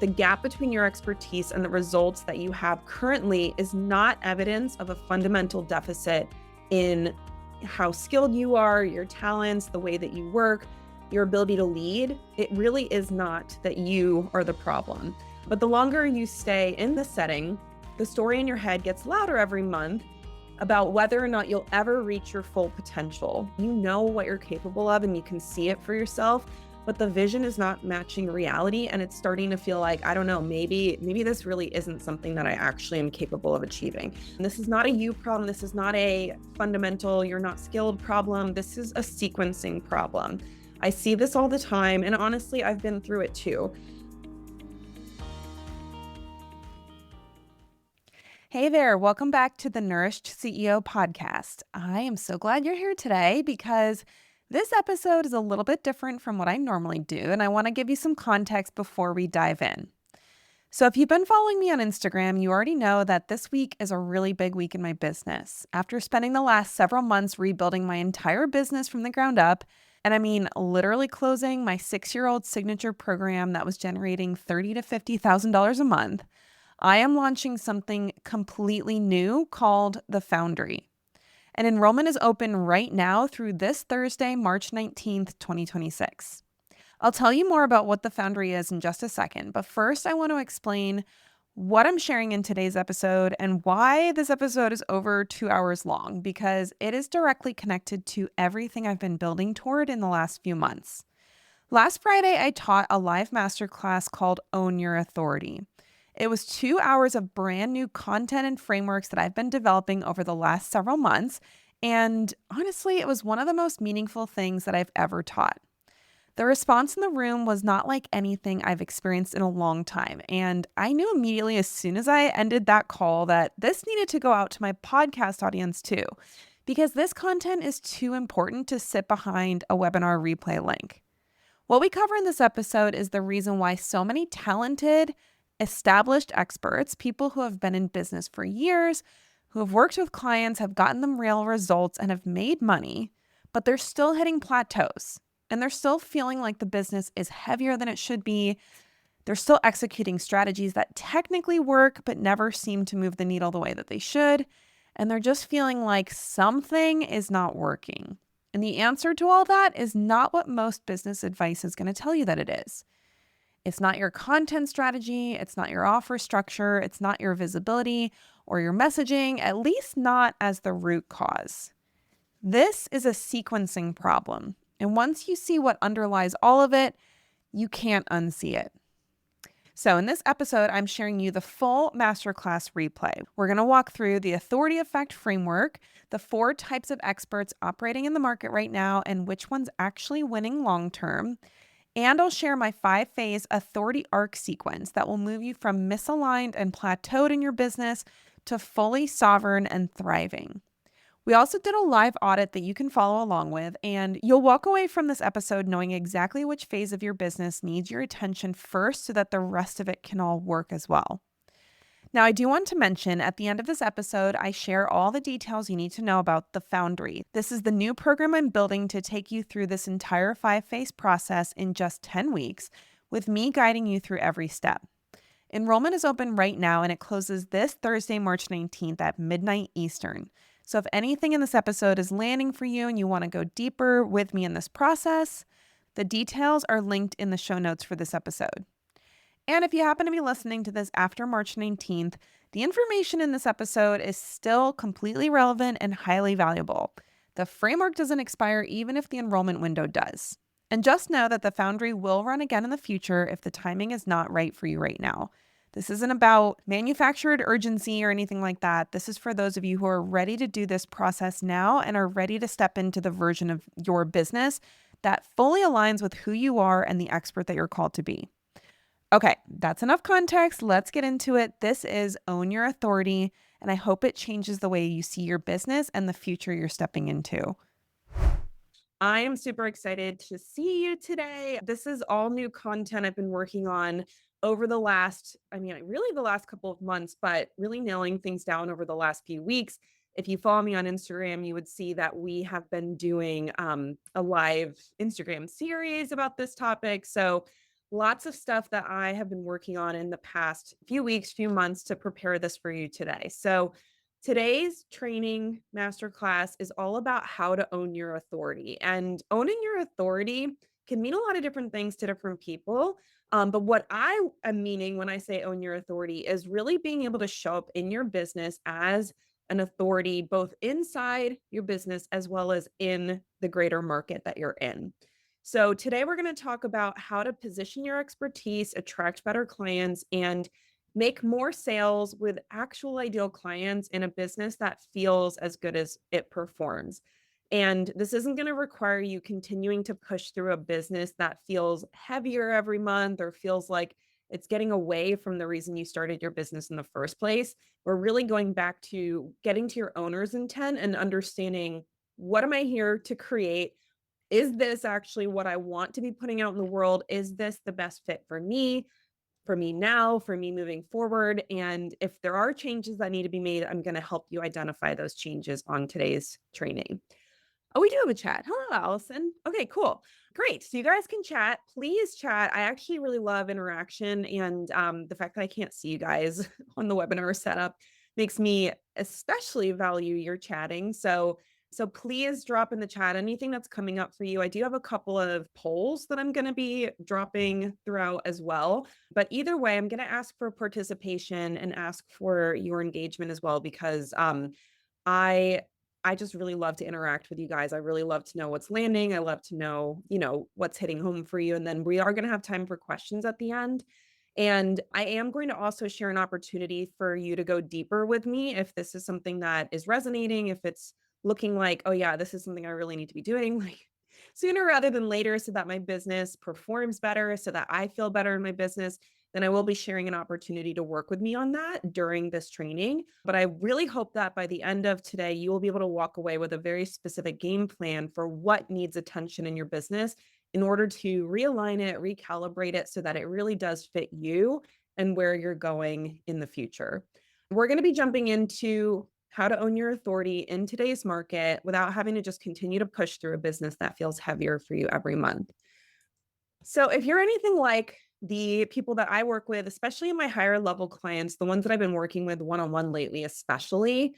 The gap between your expertise and the results that you have currently is not evidence of a fundamental deficit in how skilled you are, your talents, the way that you work, your ability to lead. It really is not that you are the problem. But the longer you stay in this setting, the story in your head gets louder every month about whether or not you'll ever reach your full potential. You know what you're capable of and you can see it for yourself, but the vision is not matching reality, and it's starting to feel like, I don't know, maybe this really isn't something that I actually am capable of achieving. And this is not a you problem. This is not a fundamental, you're not skilled problem. This is a sequencing problem. I see this all the time, and honestly, I've been through it too. Hey there, welcome back to the Nourished CEO Podcast. I am so glad you're here today because this episode is a little bit different from what I normally do, and I want to give you some context before we dive in. So if you've been following me on Instagram, you already know that this week is a really big week in my business. After spending the last several months rebuilding my entire business from the ground up, and I mean literally closing my 6-year-old signature program that was generating $30,000 to $50,000 a month, I am launching something completely new called the Foundry. And enrollment is open right now through this Thursday, March 19th, 2026. I'll tell you more about what the Foundry is in just a second, but first I want to explain what I'm sharing in today's episode and why this episode is over 2 hours long, because it is directly connected to everything I've been building toward in the last few months. Last Friday, I taught a live masterclass called Own Your Authority. It was 2 hours of brand new content and frameworks that I've been developing over the last several months, and honestly, it was one of the most meaningful things that I've ever taught. The response in the room was not like anything I've experienced in a long time, and I knew immediately as soon as I ended that call that this needed to go out to my podcast audience too, because this content is too important to sit behind a webinar replay link. What we cover in this episode is the reason why so many talented, established experts, people who have been in business for years, who have worked with clients, have gotten them real results and have made money, but they're still hitting plateaus and they're still feeling like the business is heavier than it should be. They're still executing strategies that technically work, but never seem to move the needle the way that they should. And they're just feeling like something is not working. And the answer to all that is not what most business advice is going to tell you that it is. It's not your content strategy, it's not your offer structure, it's not your visibility or your messaging, at least not as the root cause. This is a sequencing problem, and once you see what underlies all of it, you can't unsee it. So in this episode, I'm sharing you the full masterclass replay. We're going to walk through the authority effect framework, the 4 types of experts operating in the market right now, and which one's actually winning long-term. And I'll share my 5-phase authority arc sequence that will move you from misaligned and plateaued in your business to fully sovereign and thriving. We also did a live audit that you can follow along with, and you'll walk away from this episode knowing exactly which phase of your business needs your attention first so that the rest of it can all work as well. Now, I do want to mention at the end of this episode, I share all the details you need to know about the Foundry. This is the new program I'm building to take you through this entire 5-phase process in just 10 weeks, with me guiding you through every step. Enrollment is open right now, and it closes this Thursday, March 19th at midnight Eastern. So if anything in this episode is landing for you and you want to go deeper with me in this process, the details are linked in the show notes for this episode. And if you happen to be listening to this after March 19th, the information in this episode is still completely relevant and highly valuable. The framework doesn't expire even if the enrollment window does. And just know that the Foundry will run again in the future if the timing is not right for you right now. This isn't about manufactured urgency or anything like that. This is for those of you who are ready to do this process now and are ready to step into the version of your business that fully aligns with who you are and the expert that you're called to be. Okay, that's enough context. Let's get into it. This is Own Your Authority, and I hope it changes the way you see your business and the future you're stepping into. I am super excited to see you today. This is all new content I've been working on over the last, really the last couple of months, but really nailing things down over the last few weeks. If you follow me on Instagram, you would see that we have been doing a live Instagram series about this topic. So lots of stuff that I have been working on in the past few weeks, few months to prepare this for you today. So today's training masterclass is all about how to own your authority. And owning your authority can mean a lot of different things to different people. But what I am meaning when I say own your authority is really being able to show up in your business as an authority, both inside your business as well as in the greater market that you're in. So today we're going to talk about how to position your expertise, attract better clients, and make more sales with actual ideal clients in a business that feels as good as it performs. And this isn't going to require you continuing to push through a business that feels heavier every month or feels like it's getting away from the reason you started your business in the first place. We're really going back to getting to your owner's intent and understanding, what am I here to create? Is this actually what I want to be putting out in the world? Is this the best fit for me now, for me moving forward? And if there are changes that need to be made, I'm going to help you identify those changes on today's training. Oh, we do have a chat. Hello, Allison. Okay, cool. Great. So you guys can chat. Please chat. I actually really love interaction. And the fact that I can't see you guys on the webinar setup makes me especially value your chatting. So please drop in the chat anything that's coming up for you. I do have a couple of polls that I'm going to be dropping throughout as well. But either way, I'm going to ask for participation and ask for your engagement as well, because I I just really love to interact with you guys. I really love to know what's landing. I love to know, what's hitting home for you. And then we are going to have time for questions at the end. And I am going to also share an opportunity for you to go deeper with me if this is something that is resonating, if it's looking like, oh yeah, this is something I really need to be doing, like sooner rather than later, so that my business performs better, so that I feel better in my business. Then I will be sharing an opportunity to work with me on that during this training. But I really hope that by the end of today, you will be able to walk away with a very specific game plan for what needs attention in your business in order to realign it, recalibrate it so that it really does fit you and where you're going in the future. We're going to be jumping into how to own your authority in today's market without having to just continue to push through a business that feels heavier for you every month. So if you're anything like the people that I work with, especially in my higher level clients, the ones that I've been working with one-on-one lately, especially,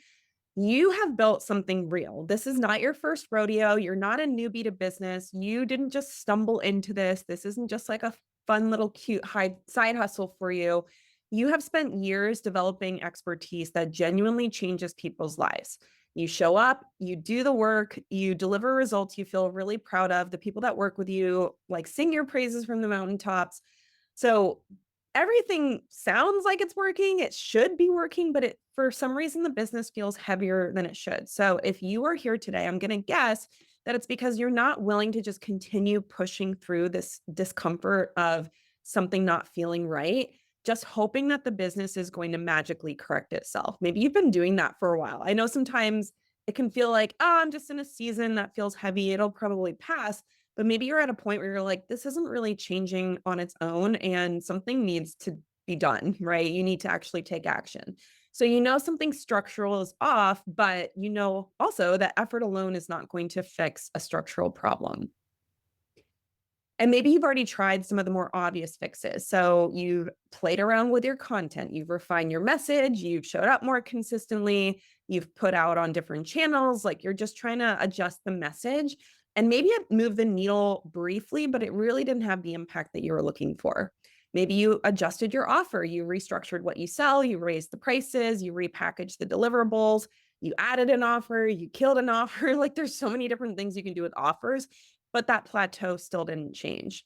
you have built something real. This is not your first rodeo. You're not a newbie to business. You didn't just stumble into this. This isn't just like a fun little cute side hustle for you. You have spent years developing expertise that genuinely changes people's lives. You show up, you do the work, you deliver results you feel really proud of. The people that work with you like sing your praises from the mountaintops. So everything sounds like it's working. It should be working, but for some reason, the business feels heavier than it should. So if you are here today, I'm going to guess that it's because you're not willing to just continue pushing through this discomfort of something not feeling right, just hoping that the business is going to magically correct itself. Maybe you've been doing that for a while. I know sometimes it can feel like, oh, I'm just in a season that feels heavy. It'll probably pass. But maybe you're at a point where you're like, this isn't really changing on its own and something needs to be done, right? You need to actually take action. So something structural is off, but also that effort alone is not going to fix a structural problem. And maybe you've already tried some of the more obvious fixes. So you've played around with your content, you've refined your message, you've showed up more consistently, you've put out on different channels, like you're just trying to adjust the message. And maybe it moved the needle briefly, but it really didn't have the impact that you were looking for. Maybe you adjusted your offer, you restructured what you sell, you raised the prices, you repackaged the deliverables, you added an offer, you killed an offer. Like there's so many different things you can do with offers, but that plateau still didn't change.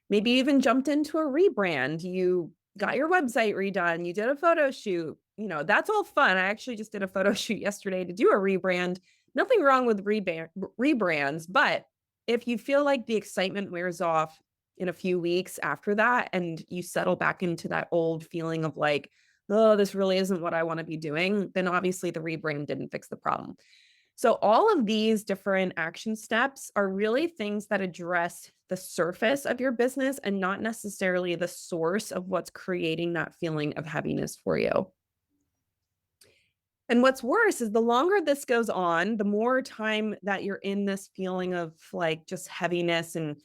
Maybe you even jumped into a rebrand. You got your website redone. You did a photo shoot. That's all fun. I actually just did a photo shoot yesterday to do a rebrand. Nothing wrong with rebrands, but if you feel like the excitement wears off in a few weeks after that and you settle back into that old feeling of like, oh, this really isn't what I want to be doing, then obviously the rebrand didn't fix the problem. So all of these different action steps are really things that address the surface of your business and not necessarily the source of what's creating that feeling of heaviness for you. And what's worse is the longer this goes on, the more time that you're in this feeling of like just heaviness and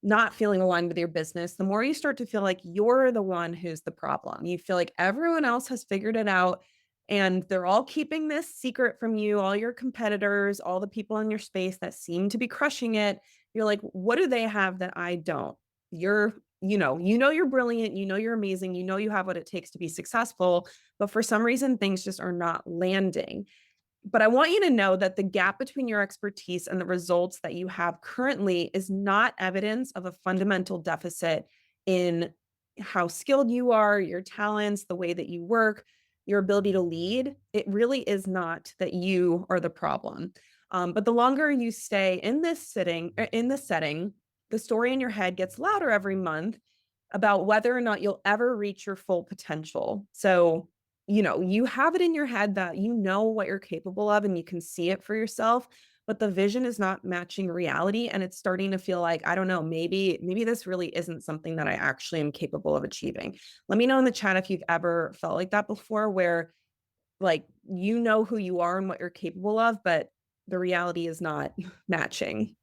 not feeling aligned with your business, the more you start to feel like you're the one who's the problem. You feel like everyone else has figured it out and they're all keeping this secret from you, all your competitors, all the people in your space that seem to be crushing it. You're like, what do they have that I don't? You're, you're brilliant, you're amazing, you have what it takes to be successful, but for some reason things just are not landing. But I want you to know that the gap between your expertise and the results that you have currently is not evidence of a fundamental deficit in how skilled you are, your talents, the way that you work, your ability to lead. It really is not that you are the problem. But the longer you stay in this setting, the story in your head gets louder every month about whether or not you'll ever reach your full potential. So you have it in your head that you know what you're capable of and you can see it for yourself, but the vision is not matching reality. And it's starting to feel like, I don't know, maybe this really isn't something that I actually am capable of achieving. Let me know in the chat if you've ever felt like that before, where like, who you are and what you're capable of, but the reality is not matching.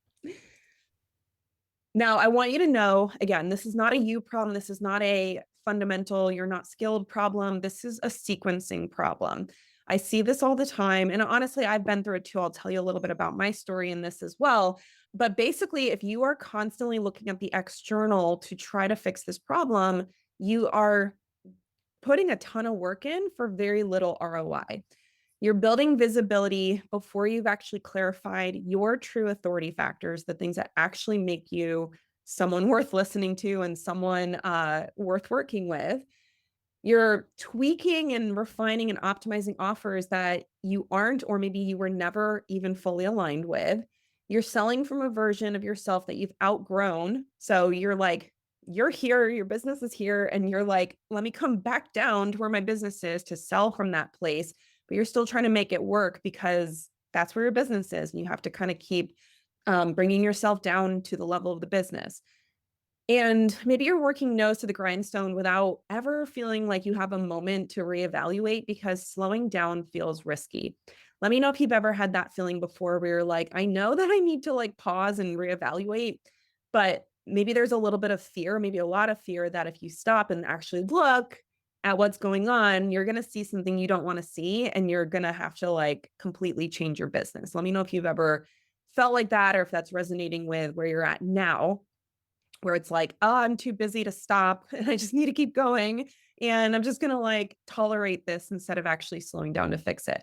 Now, I want you to know, again, this is not a you problem. This is not a fundamental, you're not skilled problem. This is a sequencing problem. I see this all the time. And honestly, I've been through it too. I'll tell you a little bit about my story in this as well. But basically, if you are constantly looking at the external to try to fix this problem, you are putting a ton of work in for very little ROI. You're building visibility before you've actually clarified your true authority factors, the things that actually make you someone worth listening to and someone worth working with. You're tweaking and refining and optimizing offers that you aren't, or maybe you were never even fully aligned with. You're selling from a version of yourself that you've outgrown. So you're like, you're here, your business is here, and you're like, let me come back down to where my business is to sell from that place. But you're still trying to make it work because that's where your business is. And you have to kind of keep bringing yourself down to the level of the business. And maybe you're working nose to the grindstone without ever feeling like you have a moment to reevaluate because slowing down feels risky. Let me know if you've ever had that feeling before where you're like, I know that I need to like pause and reevaluate, but maybe there's a little bit of fear, maybe a lot of fear that if you stop and actually look at what's going on, you're going to see something you don't want to see and you're going to have to like completely change your business. Let me know if you've ever felt like that or if that's resonating with where you're at now, where it's like, oh, I'm too busy to stop and I just need to keep going. And I'm just going to like tolerate this instead of actually slowing down to fix it.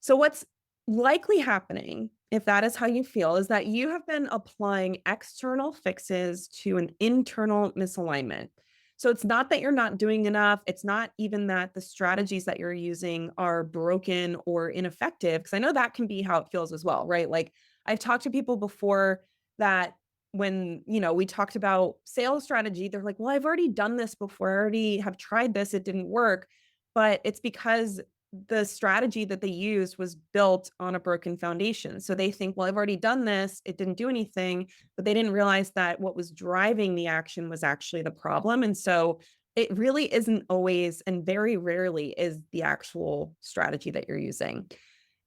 So, what's likely happening, if that is how you feel, is that you have been applying external fixes to an internal misalignment. So, it's not that you're not doing enough. It's not even that the strategies that you're using are broken or ineffective, because I know that can be how it feels as well, right? Like, I've talked to people before that when, we talked about sales strategy, they're like, well, I've already done this before. I already have tried this. It didn't work. But it's because the strategy that they used was built on a broken foundation. So they think, well, I've already done this. It didn't do anything, but they didn't realize that what was driving the action was actually the problem. And so it really isn't always, and very rarely is the actual strategy that you're using.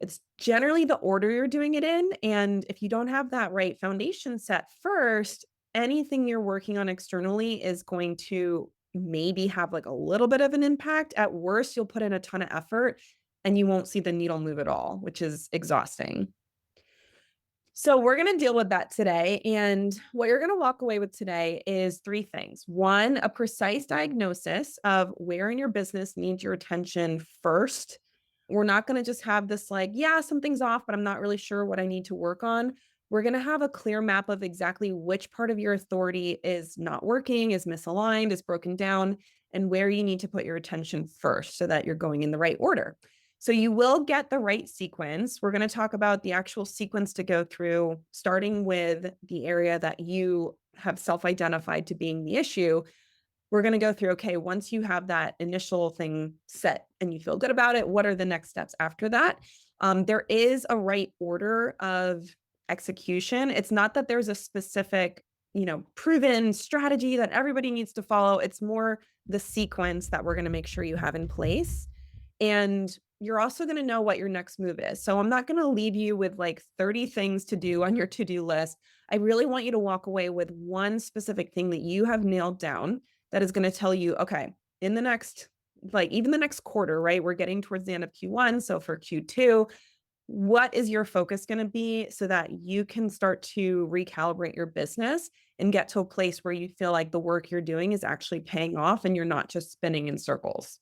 It's generally the order you're doing it in. And if you don't have that right foundation set first, anything you're working on externally is going to maybe have like a little bit of an impact. At worst, you'll put in a ton of effort and you won't see the needle move at all, which is exhausting. So we're going to deal with that today. And what you're going to walk away with today is three things. One, a precise diagnosis of where in your business needs your attention first. We're not going to just have this like, yeah, something's off, but I'm not really sure what I need to work on. We're going to have a clear map of exactly which part of your authority is not working, is misaligned, is broken down, and where you need to put your attention first so that you're going in the right order. So you will get the right sequence. We're going to talk about the actual sequence to go through, starting with the area that you have self-identified to being the issue. We're going to go through, okay, once you have that initial thing set and you feel good about it, what are the next steps after that? There is a right order of execution. It's not that there's a specific, proven strategy that everybody needs to follow. It's more the sequence that we're going to make sure you have in place. And you're also going to know what your next move is. So I'm not going to leave you with like 30 things to do on your to-do list. I really want you to walk away with one specific thing that you have nailed down that is going to tell you, okay, in the next, like even the next quarter, right? We're getting towards the end of Q1. So for Q2, what is your focus going to be so that you can start to recalibrate your business and get to a place where you feel like the work you're doing is actually paying off and you're not just spinning in circles?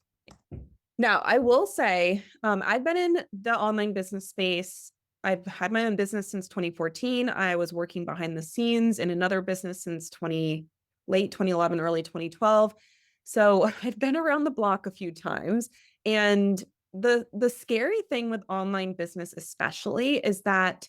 Now, I will say, I've been in the online business space. I've had my own business since 2014. I was working behind the scenes in another business since late 2011, early 2012. So I've been around the block a few times. And the scary thing with online business, especially, is that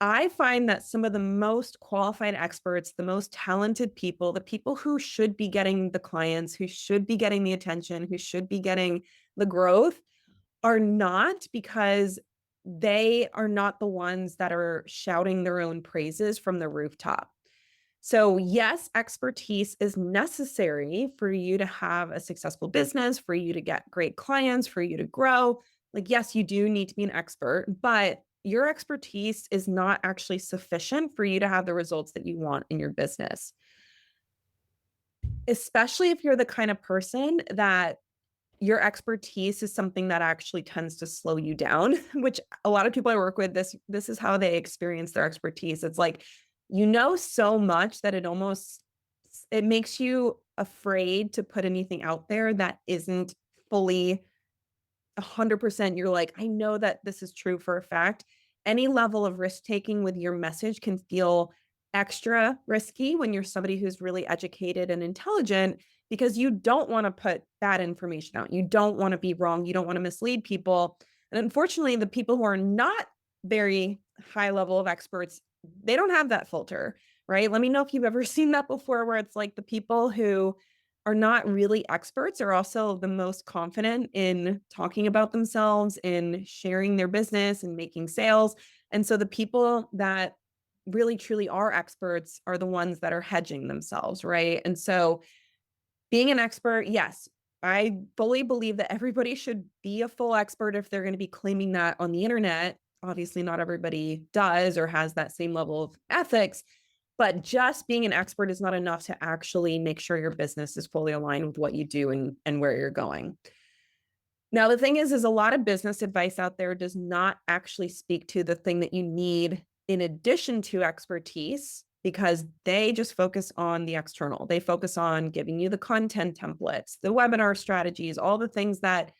I find that some of the most qualified experts, the most talented people, the people who should be getting the clients, who should be getting the attention, who should be getting the growth, are not, because they are not the ones that are shouting their own praises from the rooftop. So, yes, expertise is necessary for you to have a successful business, for you to get great clients, for you to grow. Like, yes, you do need to be an expert, but your expertise is not actually sufficient for you to have the results that you want in your business, especially if you're the kind of person that your expertise is something that actually tends to slow you down, which a lot of people I work with, this is how they experience their expertise. It's like, you know, so much that it makes you afraid to put anything out there that isn't fully 100%. You're like, I know that this is true for a fact. Any level of risk taking with your message can feel extra risky when you're somebody who's really educated and intelligent, because you don't want to put bad information out. You don't want to be wrong. You don't want to mislead people. And unfortunately, the people who are not very high level of experts, they don't have that filter, right? Let me know if you've ever seen that before, where it's like the people who are not really experts are also the most confident in talking about themselves, in sharing their business and making sales. And so the people that really truly are experts are the ones that are hedging themselves, right? And so being an expert, yes, I fully believe that everybody should be a full expert if they're going to be claiming that on the internet. Obviously, not everybody does or has that same level of ethics, but just being an expert is not enough to actually make sure your business is fully aligned with what you do and where you're going. Now, the thing is a lot of business advice out there does not actually speak to the thing that you need in addition to expertise, because they just focus on the external. They focus on giving you the content templates, the webinar strategies, all the things that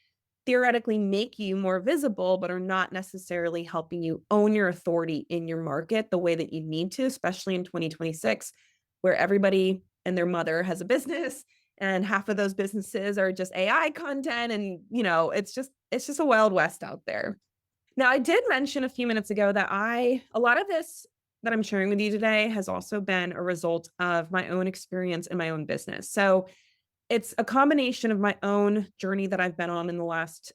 theoretically make you more visible, but are not necessarily helping you own your authority in your market the way that you need to, especially in 2026, where everybody and their mother has a business and half of those businesses are just AI content. And, you know, it's just a wild west out there. Now, I did mention a few minutes ago that a lot of this that I'm sharing with you today has also been a result of my own experience in my own business. So it's a combination of my own journey that I've been on in the last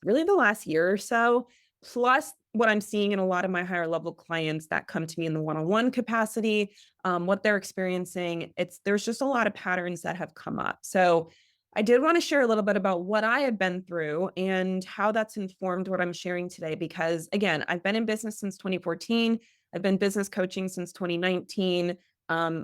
year or so, plus what I'm seeing in a lot of my higher level clients that come to me in the one-on-one capacity, what they're experiencing. There's just a lot of patterns that have come up. So I did want to share a little bit about what I have been through and how that's informed what I'm sharing today. Because again, I've been in business since 2014. I've been business coaching since 2019.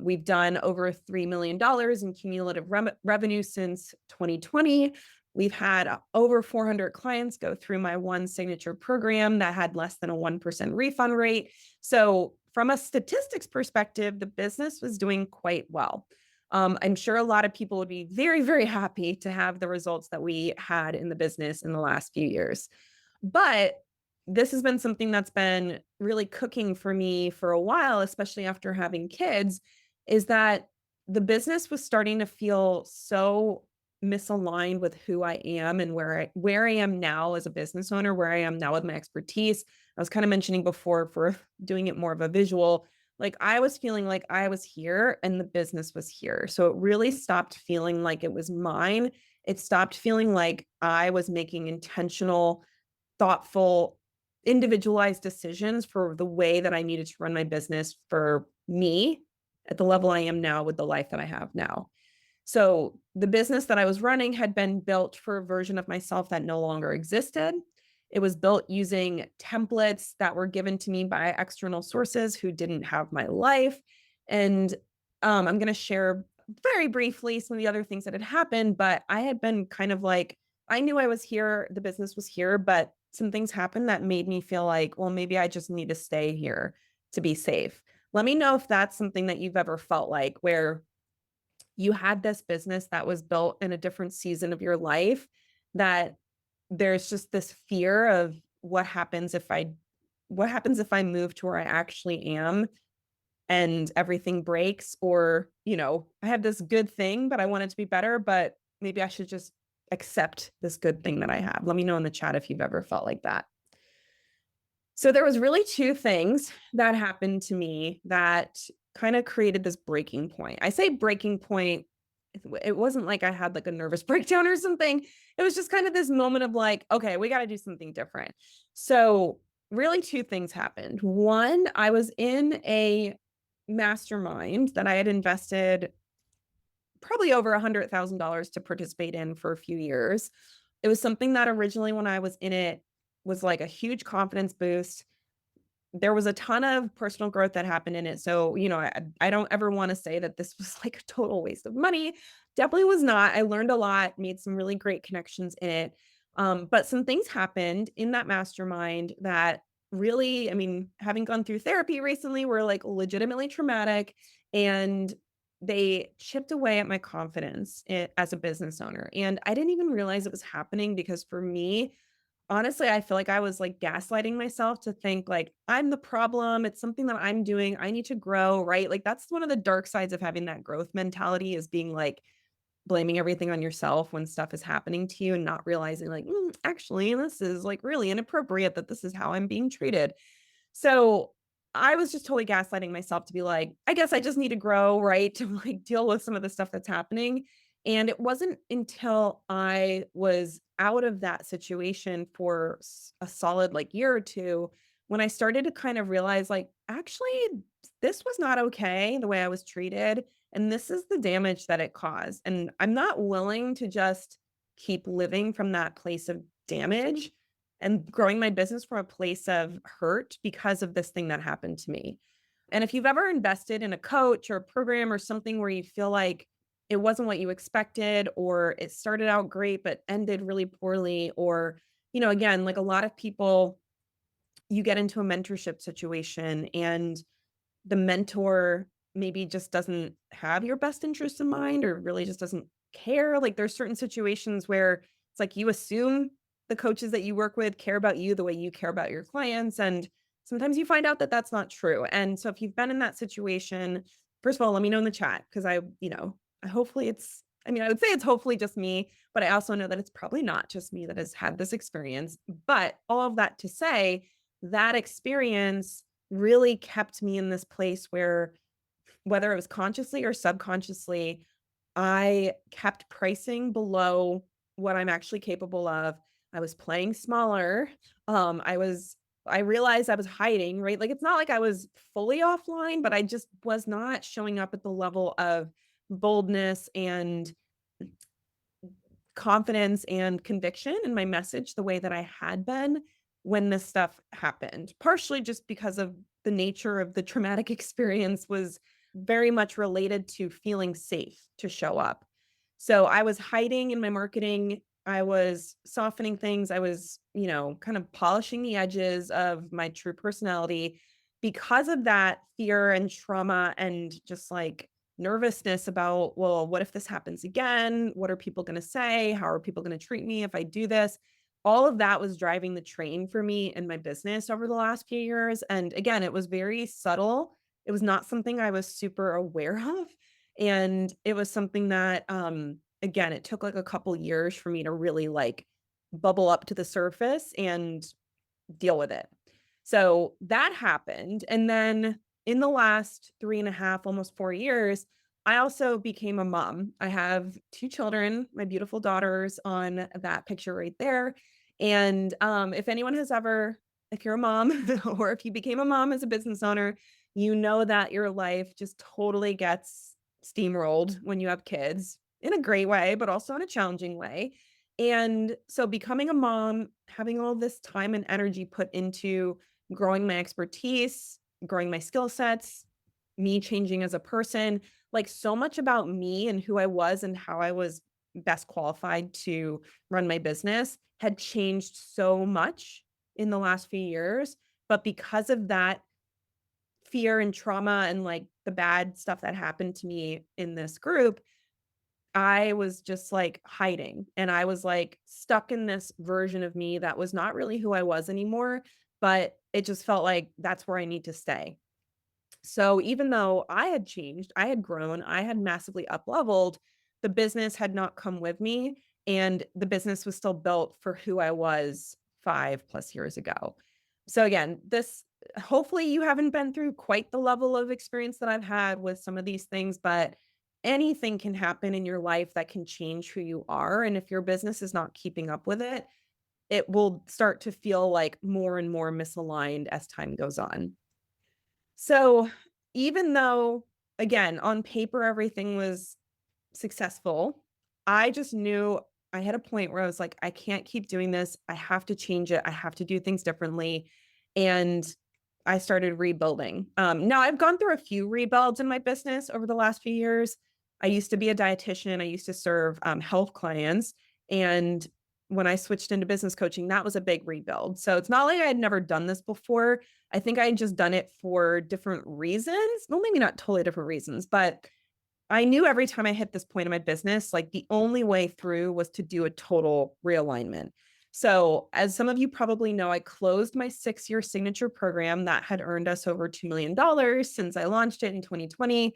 We've done over $3 million in cumulative revenue since 2020. We've had over 400 clients go through my one signature program that had less than a 1% refund rate. So from a statistics perspective, the business was doing quite well. I'm sure a lot of people would be very, very happy to have the results that we had in the business in the last few years. But this has been something that's been really cooking for me for a while, especially after having kids, is that the business was starting to feel so misaligned with who I am and where I am now as a business owner, where I am now with my expertise. I was kind of mentioning before, for doing it more of a visual, like I was feeling like I was here and the business was here. So it really stopped feeling like it was mine. It stopped feeling like I was making intentional, thoughtful, individualized decisions for the way that I needed to run my business for me at the level I am now with the life that I have now. So the business that I was running had been built for a version of myself that no longer existed. It was built using templates that were given to me by external sources who didn't have my life. And I'm going to share very briefly some of the other things that had happened, but I had been kind of like, I knew I was here, the business was here, but some things happened that made me feel like, well, maybe I just need to stay here to be safe. Let me know if that's something that you've ever felt like, where you had this business that was built in a different season of your life, that there's just this fear of what happens if I move to where I actually am and everything breaks, or, I have this good thing, but I want it to be better, but maybe I should just accept this good thing that I have. Let me know in the chat if you've ever felt like that. So there was really two things that happened to me that kind of created this breaking point. I say breaking point, it wasn't like I had like a nervous breakdown or something. It was just kind of this moment of like, okay, we got to do something different. So really two things happened. One, I was in a mastermind that I had invested probably over $100,000 to participate in for a few years. It was something that originally, when I was in it, was like a huge confidence boost. There was a ton of personal growth that happened in it. So, I don't ever want to say that this was like a total waste of money. Definitely was not. I learned a lot, made some really great connections in it. But some things happened in that mastermind that really, I mean, having gone through therapy recently, were like legitimately traumatic, and they chipped away at my confidence as a business owner. And I didn't even realize it was happening, because for me, honestly, I feel like I was like gaslighting myself to think like I'm the problem. It's something that I'm doing. I need to grow, right? Like that's one of the dark sides of having that growth mentality, is being like blaming everything on yourself when stuff is happening to you, and not realizing like, actually, this is like really inappropriate that this is how I'm being treated. So I was just totally gaslighting myself to be like, I guess I just need to grow, right? To like deal with some of the stuff that's happening. And it wasn't until I was out of that situation for a solid like year or two, when I started to kind of realize like, actually, this was not okay the way I was treated. And this is the damage that it caused. And I'm not willing to just keep living from that place of damage and growing my business from a place of hurt because of this thing that happened to me. And if you've ever invested in a coach or a program or something where you feel like it wasn't what you expected, or it started out great but ended really poorly, or, again, like a lot of people, you get into a mentorship situation and the mentor maybe just doesn't have your best interest in mind, or really just doesn't care. Like there's certain situations where it's like you assume the coaches that you work with care about you the way you care about your clients. And sometimes you find out that that's not true. And so if you've been in that situation, first of all, let me know in the chat, because hopefully I would say it's hopefully just me, but I also know that it's probably not just me that has had this experience. But all of that to say, that experience really kept me in this place where, whether it was consciously or subconsciously, I kept pricing below what I'm actually capable of. I was playing smaller. I realized I was hiding, right? Like it's not like I was fully offline, but I just was not showing up at the level of boldness and confidence and conviction in my message the way that I had been when this stuff happened. Partially just because of the nature of the traumatic experience was very much related to feeling safe to show up. So I was hiding in my marketing. I was softening things. I was, kind of polishing the edges of my true personality because of that fear and trauma, and just like nervousness about, well, what if this happens again? What are people going to say? How are people going to treat me if I do this? All of that was driving the train for me in my business over the last few years. And again, it was very subtle. It was not something I was super aware of. And it was something that, again, it took like a couple years for me to really like bubble up to the surface and deal with it. So that happened. And then in the last 3.5, almost 4 years, I also became a mom. I have two children, my beautiful daughters on that picture right there. And if anyone has ever, if you're a mom or if you became a mom as a business owner, you know that your life just totally gets steamrolled when you have kids, in a great way, but also in a challenging way. And so becoming a mom, having all this time and energy put into growing my expertise, growing my skill sets, me changing as a person, like so much about me and who I was and how I was best qualified to run my business had changed so much in the last few years. But because of that fear and trauma and like the bad stuff that happened to me in this group, I was just like hiding and I was like stuck in this version of me that was not really who I was anymore, but it just felt like that's where I need to stay. So even though I had changed, I had grown, I had massively up leveled, the business had not come with me. And the business was still built for who I was 5+ years ago. So again, this hopefully you haven't been through quite the level of experience that I've had with some of these things, but anything can happen in your life that can change who you are. And if your business is not keeping up with it, it will start to feel like more and more misaligned as time goes on. So even though, again, on paper, everything was successful, I just knew I had a point where I was like, I can't keep doing this. I have to change it. I have to do things differently. And I started rebuilding. Now I've gone through a few rebuilds in my business over the last few years. I used to be a dietitian. I used to serve health clients. And when I switched into business coaching, that was a big rebuild. So it's not like I had never done this before. I think I had just done it for different reasons. Well, maybe not totally different reasons, but I knew every time I hit this point in my business, like the only way through was to do a total realignment. So, as some of you probably know, I closed my 6-year signature program that had earned us over $2 million since I launched it in 2020.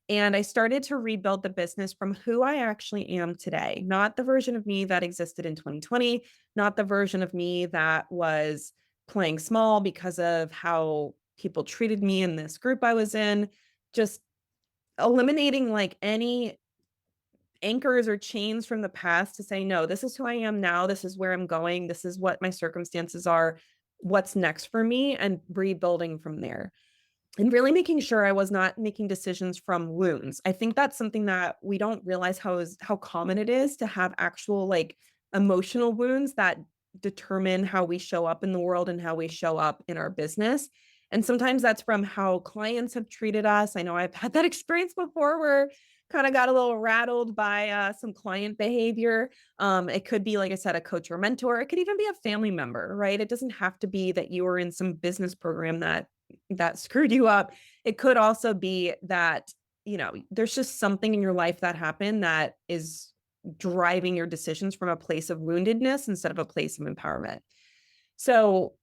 And I started to rebuild the business from who I actually am today, not the version of me that existed in 2020, not the version of me that was playing small because of how people treated me in this group I was in, just eliminating like any anchors or chains from the past to say, no, this is who I am now. This is where I'm going. This is what my circumstances are. What's next for me, and rebuilding from there. And really making sure I was not making decisions from wounds. I think that's something that we don't realize how common it is to have actual like emotional wounds that determine how we show up in the world and how we show up in our business. And sometimes that's from how clients have treated us. I know I've had that experience before where kind of got a little rattled by some client behavior. It could be, like I said, a coach or mentor. It could even be a family member, right? It doesn't have to be that you were in some business program that screwed you up. It could also be that, there's just something in your life that happened that is driving your decisions from a place of woundedness instead of a place of empowerment. So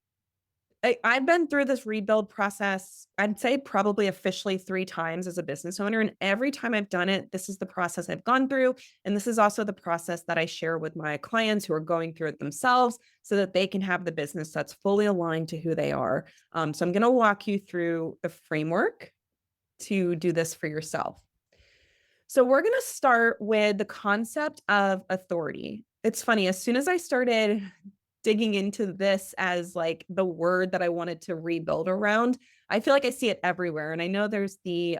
I've been through this rebuild process, I'd say probably officially 3 times as a business owner. And every time I've done it, this is the process I've gone through. And this is also the process that I share with my clients who are going through it themselves so that they can have the business that's fully aligned to who they are. So I'm going to walk you through the framework to do this for yourself. So we're going to start with the concept of authority. It's funny, as soon as I started digging into this as like the word that I wanted to rebuild around, I feel like I see it everywhere. And I know there's the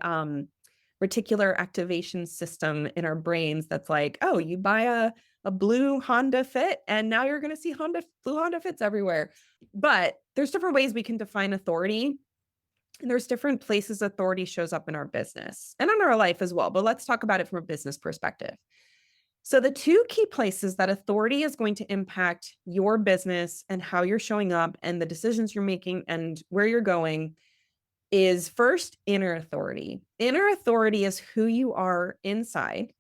reticular activation system in our brains that's like, oh, you buy a blue Honda Fit and now you're going to see blue Honda Fits everywhere. But there's different ways we can define authority. And there's different places authority shows up in our business and in our life as well. But let's talk about it from a business perspective. So the 2 key places that authority is going to impact your business and how you're showing up and the decisions you're making and where you're going is, first, inner authority. Inner authority is who you are inside.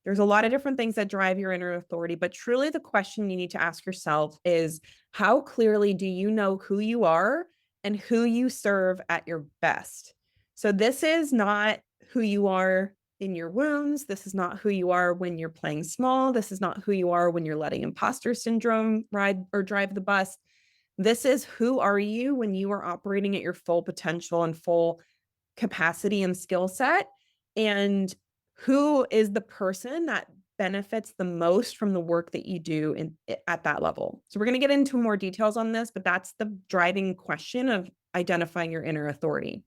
There's a lot of different things that drive your inner authority, but truly the question you need to ask yourself is, how clearly do you know who you are and who you serve at your best? So this is not who you are in your wounds. This is not who you are when you're playing small. This is not who you are when you're letting imposter syndrome ride or drive the bus. This is who are you when you are operating at your full potential and full capacity and skill set, and who is the person that benefits the most from the work that you do at that level. So we're going to get into more details on this, but that's the driving question of identifying your inner authority.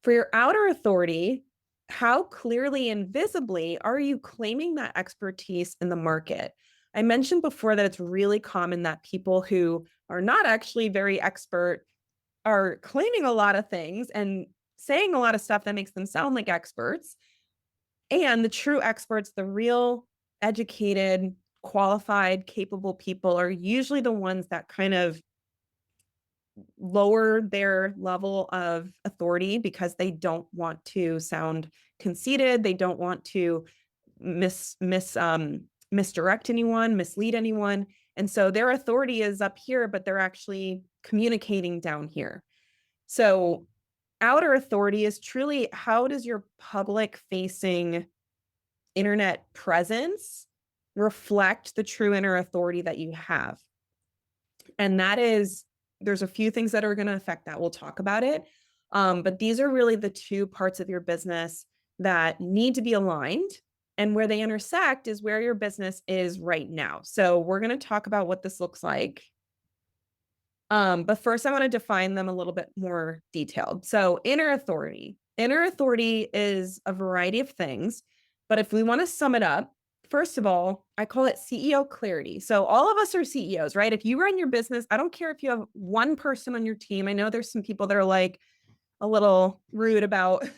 For your outer authority, how clearly and visibly are you claiming that expertise in the market? I mentioned before that it's really common that people who are not actually very expert are claiming a lot of things and saying a lot of stuff that makes them sound like experts. And the true experts, the real educated, qualified, capable people are usually the ones that kind of lower their level of authority because they don't want to sound conceited. They don't want to misdirect anyone, mislead anyone. And so their authority is up here, but they're actually communicating down here. So outer authority is truly, how does your public facing internet presence reflect the true inner authority that you have? And that is, there's a few things that are going to affect that. We'll talk about it. But these are really the two parts of your business that need to be aligned. And where they intersect is where your business is right now. So we're going to talk about what this looks like. But first, I want to define them a little bit more detailed. So inner authority. Inner authority is a variety of things. But if we want to sum it up, first of all, I call it CEO clarity. So all of us are CEOs, right? If you run your business, I don't care if you have one person on your team. I know there's some people that are like a little rude about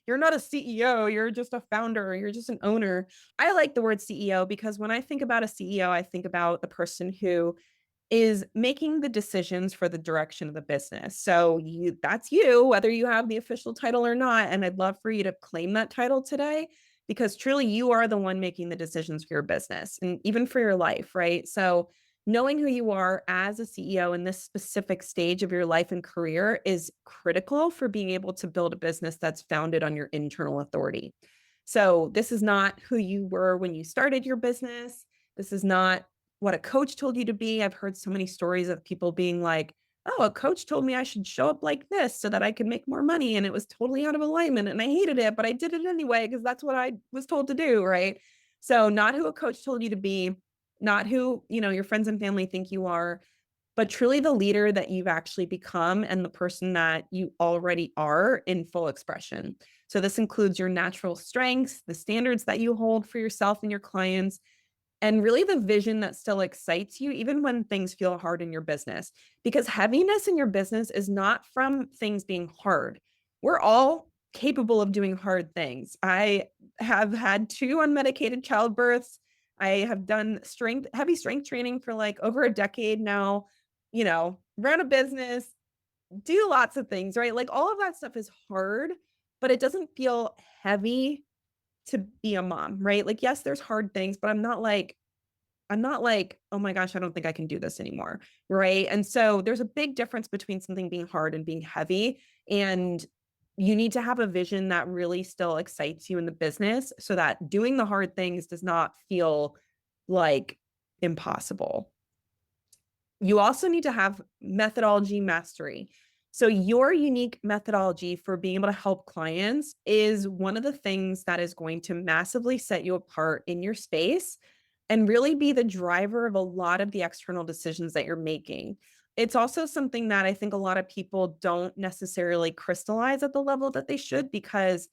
you're not a CEO, you're just a founder, you're just an owner. I like the word CEO because when I think about a CEO, I think about the person who is making the decisions for the direction of the business. So that's you, whether you have the official title or not. And I'd love for you to claim that title today because truly you are the one making the decisions for your business and even for your life, right? So knowing who you are as a CEO in this specific stage of your life and career is critical for being able to build a business that's founded on your internal authority. So this is not who you were when you started your business. This is not what a coach told you to be. I've heard so many stories of people being like, oh, a coach told me I should show up like this so that I could make more money. And it was totally out of alignment. And I hated it, but I did it anyway because that's what I was told to do. Right. So, not who a coach told you to be, not who, your friends and family think you are, but truly the leader that you've actually become and the person that you already are in full expression. So, this includes your natural strengths, the standards that you hold for yourself and your clients, and really the vision that still excites you, even when things feel hard in your business. Because heaviness in your business is not from things being hard. We're all capable of doing hard things. I have had 2 unmedicated childbirths. I have done heavy strength training for like over a decade now, run a business, do lots of things, right? Like all of that stuff is hard, but it doesn't feel heavy to be a mom, right? Like, yes, there's hard things, but I'm not like, oh my gosh, I don't think I can do this anymore. Right. And so there's a big difference between something being hard and being heavy. And you need to have a vision that really still excites you in the business so that doing the hard things does not feel like impossible. You also need to have methodology mastery. So your unique methodology for being able to help clients is one of the things that is going to massively set you apart in your space and really be the driver of a lot of the external decisions that you're making. It's also something that I think a lot of people don't necessarily crystallize at the level that they should because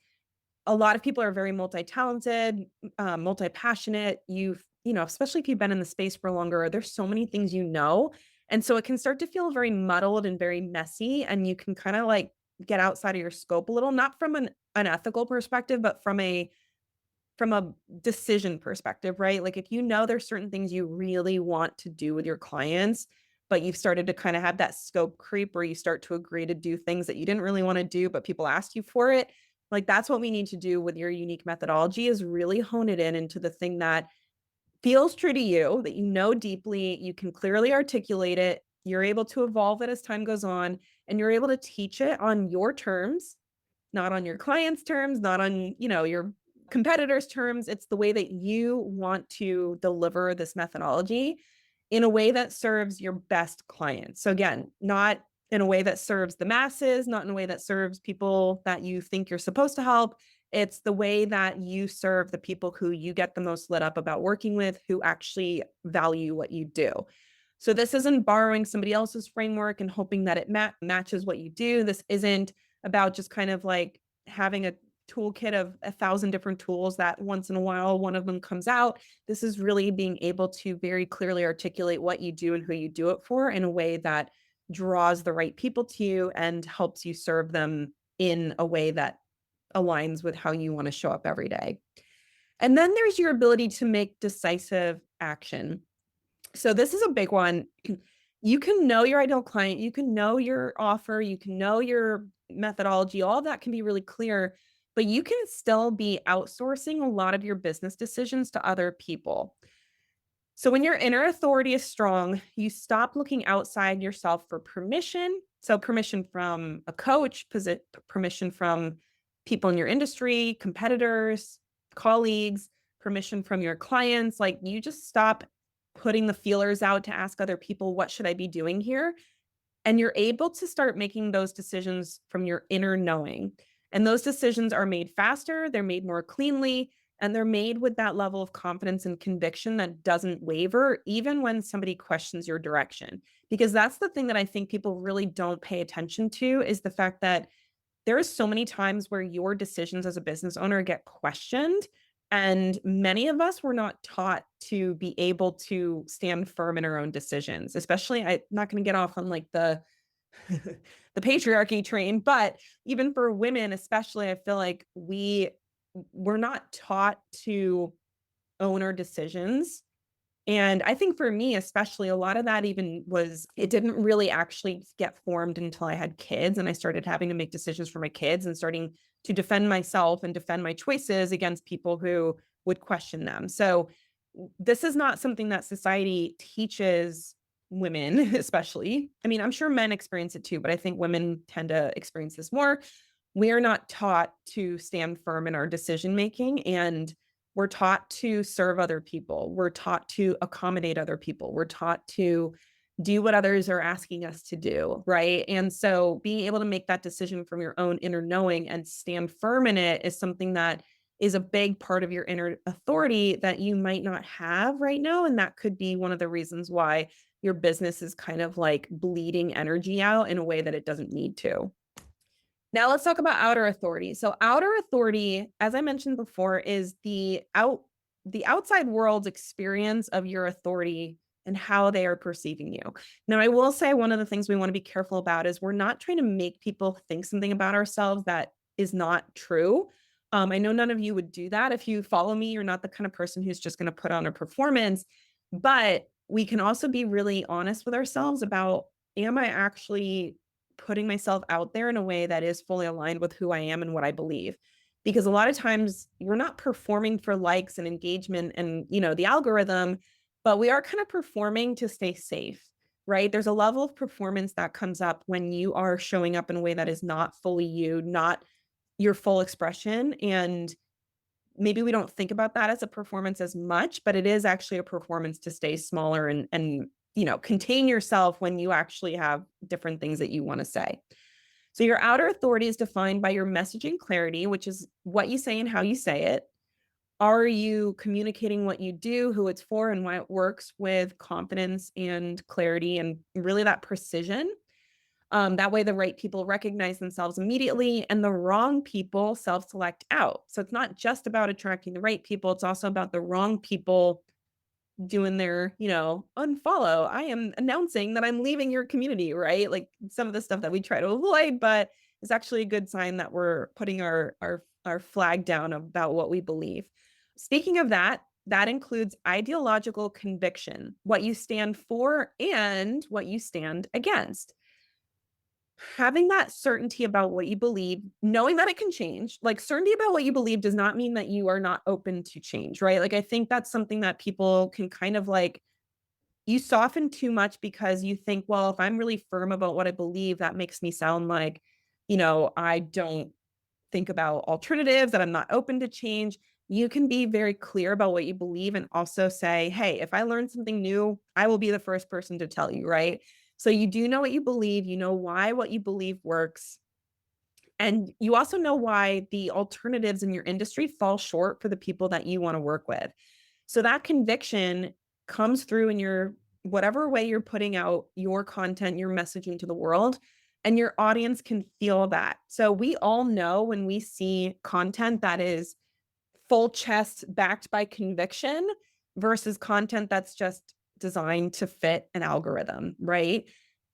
a lot of people are very multi-talented, multi-passionate. Especially if you've been in the space for longer, there's so many things and so it can start to feel very muddled and very messy, and you can kind of like get outside of your scope a little, not from an ethical perspective, but from a decision perspective, right? Like if there's certain things you really want to do with your clients, but you've started to kind of have that scope creep where you start to agree to do things that you didn't really want to do, but people asked you for it. Like that's what we need to do with your unique methodology is really hone it into the thing that feels true to you, that deeply, you can clearly articulate it, you're able to evolve it as time goes on, and you're able to teach it on your terms, not on your client's terms, not on, your competitors' terms. It's the way that you want to deliver this methodology in a way that serves your best clients. So again, not in a way that serves the masses, not in a way that serves people that you think you're supposed to help. It's the way that you serve the people who you get the most lit up about working with, who actually value what you do. So this isn't borrowing somebody else's framework and hoping that it matches what you do. This isn't about just kind of like having a toolkit of 1,000 different tools that once in a while one of them comes out. This is really being able to very clearly articulate what you do and who you do it for in a way that draws the right people to you and helps you serve them in a way that aligns with how you want to show up every day. And then there's your ability to make decisive action. So this is a big one. You can know your ideal client, you can know your offer, you can know your methodology, all that can be really clear, but you can still be outsourcing a lot of your business decisions to other people. So when your inner authority is strong, you stop looking outside yourself for permission. So permission from a coach, permission from people in your industry, competitors, colleagues, permission from your clients. Like you just stop putting the feelers out to ask other people, what should I be doing here? And you're able to start making those decisions from your inner knowing. And those decisions are made faster, they're made more cleanly, and they're made with that level of confidence and conviction that doesn't waver, even when somebody questions your direction. Because that's the thing that I think people really don't pay attention to is the fact that there are so many times where your decisions as a business owner get questioned. And many of us were not taught to be able to stand firm in our own decisions, especially I'm not going to get off on like the the patriarchy train, but even for women, especially, I feel like we're not taught to own our decisions. And I think for me, especially, a lot of that even was, it didn't really actually get formed until I had kids and I started having to make decisions for my kids and starting to defend myself and defend my choices against people who would question them. So this is not something that society teaches women, especially. I mean, I'm sure men experience it too, but I think women tend to experience this more. We are not taught to stand firm in our decision making, and we're taught to serve other people. We're taught to accommodate other people. We're taught to do what others are asking us to do, right? And so being able to make that decision from your own inner knowing and stand firm in it is something that is a big part of your inner authority that you might not have right now. And that could be one of the reasons why your business is kind of like bleeding energy out in a way that it doesn't need to. Now let's talk about outer authority. So outer authority, as I mentioned before, is the outside world's experience of your authority and how they are perceiving you. Now, I will say one of the things we want to be careful about is we're not trying to make people think something about ourselves that is not true. I know none of you would do that. If you follow me, you're not the kind of person who's just going to put on a performance, but we can also be really honest with ourselves about, am I actually putting myself out there in a way that is fully aligned with who I am and what I believe? Because a lot of times we're not performing for likes and engagement and, the algorithm, but we are kind of performing to stay safe, right? There's a level of performance that comes up when you are showing up in a way that is not fully you, not your full expression. And maybe we don't think about that as a performance as much, but it is actually a performance to stay smaller and contain yourself when you actually have different things that you want to say. So your outer authority is defined by your messaging clarity, which is what you say and how you say it. Are you communicating what you do, who it's for, and why it works with confidence and clarity and really that precision? That way, the right people recognize themselves immediately and the wrong people self-select out. So it's not just about attracting the right people. It's also about the wrong people doing their, unfollow. I am announcing that I'm leaving your community, right? Like some of the stuff that we try to avoid, but it's actually a good sign that we're putting our flag down about what we believe. Speaking of that, that includes ideological conviction, what you stand for and what you stand against. Having that certainty about what you believe, knowing that it can change, like certainty about what you believe does not mean that you are not open to change, right? Like I think that's something that people can kind of like, you soften too much because you think, well, if I'm really firm about what I believe, that makes me sound like, I don't think about alternatives, that I'm not open to change. You can be very clear about what you believe and also say, hey, if I learn something new, I will be the first person to tell you, right? So you do know what you believe, you know why what you believe works. And you also know why the alternatives in your industry fall short for the people that you want to work with. So that conviction comes through in your whatever way you're putting out your content, your messaging to the world. and your audience can feel that. So we all know when we see content that is full chest backed by conviction versus content that's just designed to fit an algorithm, right?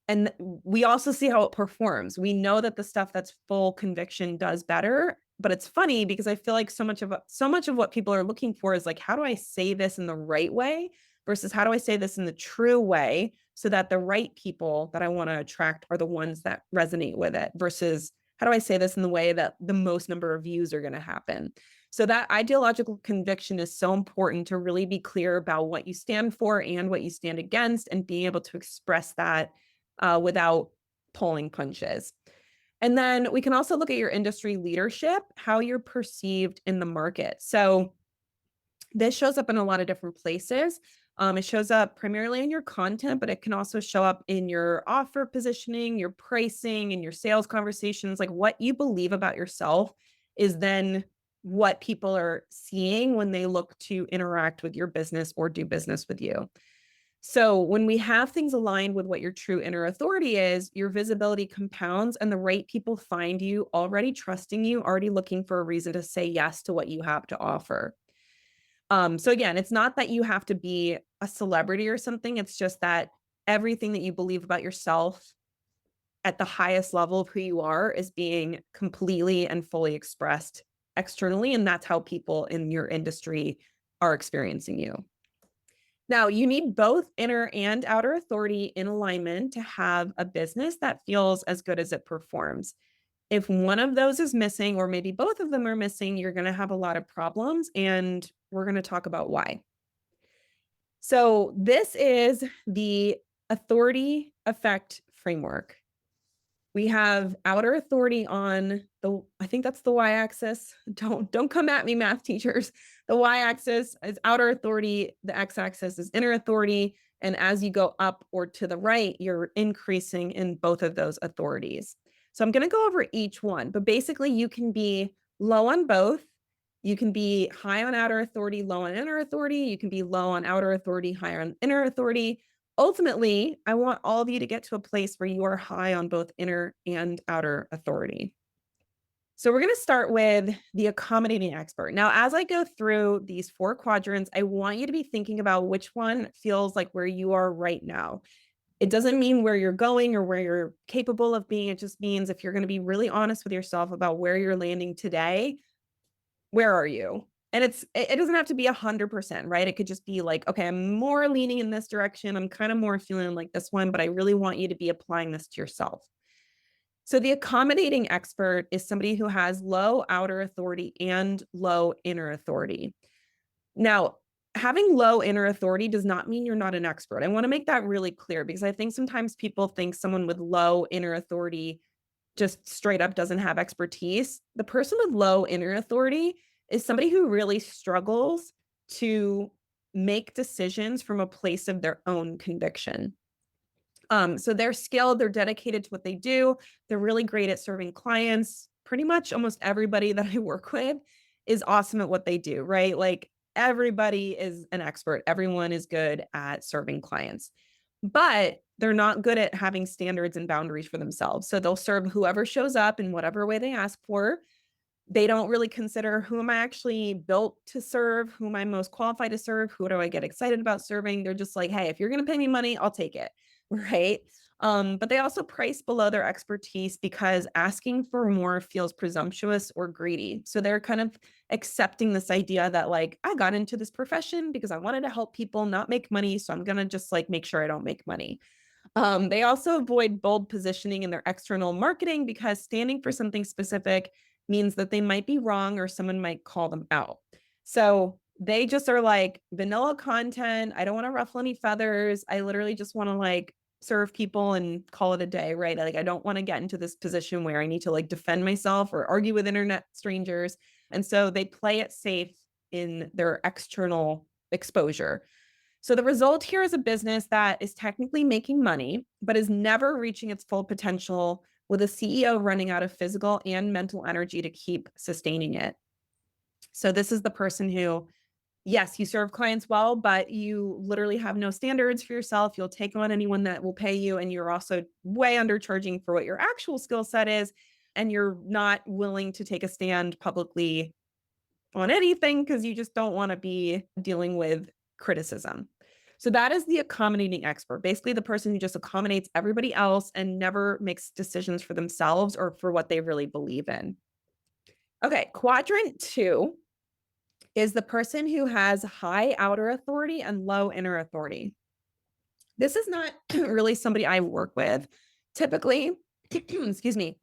And we also see how it performs. We know that the stuff that's full conviction does better, but it's funny because I feel like so much of what people are looking for is like, how do I say this in the right way versus how do I say this in the true way so that the right people that I want to attract are the ones that resonate with it versus how do I say this in the way that the most number of views are going to happen. So that ideological conviction is so important to really be clear about what you stand for and what you stand against and being able to express that without pulling punches. And then we can also look at your industry leadership, how you're perceived in the market. So this shows up in a lot of different places. It shows up primarily in your content, but it can also show up in your offer positioning, your pricing, and your sales conversations. Like what you believe about yourself is then what people are seeing when they look to interact with your business or do business with you. So when we have things aligned with what your true inner authority is, your visibility compounds and the right people find you already trusting you, already looking for a reason to say yes to what you have to offer. So again, it's not that you have to be a celebrity or something. It's just that everything that you believe about yourself at the highest level of who you are is being completely and fully expressed externally. And that's how people in your industry are experiencing you. Now, you need both inner and outer authority in alignment to have a business that feels as good as it performs. If one of those is missing, or maybe both of them are missing, you're going to have a lot of problems. And we're going to talk about why. So, this is the authority effect framework. We have outer authority on I think that's the y-axis. Don't come at me, math teachers. The y-axis is outer authority, the x-axis is inner authority, and as you go up or to the right, you're increasing in both of those authorities. So I'm going to go over each one, but basically you can be low on both. You can be high on outer authority, low on inner authority. You can be low on outer authority, high on inner authority. Ultimately, I want all of you to get to a place where you are high on both inner and outer authority. So we're going to start with the accommodating expert. Now, as I go through these 4 quadrants, I want you to be thinking about which one feels like where you are right now. It doesn't mean where you're going or where you're capable of being. It just means if you're going to be really honest with yourself about where you're landing today, where are you? And it doesn't have to be 100%, right? It could just be like, okay, I'm more leaning in this direction. I'm kind of more feeling like this one, but I really want you to be applying this to yourself. So the accommodating expert is somebody who has low outer authority and low inner authority. Now, having low inner authority does not mean you're not an expert. I want to make that really clear because I think sometimes people think someone with low inner authority just straight up doesn't have expertise. The person with low inner authority is somebody who really struggles to make decisions from a place of their own conviction. So they're skilled, they're dedicated to what they do. They're really great at serving clients. Pretty much almost everybody that I work with is awesome at what they do, right? Like everybody is an expert. Everyone is good at serving clients, but they're not good at having standards and boundaries for themselves. So they'll serve whoever shows up in whatever way they ask for. They don't really consider who am I actually built to serve, who am I most qualified to serve, who do I get excited about serving. They're just like, hey, if you're going to pay me money, I'll take it, right? But they also price below their expertise because asking for more feels presumptuous or greedy. So they're kind of accepting this idea that like, I got into this profession because I wanted to help people not make money. So I'm going to just like make sure I don't make money. They also avoid bold positioning in their external marketing because standing for something specific means that they might be wrong or someone might call them out. So they just are like vanilla content. I don't want to ruffle any feathers. I literally just want to like serve people and call it a day, right? Like I don't want to get into this position where I need to like defend myself or argue with internet strangers. And so they play it safe in their external exposure. So the result here is a business that is technically making money, but is never reaching its full potential with a CEO running out of physical and mental energy to keep sustaining it. So this is the person who yes, you serve clients well, but you literally have no standards for yourself. You'll take on anyone that will pay you, and you're also way undercharging for what your actual skill set is. And you're not willing to take a stand publicly on anything because you just don't want to be dealing with criticism. So that is the accommodating expert, basically the person who just accommodates everybody else and never makes decisions for themselves or for what they really believe in. Okay, quadrant 2 is the person who has high outer authority and low inner authority. This is not really somebody I work with. Typically, excuse me,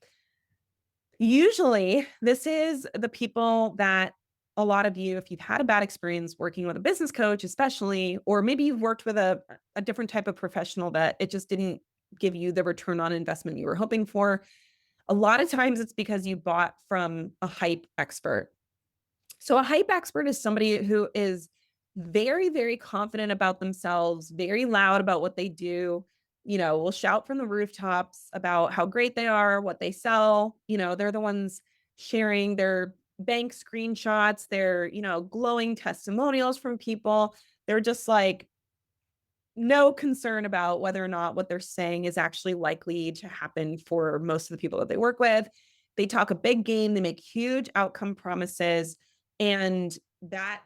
usually this is the people that a lot of you, if you've had a bad experience working with a business coach, especially, or maybe you've worked with a different type of professional that it just didn't give you the return on investment you were hoping for. A lot of times it's because you bought from a hype expert. So a hype expert is somebody who is very, very confident about themselves, very loud about what they do, will shout from the rooftops about how great they are, what they sell. They're the ones sharing their bank screenshots, their, glowing testimonials from people. They're just like no concern about whether or not what they're saying is actually likely to happen for most of the people that they work with. They talk a big game, they make huge outcome promises, and that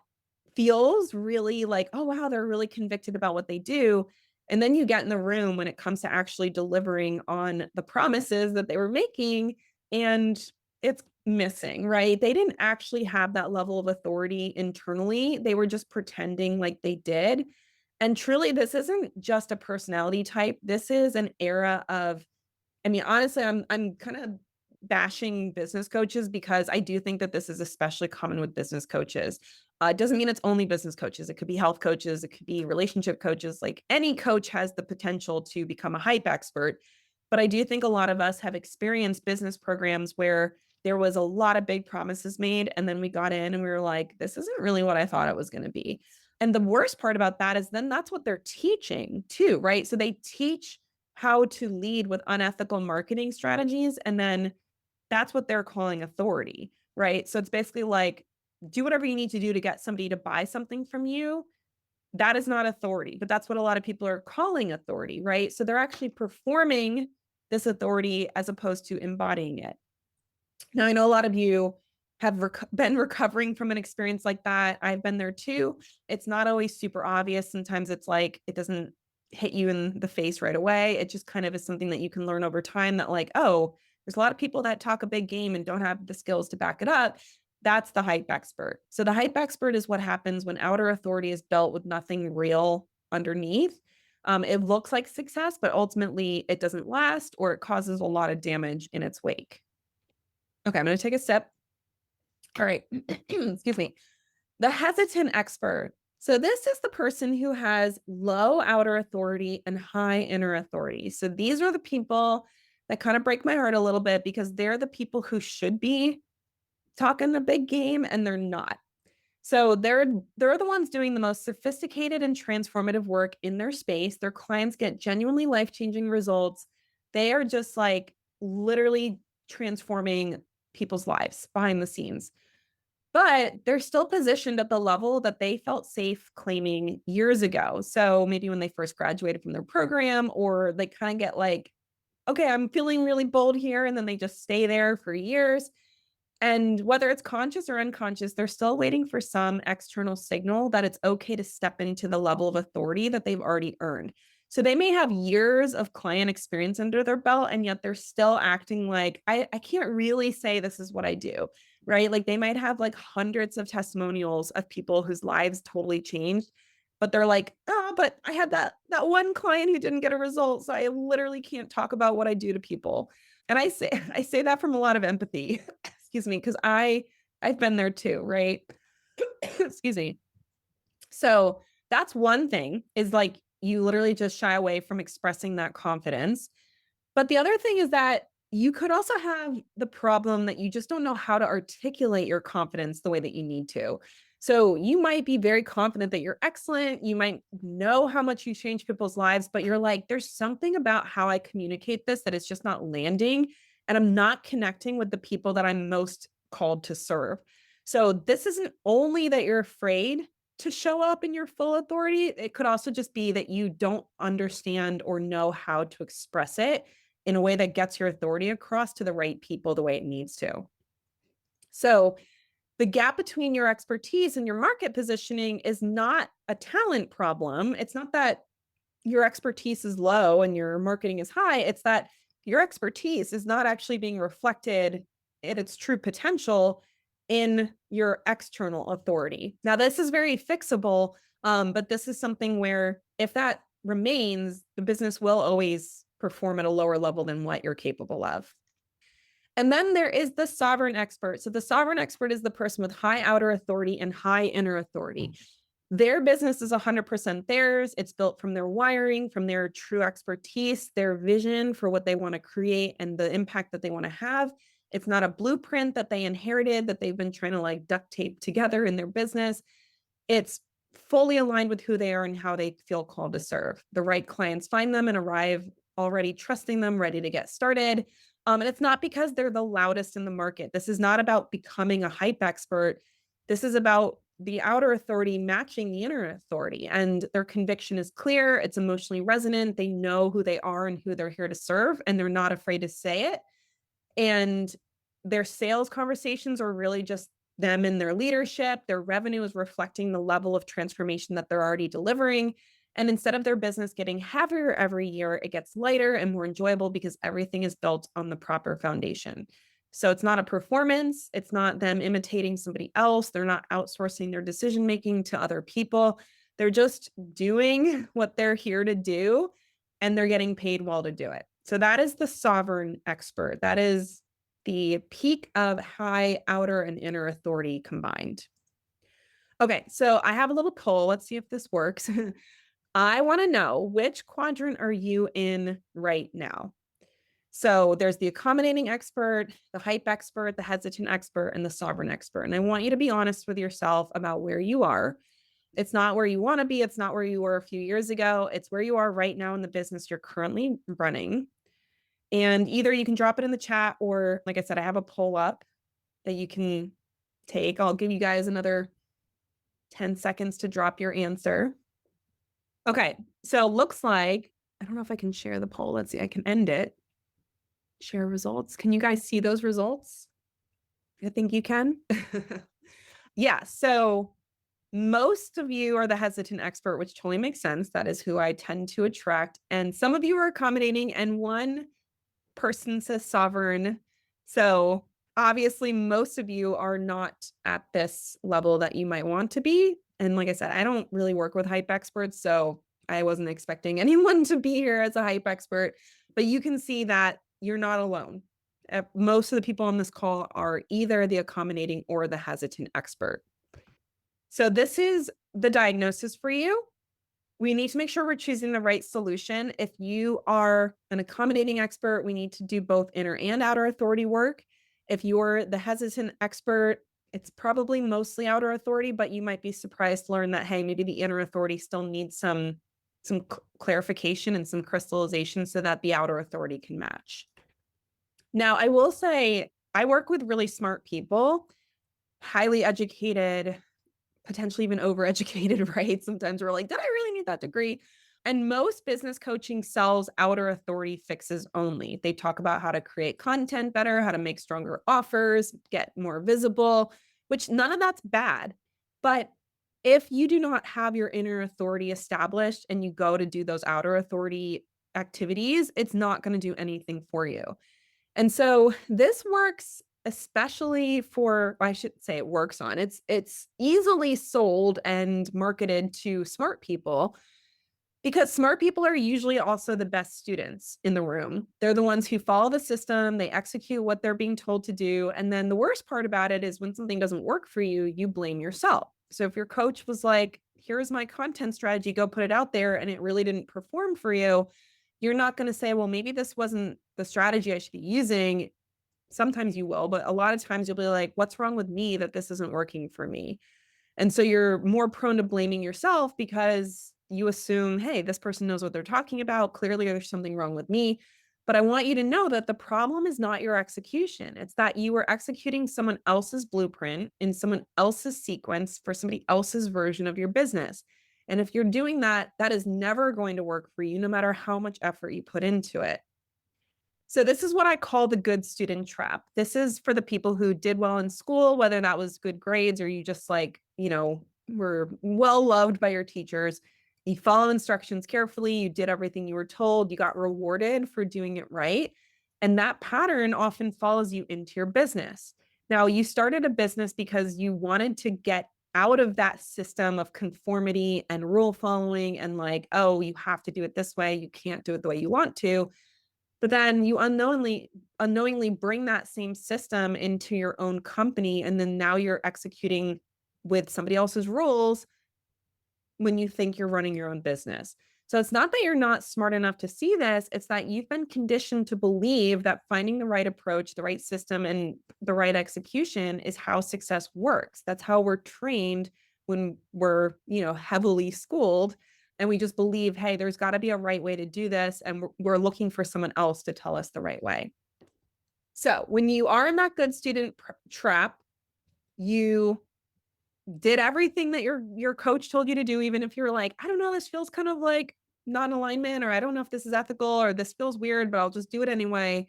feels really like, oh, wow, they're really convicted about what they do. And then you get in the room when it comes to actually delivering on the promises that they were making, and it's missing, right? They didn't actually have that level of authority internally. They were just pretending like they did. And truly, this isn't just a personality type. This is an era of, I mean, honestly, I'm kind of bashing business coaches because I do think that this is especially common with business coaches. It doesn't mean it's only business coaches. It could be health coaches. It could be relationship coaches. Like any coach has the potential to become a hype expert. But I do think a lot of us have experienced business programs where there was a lot of big promises made. And then we got in and we were like, this isn't really what I thought it was going to be. And the worst part about that is then that's what they're teaching too, right? So they teach how to lead with unethical marketing strategies. And then that's what they're calling authority, right? So it's basically like, do whatever you need to do to get somebody to buy something from you. That is not authority, but that's what a lot of people are calling authority, right? So they're actually performing this authority as opposed to embodying it. Now, I know a lot of you have been recovering from an experience like that. I've been there too. It's not always super obvious. Sometimes it's like it doesn't hit you in the face right away. It just kind of is something that you can learn over time that, like, oh, there's a lot of people that talk a big game and don't have the skills to back it up. That's the hype expert. So the hype expert is what happens when outer authority is built with nothing real underneath. It looks like success, but ultimately it doesn't last or it causes a lot of damage in its wake. Okay, I'm going to take a sip. All right. Excuse me. The hesitant expert. So this is the person who has low outer authority and high inner authority. So these are the people that kind of break my heart a little bit because they're the people who should be talking a big game and they're not. So they're the ones doing the most sophisticated and transformative work in their space. Their clients get genuinely life-changing results. They are just like literally transforming people's lives behind the scenes. But they're still positioned at the level that they felt safe claiming years ago. So maybe when they first graduated from their program, or they kind of get like, okay, I'm feeling really bold here. And then they just stay there for years. And whether it's conscious or unconscious, they're still waiting for some external signal that it's okay to step into the level of authority that they've already earned. So they may have years of client experience under their belt, and yet they're still acting like, I can't really say this is what I do, right? Like they might have like hundreds of testimonials of people whose lives totally changed, but they're like, oh, but I had that one client who didn't get a result. So I literally can't talk about what I do to people. And I say that from a lot of empathy. Excuse me, because I've been there too, right? Excuse me. So that's one thing, is like you literally just shy away from expressing that confidence. But the other thing is that you could also have the problem that you just don't know how to articulate your confidence the way that you need to. So you might be very confident that you're excellent. You might know how much you change people's lives, but you're like, there's something about how I communicate this that it's just not landing. And I'm not connecting with the people that I'm most called to serve. So this isn't only that you're afraid to show up in your full authority. It could also just be that you don't understand or know how to express it in a way that gets your authority across to the right people the way it needs to. So the gap between your expertise and your market positioning is not a talent problem. It's not that your expertise is low and your marketing is high. It's that your expertise is not actually being reflected at its true potential in your external authority. Now, this is very fixable, but this is something where if that remains, the business will always perform at a lower level than what you're capable of. And then there is the sovereign expert. So the sovereign expert is the person with high outer authority and high inner authority. Their business is 100% theirs. It's built from their wiring, from their true expertise, their vision for what they want to create and the impact that they want to have. It's not a blueprint that they inherited that they've been trying to like duct tape together in their business. It's fully aligned with who they are and how they feel called to serve. The right clients find them and arrive already trusting them, ready to get started. And it's not because they're the loudest in the market. This is not about becoming a hype expert. This is about the outer authority matching the inner authority. And their conviction is clear. It's emotionally resonant. They know who they are and who they're here to serve, and they're not afraid to say it. And their sales conversations are really just them and their leadership. Their revenue is reflecting the level of transformation that they're already delivering. And instead of their business getting heavier every year, it gets lighter and more enjoyable because everything is built on the proper foundation. So it's not a performance. It's not them imitating somebody else. They're not outsourcing their decision making to other people. They're just doing what they're here to do, and they're getting paid well to do it. So that is the sovereign expert. That is the peak of high outer and inner authority combined. Okay, so I have a little poll. Let's see if this works. I want to know, which quadrant are you in right now? So there's the accommodating expert, the hype expert, the hesitant expert, and the sovereign expert. And I want you to be honest with yourself about where you are. It's not where you want to be. It's not where you were a few years ago. It's where you are right now in the business you're currently running. And either you can drop it in the chat, or like I said, I have a poll up that you can take. I'll give you guys another 10 seconds to drop your answer. Okay, so looks like, I don't know if I can share the poll. Let's see, I can end it. Share results. Can you guys see those results? I think you can. Yeah, so most of you are the hesitant expert, which totally makes sense. That is who I tend to attract. And some of you are accommodating, and one person says sovereign. So obviously, most of you are not at this level that you might want to be. And like I said, I don't really work with hype experts, so I wasn't expecting anyone to be here as a hype expert. But you can see that you're not alone. Most of the people on this call are either the accommodating or the hesitant expert. So this is the diagnosis for you. We need to make sure we're choosing the right solution. If you are an accommodating expert, we need to do both inner and outer authority work. If you're the hesitant expert, it's probably mostly outer authority, but you might be surprised to learn that, hey, maybe the inner authority still needs some clarification and some crystallization so that the outer authority can match. Now, I will say I work with really smart people, highly educated, potentially even overeducated, right? Sometimes we're like, did I really need that degree? And most business coaching sells outer authority fixes only. They talk about how to create content better, how to make stronger offers, get more visible, which none of that's bad. But if you do not have your inner authority established and you go to do those outer authority activities, it's not going to do anything for you. And so this works especially for, I should say it works on, it's easily sold and marketed to smart people, because smart people are usually also the best students in the room. They're the ones who follow the system, they execute what they're being told to do. And then the worst part about it is when something doesn't work for you, you blame yourself. So if your coach was like, here's my content strategy, go put it out there, and it really didn't perform for you, you're not going to say, well, maybe this wasn't the strategy I should be using. Sometimes you will, but a lot of times you'll be like, what's wrong with me that this isn't working for me? And so you're more prone to blaming yourself because you assume, hey, this person knows what they're talking about. Clearly, there's something wrong with me. But I want you to know that the problem is not your execution. It's that you are executing someone else's blueprint in someone else's sequence for somebody else's version of your business. And if you're doing that, that is never going to work for you, no matter how much effort you put into it. So this is what I call the good student trap. This is for the people who did well in school, whether that was good grades or you just were well loved by your teachers. You follow instructions carefully, you did everything you were told, you got rewarded for doing it right. And that pattern often follows you into your business. Now, you started a business because you wanted to get out of that system of conformity and rule following and oh, you have to do it this way, you can't do it the way you want to. But then you unknowingly bring that same system into your own company. And then now you're executing with somebody else's rules when you think you're running your own business. So it's not that you're not smart enough to see this, it's that you've been conditioned to believe that finding the right approach, the right system, and the right execution is how success works. That's how we're trained when we're, heavily schooled. And we just believe, hey, there's got to be a right way to do this. And we're looking for someone else to tell us the right way. So when you are in that good student trap, you did everything that your coach told you to do, even if you're like, I don't know, this feels kind of like non-alignment, or I don't know if this is ethical, or this feels weird, but I'll just do it anyway.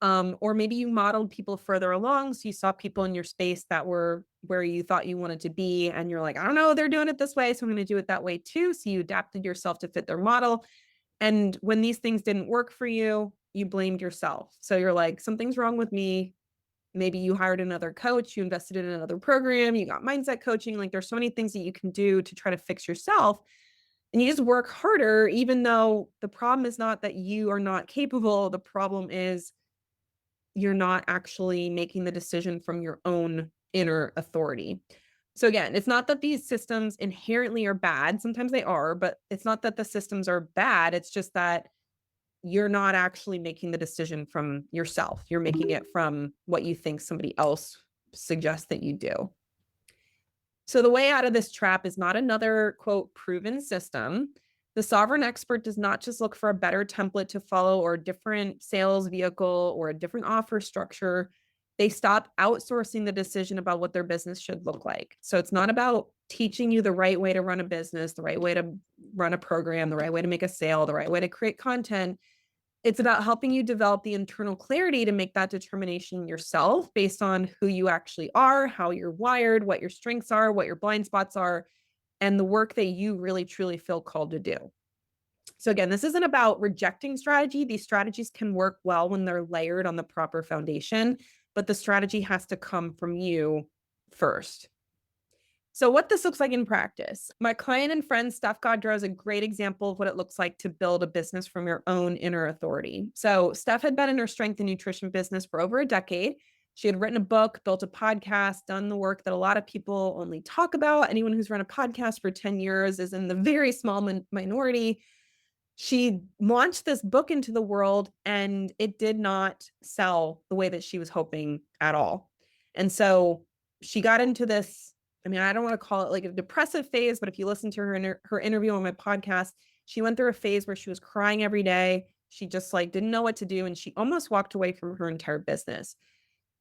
Or maybe you modeled people further along. So you saw people in your space that were where you thought you wanted to be. And you're like, I don't know, they're doing it this way, so I'm going to do it that way too. So you adapted yourself to fit their model. And when these things didn't work for you, you blamed yourself. So you're like, something's wrong with me. Maybe you hired another coach, you invested in another program, you got mindset coaching. There's so many things that you can do to try to fix yourself. And you just work harder, even though the problem is not that you are not capable. The problem is you're not actually making the decision from your own inner authority. So again, it's not that these systems inherently are bad. Sometimes they are, but it's not that the systems are bad. It's just that you're not actually making the decision from yourself. You're making it from what you think somebody else suggests that you do. So the way out of this trap is not another, quote, proven system. The sovereign expert does not just look for a better template to follow or a different sales vehicle or a different offer structure. They stop outsourcing the decision about what their business should look like. So it's not about teaching you the right way to run a business, the right way to run a program, the right way to make a sale, the right way to create content. It's about helping you develop the internal clarity to make that determination yourself based on who you actually are, how you're wired, what your strengths are, what your blind spots are, and the work that you really truly feel called to do. So again, this isn't about rejecting strategy. These strategies can work well when they're layered on the proper foundation, but the strategy has to come from you first. So what this looks like in practice, my client and friend Steph Godreau is a great example of what it looks like to build a business from your own inner authority. So Steph had been in her strength and nutrition business for over a decade. She had written a book, built a podcast, done the work that a lot of people only talk about. Anyone who's run a podcast for 10 years is in the very small minority. She launched this book into the world and it did not sell the way that she was hoping at all. And so she got into this, I don't want to call it like a depressive phase, but if you listen to her interview on my podcast, she went through a phase where she was crying every day. She just didn't know what to do. And she almost walked away from her entire business.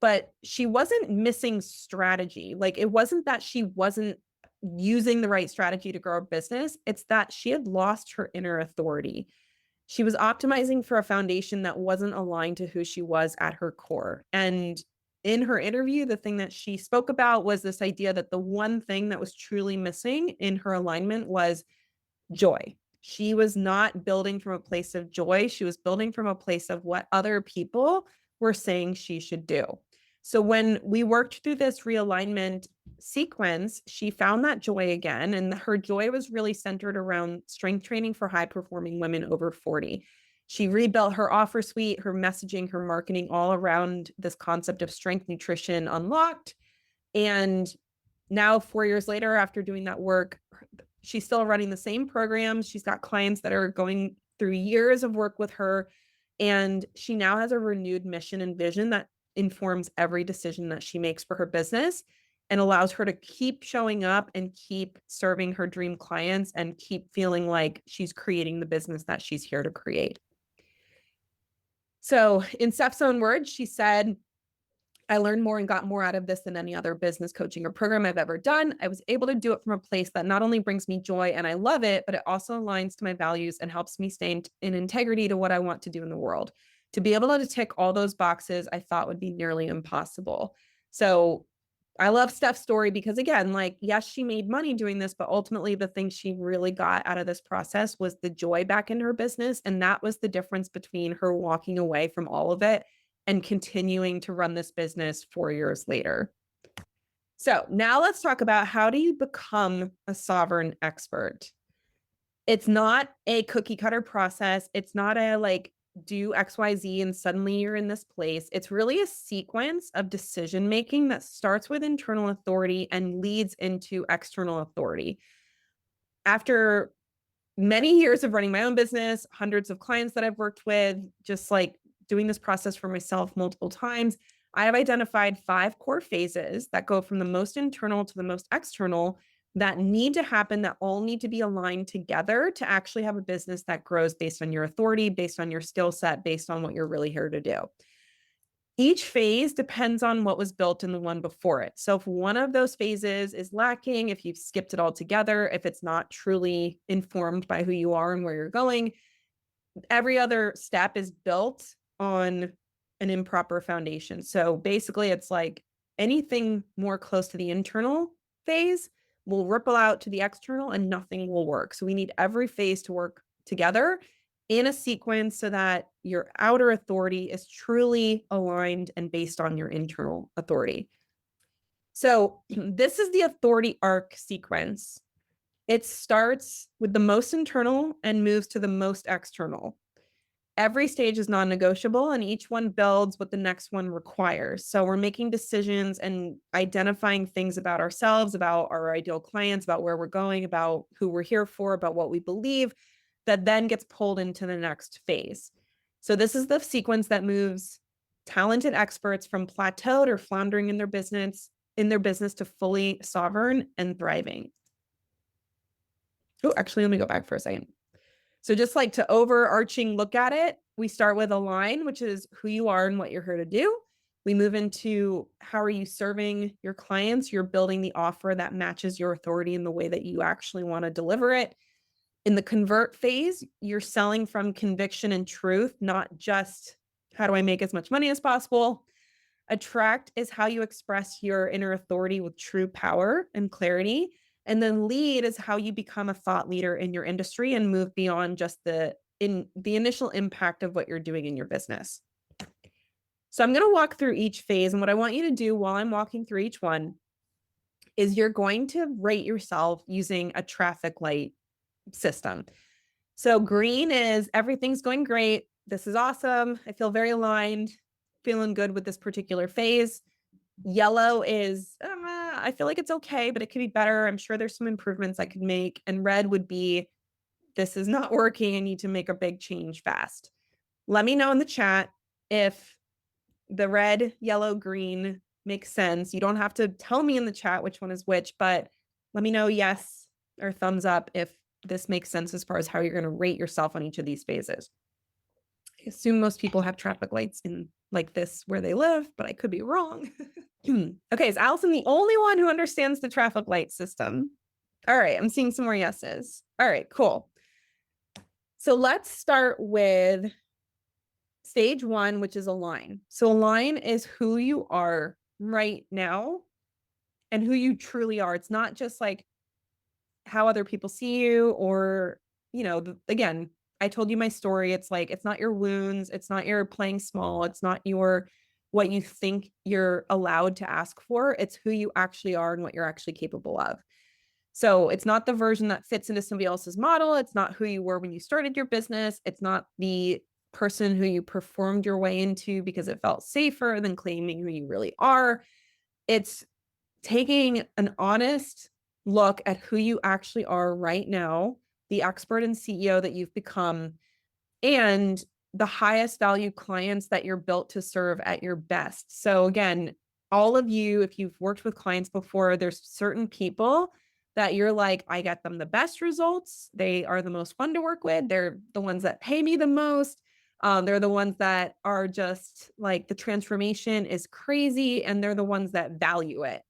But she wasn't missing strategy. It wasn't that she wasn't using the right strategy to grow her business. It's that she had lost her inner authority. She was optimizing for a foundation that wasn't aligned to who she was at her core. And in her interview, the thing that she spoke about was this idea that the one thing that was truly missing in her alignment was joy. She was not building from a place of joy. She was building from a place of what other people were saying she should do. So when we worked through this realignment sequence, she found that joy again. And her joy was really centered around strength training for high performing women over 40. She rebuilt her offer suite, her messaging, her marketing all around this concept of strength nutrition unlocked. And now 4 years later, after doing that work, she's still running the same programs. She's got clients that are going through years of work with her. And she now has a renewed mission and vision that informs every decision that she makes for her business and allows her to keep showing up and keep serving her dream clients and keep feeling like she's creating the business that she's here to create. So in Steph's own words, she said, I learned more and got more out of this than any other business coaching or program I've ever done. I was able to do it from a place that not only brings me joy and I love it, but it also aligns to my values and helps me stay in integrity to what I want to do in the world. To be able to tick all those boxes, I thought would be nearly impossible. So I love Steph's story because, again, like, yes, she made money doing this, but ultimately the thing she really got out of this process was the joy back in her business. And that was the difference between her walking away from all of it and continuing to run this business 4 years later. So now let's talk about, how do you become a sovereign expert? It's not a cookie cutter process. It's not a like, do XYZ and suddenly you're in this place. It's really a sequence of decision making that starts with internal authority and leads into external authority. After many years of running my own business, hundreds of clients that I've worked with, just like doing this process for myself multiple times, I have identified 5 core phases that go from the most internal to the most external that need to happen, that all need to be aligned together to actually have a business that grows based on your authority, based on your skill set, based on what you're really here to do. Each phase depends on what was built in the one before it. So if one of those phases is lacking, if you've skipped it all together, if it's not truly informed by who you are and where you're going, every other step is built on an improper foundation. So basically, it's like anything more close to the internal phase will ripple out to the external and nothing will work. So we need every phase to work together in a sequence so that your outer authority is truly aligned and based on your internal authority. So this is the authority arc sequence. It starts with the most internal and moves to the most external. Every stage is non-negotiable and each one builds what the next one requires. So we're making decisions and identifying things about ourselves, about our ideal clients, about where we're going, about who we're here for, about what we believe, that then gets pulled into the next phase. So this is the sequence that moves talented experts from plateaued or floundering in their business to fully sovereign and thriving. Oh, actually, let me go back for a second. So just like to overarching look at it, we start with align, which is who you are and what you're here to do. We move into how are you serving your clients? You're building the offer that matches your authority in the way that you actually want to deliver it. In the convert phase, you're selling from conviction and truth, not just how do I make as much money as possible. Attract is how you express your inner authority with true power and clarity. And then lead is how you become a thought leader in your industry and move beyond just the initial impact of what you're doing in your business. So I'm going to walk through each phase. And what I want you to do while I'm walking through each one is you're going to rate yourself using a traffic light system. So green is everything's going great. This is awesome. I feel very aligned, feeling good with this particular phase. Yellow is, I feel like it's okay, but it could be better. I'm sure there's some improvements I could make. And red would be, this is not working. I need to make a big change fast. Let me know in the chat if the red, yellow, green makes sense. You don't have to tell me in the chat which one is which, but let me know yes or thumbs up if this makes sense as far as how you're going to rate yourself on each of these phases. I assume most people have traffic lights in like this where they live, but I could be wrong. Okay, is Allison the only one who understands the traffic light system? All right, I'm seeing some more yeses. All right, cool. So let's start with stage 1, which is align. So align is who you are right now and who you truly are. It's not just like how other people see you or, again, I told you my story. It's like, it's not your wounds. It's not your playing small. It's not what you think you're allowed to ask for. It's who you actually are and what you're actually capable of. So it's not the version that fits into somebody else's model. It's not who you were when you started your business. It's not the person who you performed your way into because it felt safer than claiming who you really are. It's taking an honest look at who you actually are right now, the expert and CEO that you've become, and the highest value clients that you're built to serve at your best. So again, all of you, if you've worked with clients before, there's certain people that you're like, I get them the best results. They are the most fun to work with. They're the ones that pay me the most. They're the ones that are just like the transformation is crazy, and they're the ones that value it.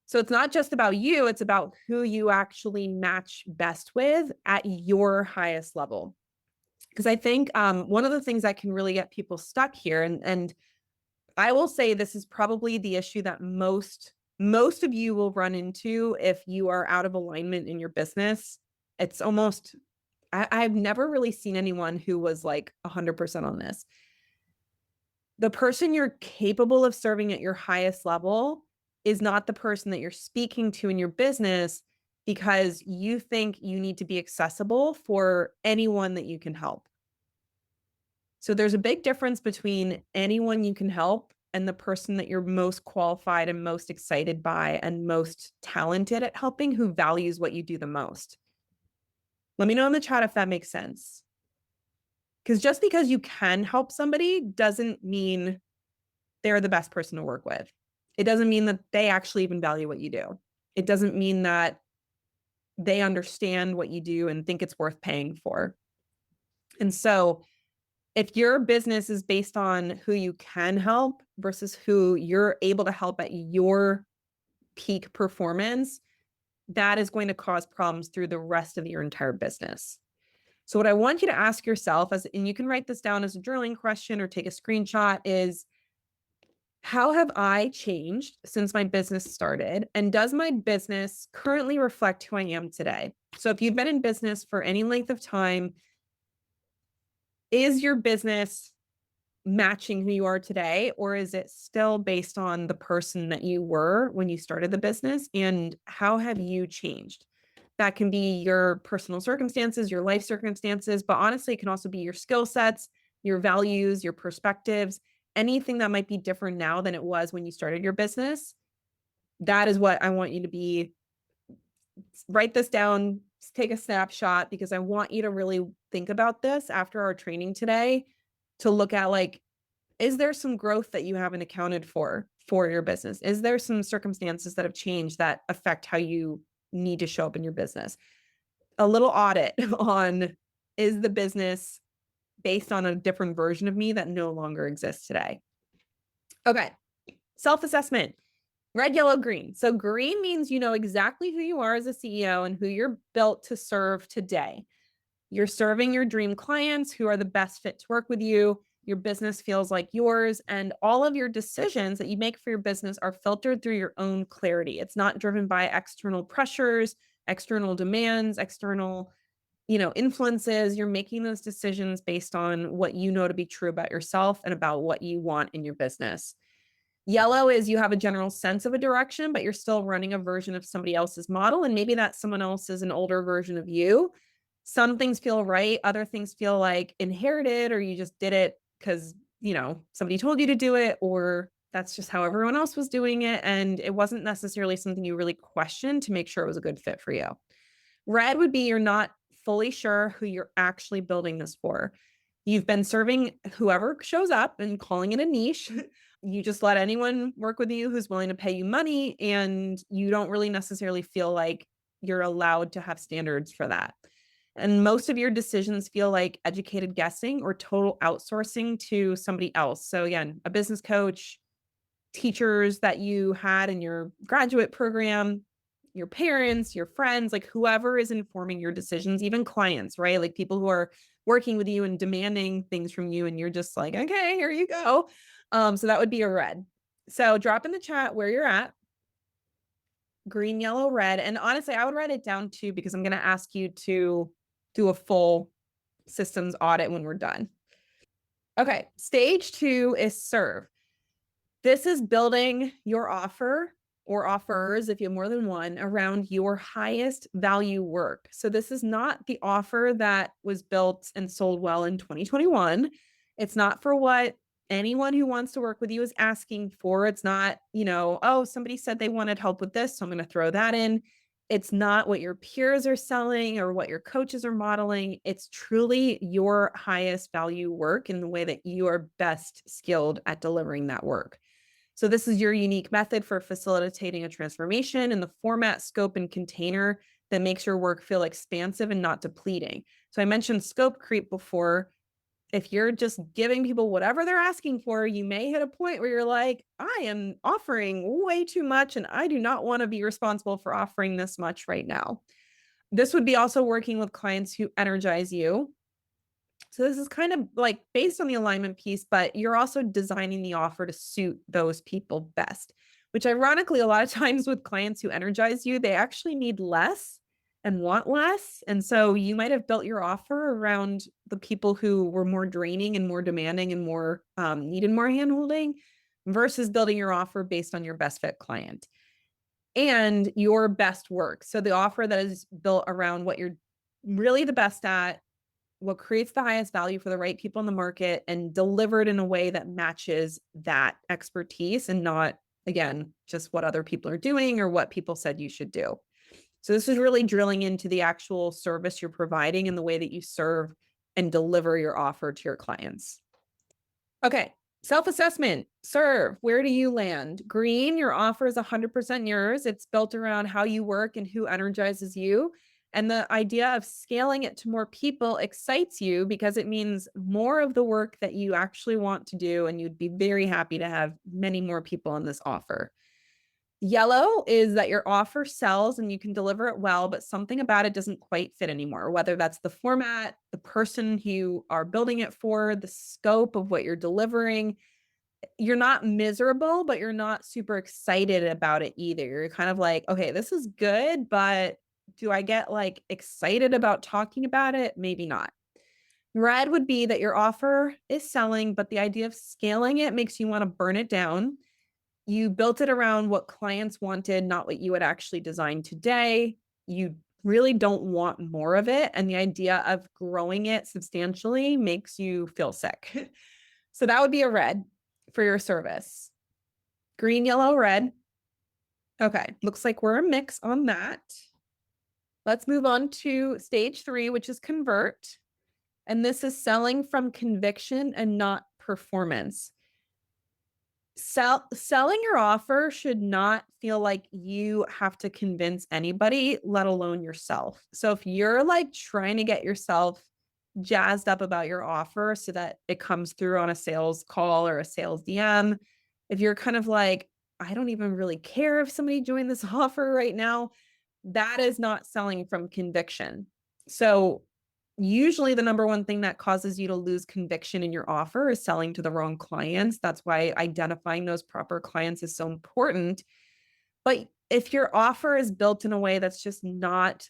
So it's not just about you, it's about who you actually match best with at your highest level. Because I think one of the things that can really get people stuck here, and I will say this is probably the issue that most of you will run into if you are out of alignment in your business. It's almost, I've never really seen anyone who was like 100% on this. The person you're capable of serving at your highest level is not the person that you're speaking to in your business because you think you need to be accessible for anyone that you can help. So there's a big difference between anyone you can help and the person that you're most qualified and most excited by and most talented at helping, who values what you do the most. Let me know in the chat if that makes sense. Because just because you can help somebody doesn't mean they're the best person to work with. It doesn't mean that they actually even value what you do. It doesn't mean that they understand what you do and think it's worth paying for. And so if your business is based on who you can help versus who you're able to help at your peak performance, that is going to cause problems through the rest of your entire business. So what I want you to ask yourself, and you can write this down as a journaling question or take a screenshot, is how have I changed since my business started? And does my business currently reflect who I am today? So if you've been in business for any length of time, is your business matching who you are today, or is it still based on the person that you were when you started the business? And how have you changed? That can be your personal circumstances, your life circumstances, but honestly, it can also be your skill sets, your values, your perspectives, anything that might be different now than it was when you started your business. That is what I want you to be. Write this down, take a snapshot, because I want you to really think about this after our training today, to look at, like, is there some growth that you haven't accounted for your business? Is there some circumstances that have changed that affect how you need to show up in your business? A little audit on, is the business based on a different version of me that no longer exists today? Okay. Self-assessment. Red, yellow, green. So green means you know exactly who you are as a CEO and who you're built to serve today. You're serving your dream clients who are the best fit to work with you. Your business feels like yours, and all of your decisions that you make for your business are filtered through your own clarity. It's not driven by external pressures, external demands, external, influences. You're making those decisions based on what you know to be true about yourself and about what you want in your business. Yellow is you have a general sense of a direction, but you're still running a version of somebody else's model. And maybe that someone else is an older version of you. Some things feel right. Other things feel like inherited, or you just did it because, somebody told you to do it, or that's just how everyone else was doing it. And it wasn't necessarily something you really questioned to make sure it was a good fit for you. Red would be you're not fully sure who you're actually building this for. You've been serving whoever shows up and calling it a niche. You just let anyone work with you who's willing to pay you money, and you don't really necessarily feel like you're allowed to have standards for that. And most of your decisions feel like educated guessing or total outsourcing to somebody else. So again, a business coach, teachers that you had in your graduate program, your parents, your friends, like whoever is informing your decisions, even clients, right? Like people who are working with you and demanding things from you, and you're just like, okay, here you go. So that would be a red. So drop in the chat where you're at. Green, yellow, red. And honestly, I would write it down too, because I'm going to ask you to do a full systems audit when we're done. Okay. Stage 2 is serve. This is building your offer or offers, if you have more than one, around your highest value work. So this is not the offer that was built and sold well in 2021. It's not for what anyone who wants to work with you is asking for. It's not, oh, somebody said they wanted help with this, so I'm going to throw that in. It's not what your peers are selling or what your coaches are modeling. It's truly your highest value work in the way that you are best skilled at delivering that work. So this is your unique method for facilitating a transformation in the format, scope, and container that makes your work feel expansive and not depleting. So I mentioned scope creep before. if you're just giving people whatever they're asking for, you may hit a point where you're like, I am offering way too much and I do not want to be responsible for offering this much right now. This would be also working with clients who energize you. So this is kind of like based on the alignment piece, but you're also designing the offer to suit those people best, which ironically, a lot of times with clients who energize you, they actually need less and want less. And so you might have built your offer around the people who were more draining and more demanding and more needed more handholding versus building your offer based on your best fit client and your best work. So the offer that is built around what you're really the best at, what creates the highest value for the right people in the market, and delivered in a way that matches that expertise and not, again, just what other people are doing or what people said you should do. So this is really drilling into the actual service you're providing and the way that you serve and deliver your offer to your clients. Okay. Self-assessment, serve. Where do you land? Green, your offer is 100% yours. It's built around how you work and who energizes you. And the idea of scaling it to more people excites you because it means more of the work that you actually want to do. And you'd be very happy to have many more people on this offer. Yellow is that your offer sells and you can deliver it well, but something about it doesn't quite fit anymore, whether that's the format, the person who you are building it for, the scope of what you're delivering. You're not miserable, but you're not super excited about it either. You're kind of like, okay, this is good, but do I get like excited about talking about it? Maybe not. Red would be that your offer is selling, but the idea of scaling it makes you want to burn it down. You built it around what clients wanted, not what you had actually designed today. You really don't want more of it. And the idea of growing it substantially makes you feel sick. So that would be a red for your service. Green, yellow, red. Okay, looks like we're a mix on that. Let's move on to stage 3, which is convert. And this is selling from conviction and not performance. Selling your offer should not feel like you have to convince anybody, let alone yourself. So if you're like trying to get yourself jazzed up about your offer so that it comes through on a sales call or a sales DM, if you're kind of like, I don't even really care if somebody joined this offer right now, that is not selling from conviction. So usually the number one thing that causes you to lose conviction in your offer is selling to the wrong clients. That's why identifying those proper clients is so important. But if your offer is built in a way that's just not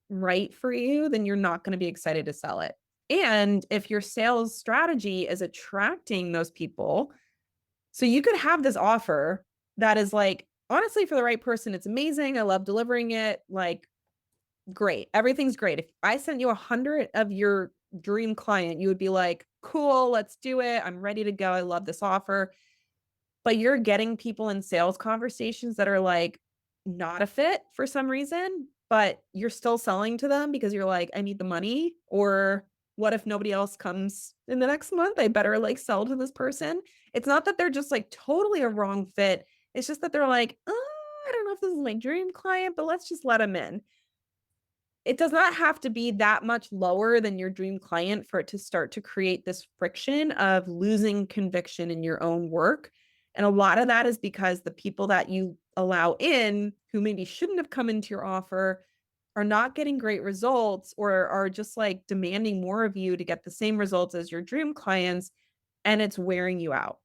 right for you, then you're not going to be excited to sell it. And if your sales strategy is attracting those people, so you could have this offer that is like, honestly, for the right person, it's amazing. I love delivering it. Like, great. Everything's great. If I sent you 100 of your dream client, you would be like, cool, let's do it. I'm ready to go. I love this offer. But you're getting people in sales conversations that are like not a fit for some reason, but you're still selling to them because you're like, I need the money. Or what if nobody else comes in the next month? I better like sell to this person. It's not that they're just like totally a wrong fit. It's just that they're like, oh, I don't know if this is my dream client, but let's just let them in. It does not have to be that much lower than your dream client for it to start to create this friction of losing conviction in your own work. And a lot of that is because the people that you allow in who maybe shouldn't have come into your offer are not getting great results or are just like demanding more of you to get the same results as your dream clients, and it's wearing you out.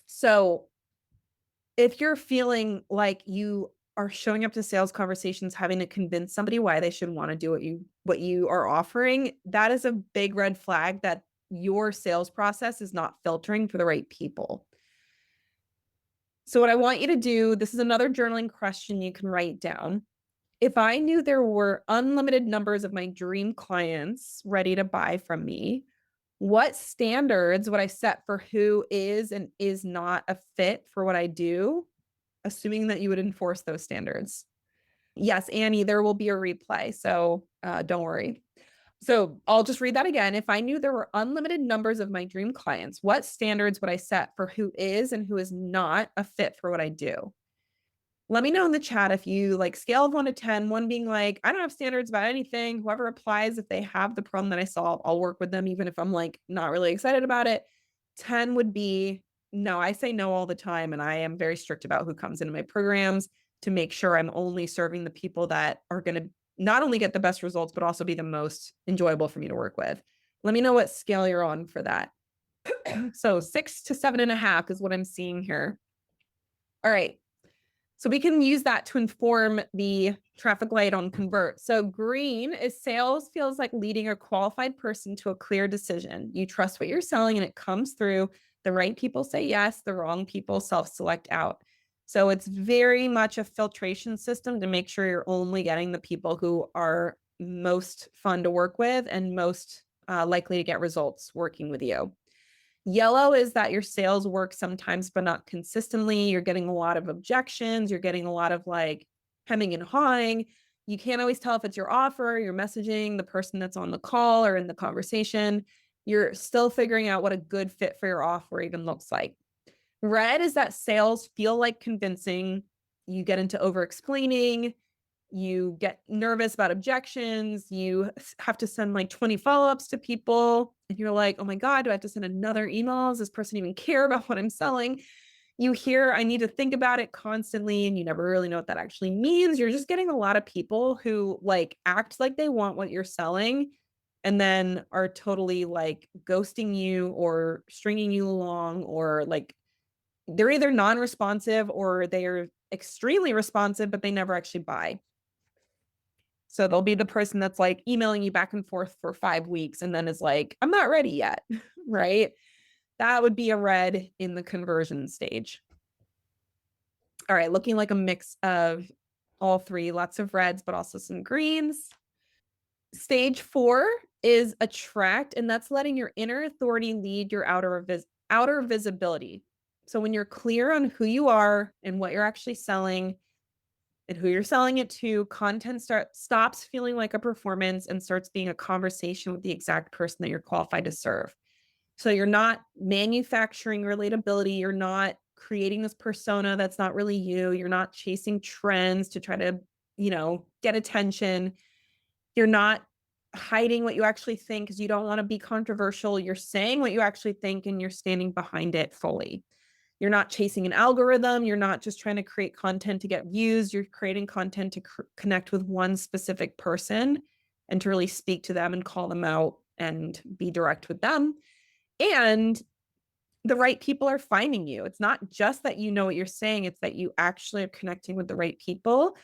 So if you're feeling like you are showing up to sales conversations having to convince somebody why they should want to do what you are offering, that is a big red flag that your sales process is not filtering for the right people. So what I want you to do, this is another journaling question you can write down. If I knew there were unlimited numbers of my dream clients ready to buy from me, what standards would I set for who is and is not a fit for what I do, assuming that you would enforce those standards? Yes, Annie, there will be a replay, so don't worry. So I'll just read that again. If I knew there were unlimited numbers of my dream clients, what standards would I set for who is and who is not a fit for what I do? Let me know in the chat if you like scale of 1 to 10, 1 being like, I don't have standards about anything. Whoever applies, if they have the problem that I solve, I'll work with them, even if I'm like not really excited about it. 10 would be, no, I say no all the time. And I am very strict about who comes into my programs to make sure I'm only serving the people that are going to not only get the best results, but also be the most enjoyable for me to work with. Let me know what scale you're on for that. So 6 to 7.5 is what I'm seeing here. All right. So we can use that to inform the traffic light on convert. So green is sales feels like leading a qualified person to a clear decision. You trust what you're selling and it comes through. The right people say yes, the wrong people self-select out. So it's very much a filtration system to make sure you're only getting the people who are most fun to work with and most likely to get results working with you. Yellow is that your sales work sometimes, but not consistently. You're getting a lot of objections. You're getting a lot of like hemming and hawing. You can't always tell if it's your offer, your messaging, the person that's on the call or in the conversation. You're still figuring out what a good fit for your offer even looks like. Red is that sales feel like convincing. You get into over explaining. You get nervous about objections. You have to send like 20 follow-ups to people. And you're like, oh my God, do I have to send another email? Does this person even care about what I'm selling? You hear, I need to think about it constantly. And you never really know what that actually means. You're just getting a lot of people who like act like they want what you're selling and then are totally like ghosting you or stringing you along, or like they're either non-responsive or they are extremely responsive, but they never actually buy. So they'll be the person that's like emailing you back and forth for 5 weeks and then is like, I'm not ready yet, right? That would be a red in the conversion stage. All right, looking like a mix of all three, lots of reds, but also some greens. Stage 4 is attract, and that's letting your inner authority lead your outer visibility. So when you're clear on who you are and what you're actually selling, and who you're selling it to, content stops feeling like a performance and starts being a conversation with the exact person that you're qualified to serve. So you're not manufacturing relatability. You're not creating this persona that's not really you. You're not chasing trends to try to, get attention. You're not hiding what you actually think because you don't want to be controversial. You're saying what you actually think and you're standing behind it fully. You're not chasing an algorithm. You're not just trying to create content to get views. You're creating content to connect with one specific person and to really speak to them and call them out and be direct with them. And the right people are finding you. It's not just that you know what you're saying, it's that you actually are connecting with the right people.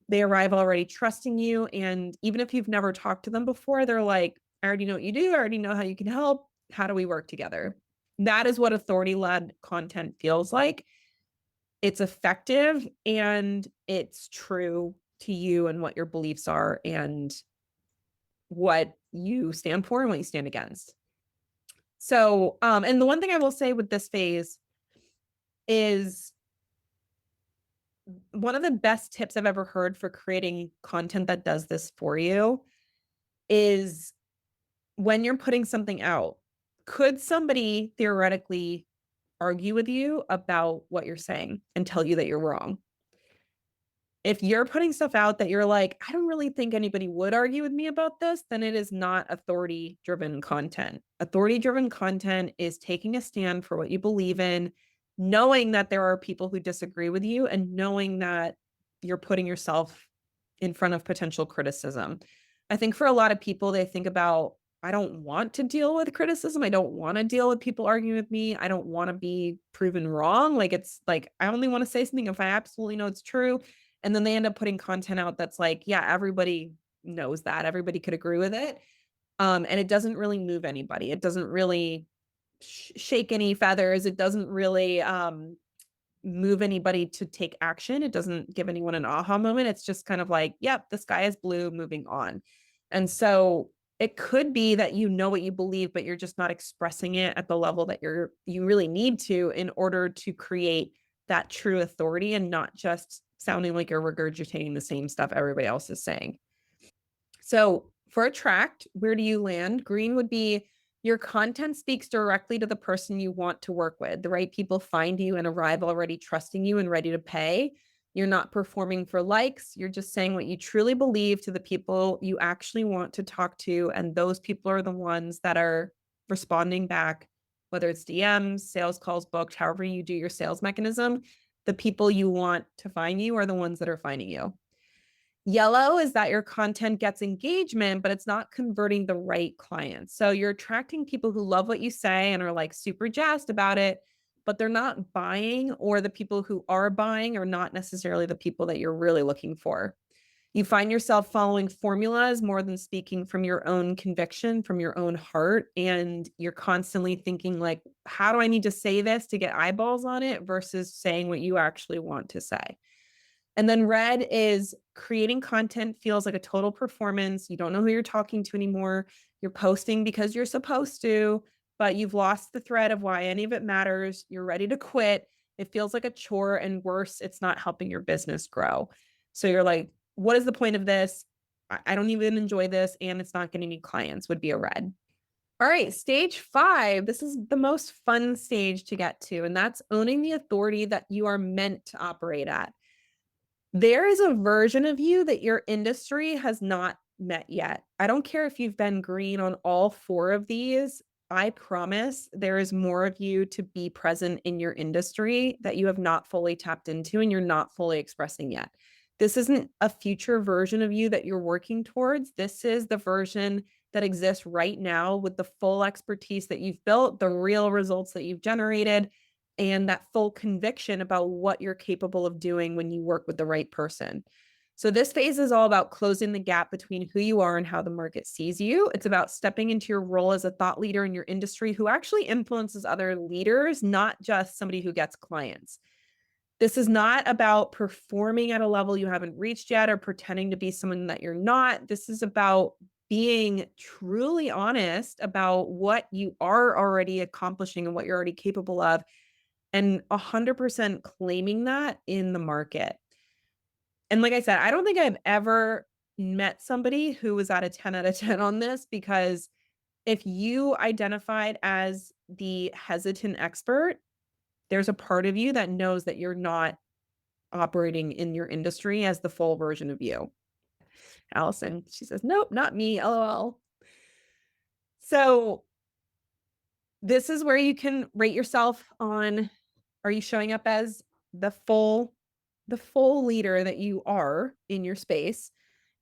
They arrive already trusting you. And even if you've never talked to them before, they're like, I already know what you do. I already know how you can help. How do we work together? That is what authority-led content feels like. It's effective and it's true to you and what your beliefs are and what you stand for and what you stand against. So, and the one thing I will say with this phase is one of the best tips I've ever heard for creating content that does this for you is when you're putting something out, could somebody theoretically argue with you about what you're saying and tell you that you're wrong? If you're putting stuff out that you're like, I don't really think anybody would argue with me about this, then it is not authority-driven content. Authority-driven content is taking a stand for what you believe in, knowing that there are people who disagree with you, and knowing that you're putting yourself in front of potential criticism. I think for a lot of people, they think about, I don't want to deal with criticism. I don't want to deal with people arguing with me. I don't want to be proven wrong. Like, it's like, I only want to say something if I absolutely know it's true. And then they end up putting content out that's like, yeah, everybody knows that. Everybody could agree with it. And it doesn't really move anybody. It doesn't really shake any feathers. It doesn't really move anybody to take action. It doesn't give anyone an aha moment. It's just kind of like, yep, the sky is blue, moving on. And so it could be that you know what you believe, but you're just not expressing it at the level that you really need to in order to create that true authority and not just sounding like you're regurgitating the same stuff everybody else is saying. So for attract, where do you land? Green would be your content speaks directly to the person you want to work with. The right people find you and arrive already trusting you and ready to pay. You're not performing for likes. You're just saying what you truly believe to the people you actually want to talk to. And those people are the ones that are responding back, whether it's DMs, sales calls booked, however you do your sales mechanism. The people you want to find you are the ones that are finding you. Yellow is that your content gets engagement, but it's not converting the right clients. So you're attracting people who love what you say and are like super jazzed about it, but they're not buying, or the people who are buying are not necessarily the people that you're really looking for. You find yourself following formulas more than speaking from your own conviction, from your own heart. And you're constantly thinking like, how do I need to say this to get eyeballs on it versus saying what you actually want to say. And then red is creating content feels like a total performance. You don't know who you're talking to anymore. You're posting because you're supposed to, but you've lost the thread of why any of it matters. You're ready to quit. It feels like a chore, and worse, it's not helping your business grow. So you're like, what is the point of this? I don't even enjoy this, and it's not getting any clients, would be a red. All right, stage 5. This is the most fun stage to get to, and that's owning the authority that you are meant to operate at. There is a version of you that your industry has not met yet. I don't care if you've been green on all 4 of these. I promise there is more of you to be present in your industry that you have not fully tapped into and you're not fully expressing yet. This isn't a future version of you that you're working towards. This is the version that exists right now with the full expertise that you've built, the real results that you've generated, and that full conviction about what you're capable of doing when you work with the right person. So this phase is all about closing the gap between who you are and how the market sees you. It's about stepping into your role as a thought leader in your industry who actually influences other leaders, not just somebody who gets clients. This is not about performing at a level you haven't reached yet or pretending to be someone that you're not. This is about being truly honest about what you are already accomplishing and what you're already capable of, and 100% claiming that in the market. And like I said, I don't think I've ever met somebody who was at a 10 out of 10 on this, because if you identified as the hesitant expert, there's a part of you that knows that you're not operating in your industry as the full version of you. Allison, she says, nope, not me, LOL. So this is where you can rate yourself on, are you showing up as the full leader that you are in your space?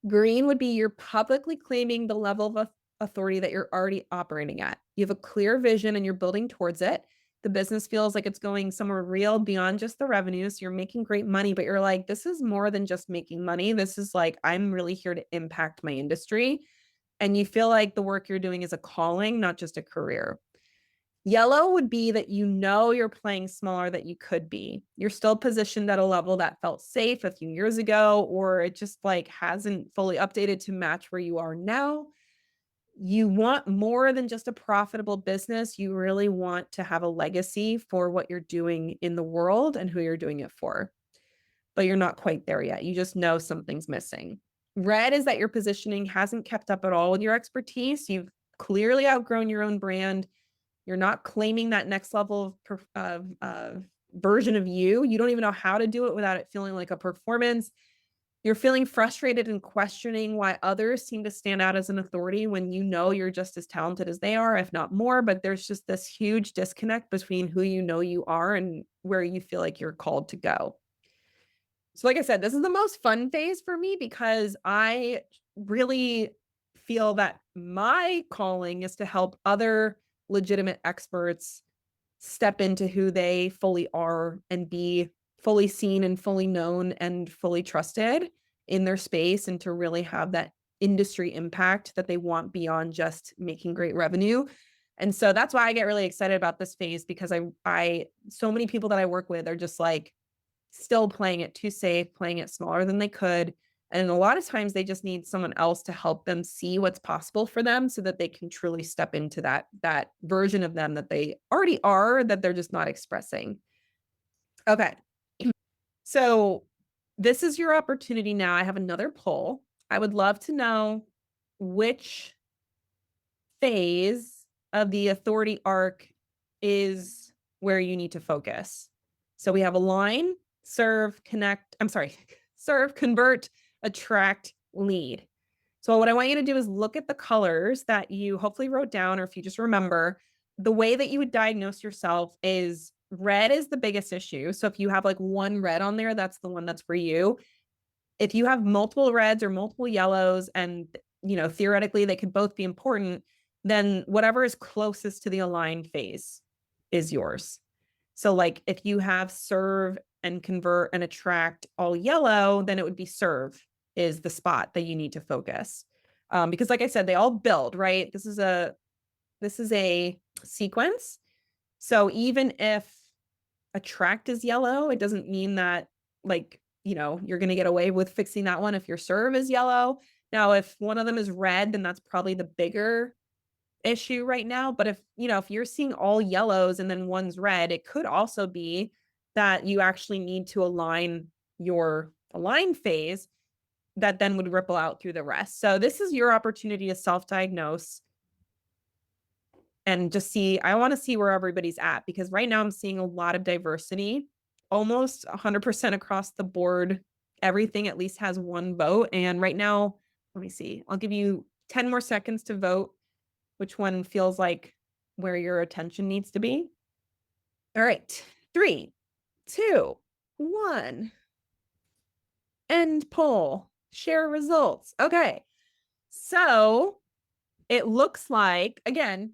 Green would be you're publicly claiming the level of authority that you're already operating at. You have a clear vision and you're building towards it. The business feels like it's going somewhere real beyond just the revenue. So you're making great money, but you're like, this is more than just making money. This is like, I'm really here to impact my industry. And you feel like the work you're doing is a calling, not just a career. Yellow would be that you know you're playing smaller than you could be. You're still positioned at a level that felt safe a few years ago, or it just like hasn't fully updated to match where you are now. You want more than just a profitable business. You really want to have a legacy for what you're doing in the world and who you're doing it for. But you're not quite there yet. You just know something's missing. Red is that your positioning hasn't kept up at all with your expertise. You've clearly outgrown your own brand. You're not claiming that next level of version of you. You don't even know how to do it without it feeling like a performance. You're feeling frustrated and questioning why others seem to stand out as an authority when you know you're just as talented as they are, if not more. But there's just this huge disconnect between who you know you are and where you feel like you're called to go. So like I said, this is the most fun phase for me because I really feel that my calling is to help other legitimate experts step into who they fully are and be fully seen and fully known and fully trusted in their space, and to really have that industry impact that they want beyond just making great revenue. And so that's why I get really excited about this phase, because I so many people that I work with are just like still playing it too safe, playing it smaller than they could. And a lot of times they just need someone else to help them see what's possible for them so that they can truly step into that version of them that they already are, that they're just not expressing. Okay. So this is your opportunity now. I have another poll. I would love to know which phase of the authority arc is where you need to focus. So we have align, serve, serve, convert, attract, lead. So what I want you to do is look at the colors that you hopefully wrote down, or if you just remember, the way that you would diagnose yourself is red is the biggest issue. So if you have like one red on there, that's the one that's for you. If you have multiple reds or multiple yellows, and theoretically they could both be important, then whatever is closest to the aligned phase is yours. So like if you have serve and convert and attract all yellow, then it would be serve is the spot that you need to focus. Because like I said, they all build, right? This is a sequence. So even if attract is yellow, it doesn't mean that you're going to get away with fixing that one if your serve is yellow. Now, if one of them is red, then that's probably the bigger issue right now. But if you're seeing all yellows and then one's red, it could also be that you actually need to align your align phase that then would ripple out through the rest. So this is your opportunity to self-diagnose and just see. I want to see where everybody's at, because right now I'm seeing a lot of diversity, almost 100% across the board. Everything at least has one vote. And right now, let me see, I'll give you 10 more seconds to vote which one feels like where your attention needs to be. All right, 3, 2, 1. End poll. Share results. Okay. So it looks like, again,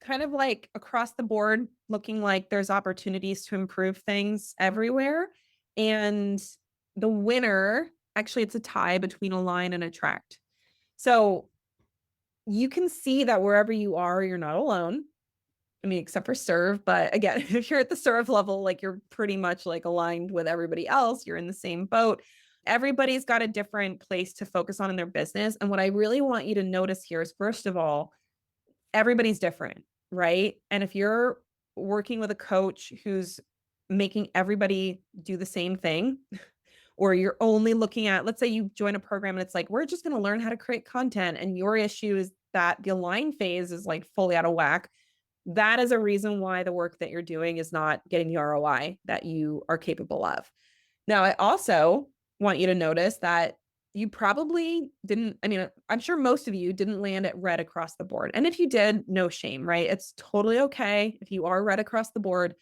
kind of like across the board, looking like there's opportunities to improve things everywhere. And the winner, actually, it's a tie between align and attract. So you can see that wherever you are, you're not alone. I mean, except for serve. But again, if you're at the serve level, like you're pretty much like aligned with everybody else, you're in the same boat. Everybody's got a different place to focus on in their business. And what I really want you to notice here is, first of all, everybody's different, right? And if you're working with a coach who's making everybody do the same thing, or you're only looking at, let's say you join a program and it's like, we're just going to learn how to create content, and your issue is that the align phase is like fully out of whack, that is a reason why the work that you're doing is not getting the ROI that you are capable of. Now, I also want you to notice that you probably didn't, I mean, I'm sure most of you didn't land at red across the board. And if you did, no shame, right? It's totally okay if you are red across the board,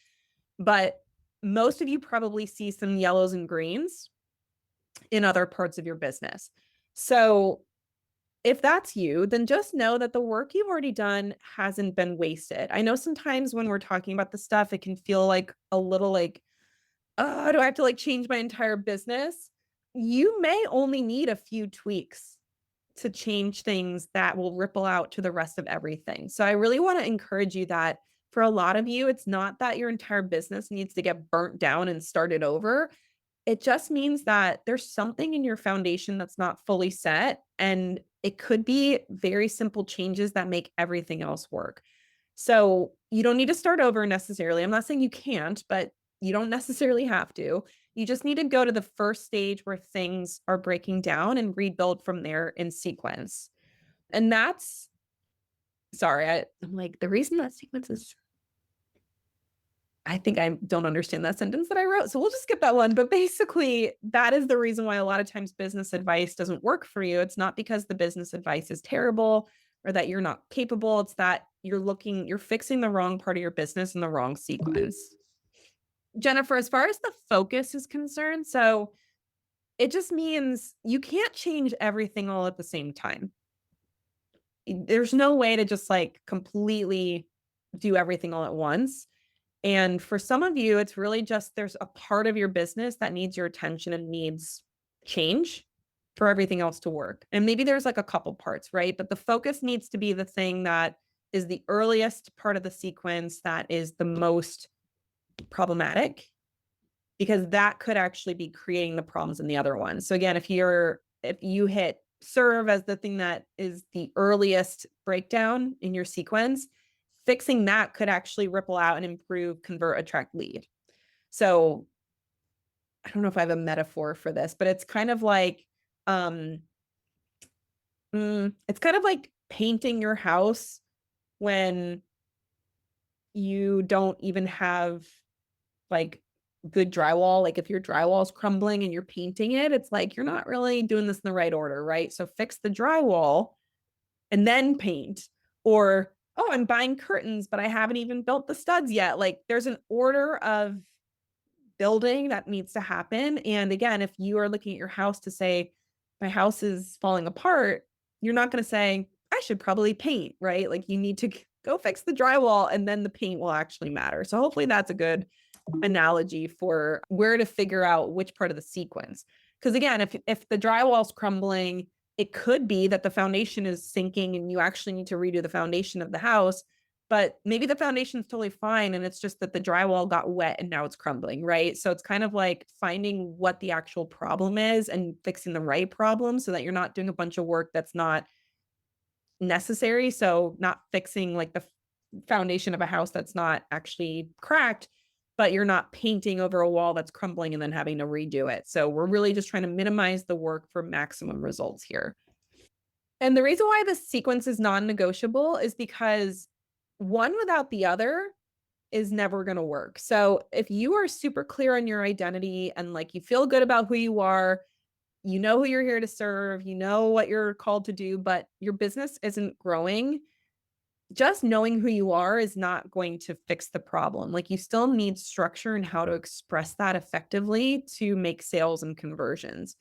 but most of you probably see some yellows and greens in other parts of your business. So if that's you, then just know that the work you've already done hasn't been wasted. I know sometimes when we're talking about this stuff, it can feel like a little like, oh, do I have to like change my entire business? You may only need a few tweaks to change things that will ripple out to the rest of everything. So I really want to encourage you that for a lot of you, it's not that your entire business needs to get burnt down and started over. It just means that there's something in your foundation that's not fully set, and it could be very simple changes that make everything else work. So you don't need to start over necessarily. I'm not saying you can't, but you don't necessarily have to. You just need to go to the first stage where things are breaking down and rebuild from there in sequence. And that's, sorry, I'm like, the reason that sequence is, I think I don't understand that sentence that I wrote. So we'll just skip that one. But basically, that is the reason why a lot of times business advice doesn't work for you. It's not because the business advice is terrible or that you're not capable. It's that you're fixing the wrong part of your business in the wrong sequence. Jennifer, as far as the focus is concerned, so it just means you can't change everything all at the same time. There's no way to just like completely do everything all at once. And for some of you, it's really just there's a part of your business that needs your attention and needs change for everything else to work. And maybe there's like a couple parts, right? But the focus needs to be the thing that is the earliest part of the sequence that is the most problematic, because that could actually be creating the problems in the other one. So again, if you hit serve as the thing that is the earliest breakdown in your sequence, fixing that could actually ripple out and improve, convert, attract, lead. So I don't know if I have a metaphor for this, but it's kind of like, it's kind of like painting your house when you don't even have like good drywall. Like if your drywall is crumbling and you're painting it, it's like you're not really doing this in the right order, right? So fix the drywall and then paint. Or, oh, I'm buying curtains, but I haven't even built the studs yet. Like there's an order of building that needs to happen. And again, if you are looking at your house to say, my house is falling apart, you're not going to say, I should probably paint, right? Like you need to go fix the drywall and then the paint will actually matter. So hopefully that's a good analogy for where to figure out which part of the sequence. Because again, if the drywall's crumbling, it could be that the foundation is sinking and you actually need to redo the foundation of the house. But maybe the foundation's totally fine and it's just that the drywall got wet and now it's crumbling, right? So it's kind of like finding what the actual problem is and fixing the right problem so that you're not doing a bunch of work that's not necessary. So not fixing like the foundation of a house that's not actually cracked, but you're not painting over a wall that's crumbling and then having to redo it. So we're really just trying to minimize the work for maximum results here. And the reason why this sequence is non-negotiable is because one without the other is never going to work. So if you are super clear on your identity and like you feel good about who you are, you know who you're here to serve, you know what you're called to do, but your business isn't growing, just knowing who you are is not going to fix the problem. Like you still need structure and how to express that effectively to make sales and conversions.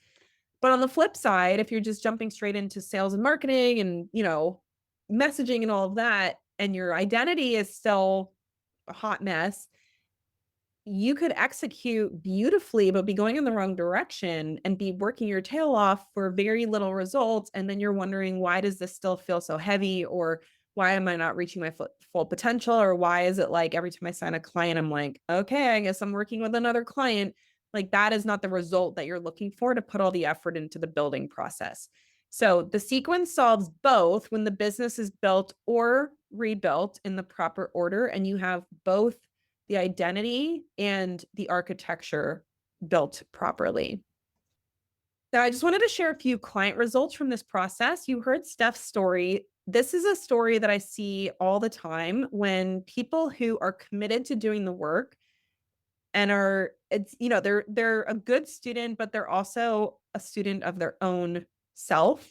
But on the flip side, if you're just jumping straight into sales and marketing and, messaging and all of that, and your identity is still a hot mess, you could execute beautifully, but be going in the wrong direction and be working your tail off for very little results. And then you're wondering, why does this still feel so heavy? Or why am I not reaching my full potential? Or why is it like every time I sign a client, I'm like, okay, I guess I'm working with another client. Like that is not the result that you're looking for to put all the effort into the building process. So the sequence solves both when the business is built or rebuilt in the proper order, and you have both the identity and the architecture built properly. Now, I just wanted to share a few client results from this process. You heard Steph's story. This is a story that I see all the time when people who are committed to doing the work and they're a good student, but they're also a student of their own self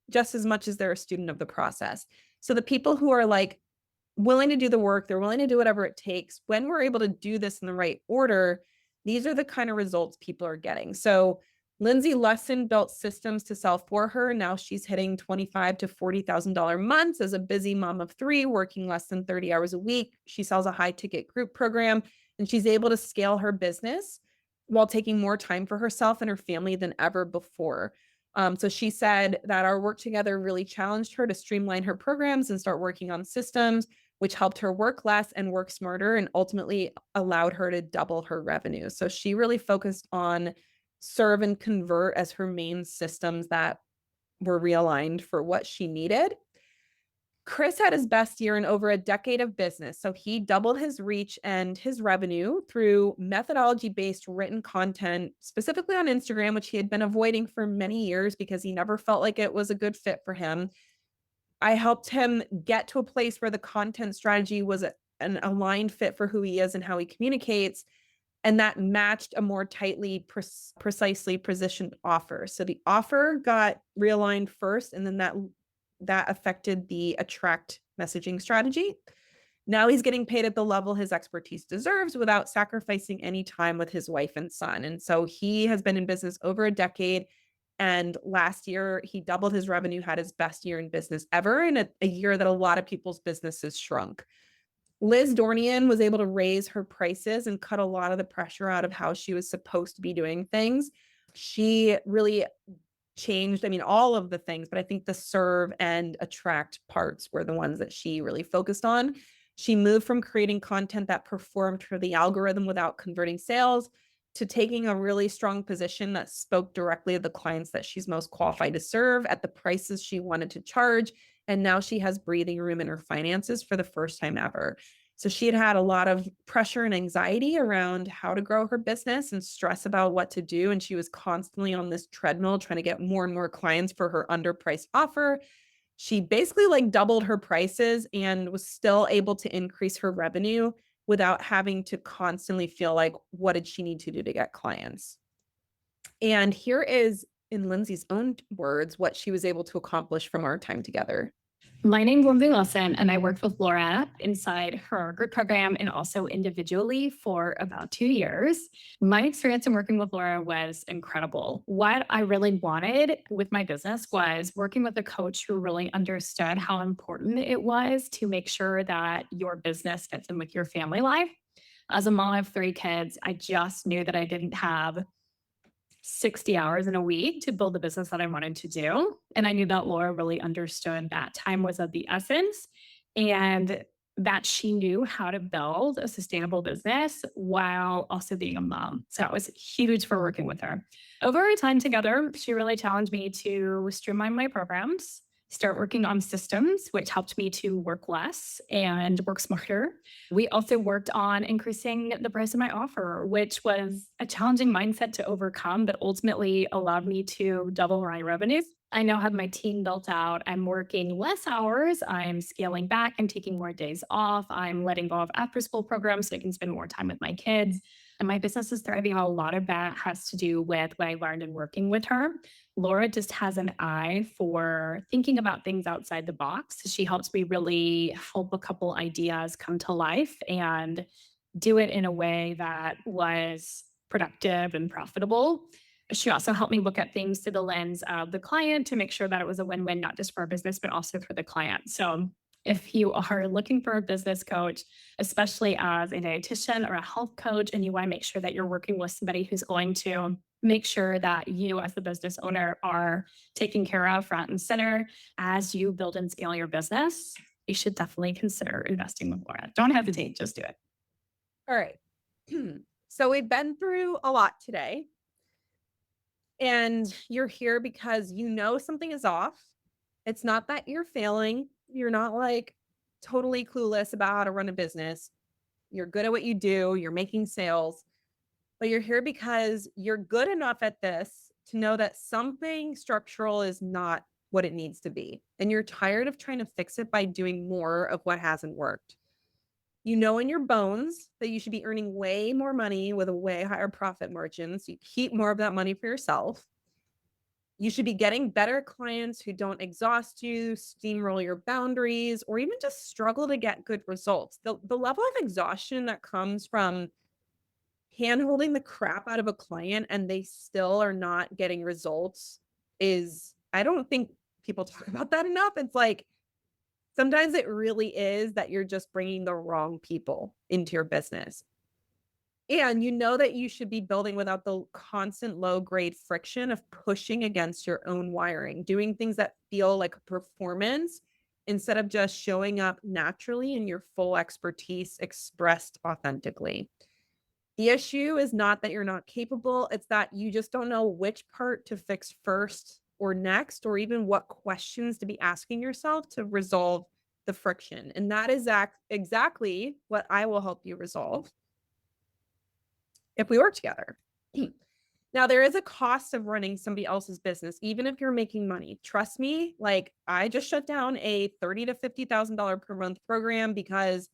just as much as they're a student of the process. So the people who are like willing to do the work, they're willing to do whatever it takes. When we're able to do this in the right order, these are the kind of results people are getting. So Lindsay Lesson built systems to sell for her. Now she's hitting $25,000 to $40,000 months as a busy mom of three, working less than 30 hours a week. She sells a high ticket group program, and she's able to scale her business while taking more time for herself and her family than ever before. So she said that our work together really challenged her to streamline her programs and start working on systems, which helped her work less and work smarter and ultimately allowed her to double her revenue. So she really focused on serve and convert as her main systems that were realigned for what she needed. Chris had his best year in over a decade of business. So he doubled his reach and his revenue through methodology-based written content, specifically on Instagram, which he had been avoiding for many years because he never felt like it was a good fit for him. I helped him get to a place where the content strategy was an aligned fit for who he is and how he communicates. And that matched a more tightly, precisely positioned offer. So the offer got realigned first, and then that affected the attract messaging strategy. Now he's getting paid at the level his expertise deserves without sacrificing any time with his wife and son. And so he has been in business over a decade. And last year, he doubled his revenue, had his best year in business ever, in a year that a lot of people's businesses shrunk. Liz Dornian was able to raise her prices and cut a lot of the pressure out of how she was supposed to be doing things. She really changed, all of the things, but I think the serve and attract parts were the ones that she really focused on. She moved from creating content that performed for the algorithm without converting sales to taking a really strong position that spoke directly to the clients that she's most qualified to serve at the prices she wanted to charge. And now she has breathing room in her finances for the first time ever. So she had had a lot of pressure and anxiety around how to grow her business and stress about what to do. And she was constantly on this treadmill trying to get more and more clients for her underpriced offer. She basically doubled her prices and was still able to increase her revenue without having to constantly feel like, what did she need to do to get clients? And here is, in Lindsay's own words, what she was able to accomplish from our time together. My name's Lindsay Wilson, and I worked with Laura inside her group program and also individually for about 2 years. My experience in working with Laura was incredible. What I really wanted with my business was working with a coach who really understood how important it was to make sure that your business fits in with your family life. As a mom of 3 kids, I just knew that I didn't have 60 hours in a week to build the business that I wanted to do. And I knew that Laura really understood that time was of the essence and that she knew how to build a sustainable business while also being a mom. So it was huge for working with her. Over our time together, she really challenged me to streamline my programs, start working on systems, which helped me to work less and work smarter. We also worked on increasing the price of my offer, which was a challenging mindset to overcome, but ultimately allowed me to double my revenues. I now have my team built out. I'm working less hours. I'm scaling back. I'm taking more days off. I'm letting go of after school programs so I can spend more time with my kids. And my business is thriving. A lot of that has to do with what I learned in working with her. Laura just has an eye for thinking about things outside the box. She helps me really help a couple ideas come to life and do it in a way that was productive and profitable. She also helped me look at things through the lens of the client to make sure that it was a win-win, not just for our business, but also for the client. So if you are looking for a business coach, especially as a dietitian or a health coach, and you want to make sure that you're working with somebody who's going to make sure that you as the business owner are taken care of front and center as you build and scale your business, you should definitely consider investing with Laura. Don't hesitate, just do it. All right. So we've been through a lot today. And you're here because you know something is off. It's not that you're failing. You're not like totally clueless about how to run a business. You're good at what you do. You're making sales. But you're here because you're good enough at this to know that something structural is not what it needs to be. And you're tired of trying to fix it by doing more of what hasn't worked. You know in your bones that you should be earning way more money with a way higher profit margin, so you keep more of that money for yourself. You should be getting better clients who don't exhaust you, steamroll your boundaries, or even just struggle to get good results. The level of exhaustion that comes from hand-holding the crap out of a client and they still are not getting results is, I don't think people talk about that enough. It's like, sometimes it really is that you're just bringing the wrong people into your business. And you know that you should be building without the constant low grade friction of pushing against your own wiring, doing things that feel like a performance instead of just showing up naturally in your full expertise expressed authentically. The issue is not that you're not capable, it's that you just don't know which part to fix first or next, or even what questions to be asking yourself to resolve the friction. And that is exactly what I will help you resolve if we work together. Now, there is a cost of running somebody else's business, even if you're making money. Trust me, like I just shut down a $30,000 to $50,000 per month program because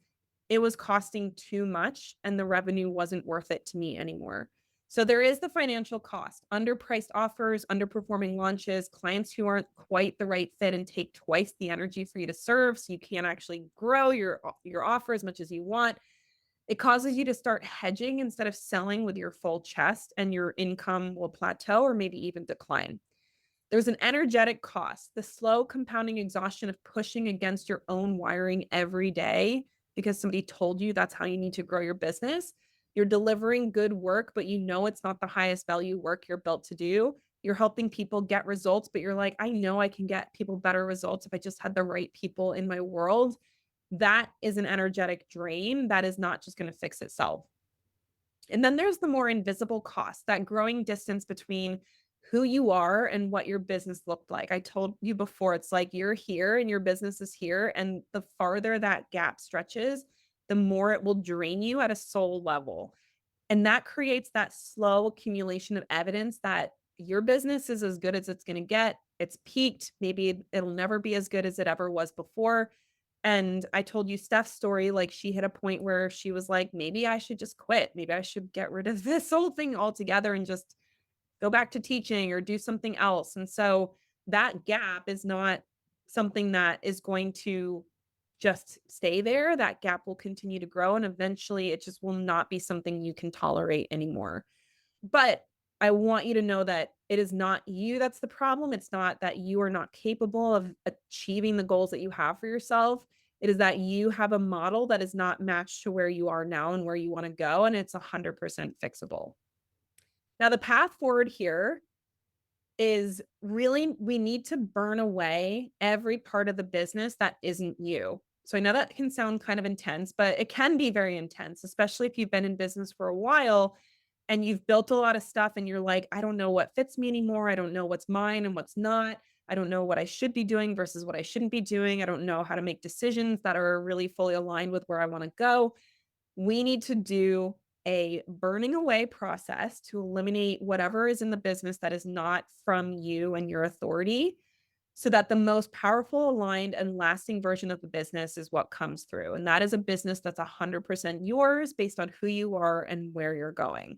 it was costing too much and the revenue wasn't worth it to me anymore. So there is the financial cost, underpriced offers, underperforming launches, clients who aren't quite the right fit and take twice the energy for you to serve. So you can't actually grow your offer as much as you want. It causes you to start hedging instead of selling with your full chest, and your income will plateau or maybe even decline. There's an energetic cost, the slow compounding exhaustion of pushing against your own wiring every day because somebody told you that's how you need to grow your business. You're delivering good work, but you know it's not the highest value work you're built to do. You're helping people get results, but you're like, I know I can get people better results if I just had the right people in my world. That is an energetic drain that is not just going to fix itself. And then there's the more invisible cost, that growing distance between who you are and what your business looked like. I told you before, it's like you're here and your business is here. And the farther that gap stretches, the more it will drain you at a soul level. And that creates that slow accumulation of evidence that your business is as good as it's going to get. It's peaked. Maybe it'll never be as good as it ever was before. And I told you Steph's story, like she hit a point where she was like, maybe I should just quit. Maybe I should get rid of this whole thing altogether and just go back to teaching or do something else. And so that gap is not something that is going to just stay there. That gap will continue to grow and eventually it just will not be something you can tolerate anymore. But I want you to know that it is not you that's the problem. It's not that you are not capable of achieving the goals that you have for yourself. It is that you have a model that is not matched to where you are now and where you want to go. And it's 100% fixable. Now, the path forward here is really we need to burn away every part of the business that isn't you. So I know that can sound kind of intense, but it can be very intense, especially if you've been in business for a while and you've built a lot of stuff and you're like, I don't know what fits me anymore. I don't know what's mine and what's not. I don't know what I should be doing versus what I shouldn't be doing. I don't know how to make decisions that are really fully aligned with where I want to go. We need to do a burning away process to eliminate whatever is in the business that is not from you and your authority so that the most powerful, aligned, and lasting version of the business is what comes through. And that is a business that's 100% yours based on who you are and where you're going.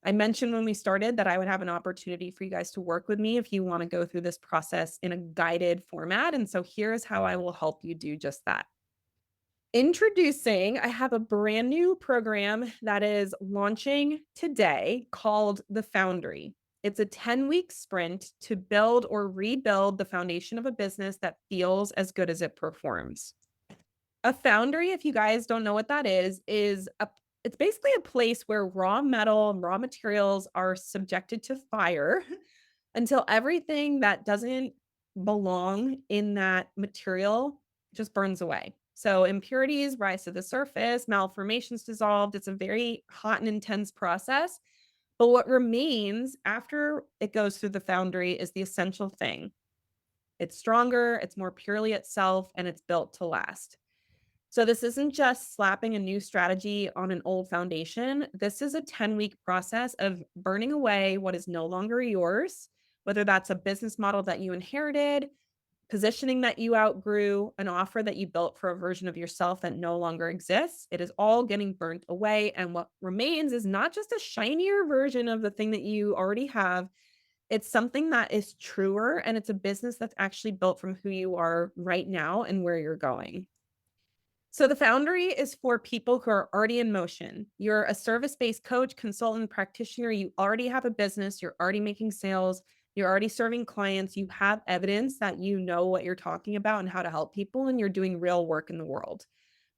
I mentioned when we started that I would have an opportunity for you guys to work with me if you want to go through this process in a guided format. And so here's how I will help you do just that. Introducing, I have a brand new program that is launching today called the Foundry. It's a 10-week sprint to build or rebuild the foundation of a business that feels as good as it performs. A foundry, if you guys don't know what that is it's basically a place where raw metal and raw materials are subjected to fire until everything that doesn't belong in that material just burns away. So impurities rise to the surface, malformations dissolved. It's a very hot and intense process. But what remains after it goes through the foundry is the essential thing. It's stronger, it's more purely itself, and it's built to last. So this isn't just slapping a new strategy on an old foundation. This is a 10-week process of burning away what is no longer yours, whether that's a business model that you inherited, positioning that you outgrew, an offer that you built for a version of yourself that no longer exists. It is all getting burnt away. And what remains is not just a shinier version of the thing that you already have. It's something that is truer and it's a business that's actually built from who you are right now and where you're going. So the Foundry is for people who are already in motion. You're a service-based coach, consultant, practitioner. You already have a business. You're already making sales. You're already serving clients. You have evidence that you know what you're talking about and how to help people, and you're doing real work in the world.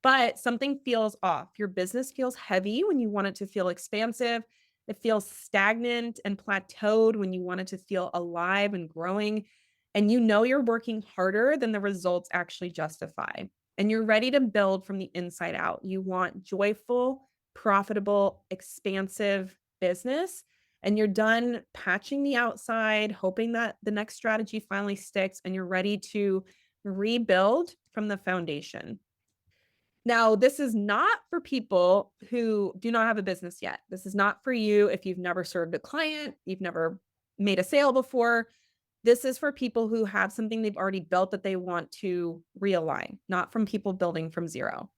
But something feels off. Your business feels heavy when you want it to feel expansive. It feels stagnant and plateaued when you want it to feel alive and growing. And you know you're working harder than the results actually justify. And you're ready to build from the inside out. You want joyful, profitable, expansive business. And you're done patching the outside, hoping that the next strategy finally sticks, and you're ready to rebuild from the foundation. Now, this is not for people who do not have a business yet. This is not for you if you've never served a client, you've never made a sale before. This is for people who have something they've already built that they want to realign, not from people building from zero.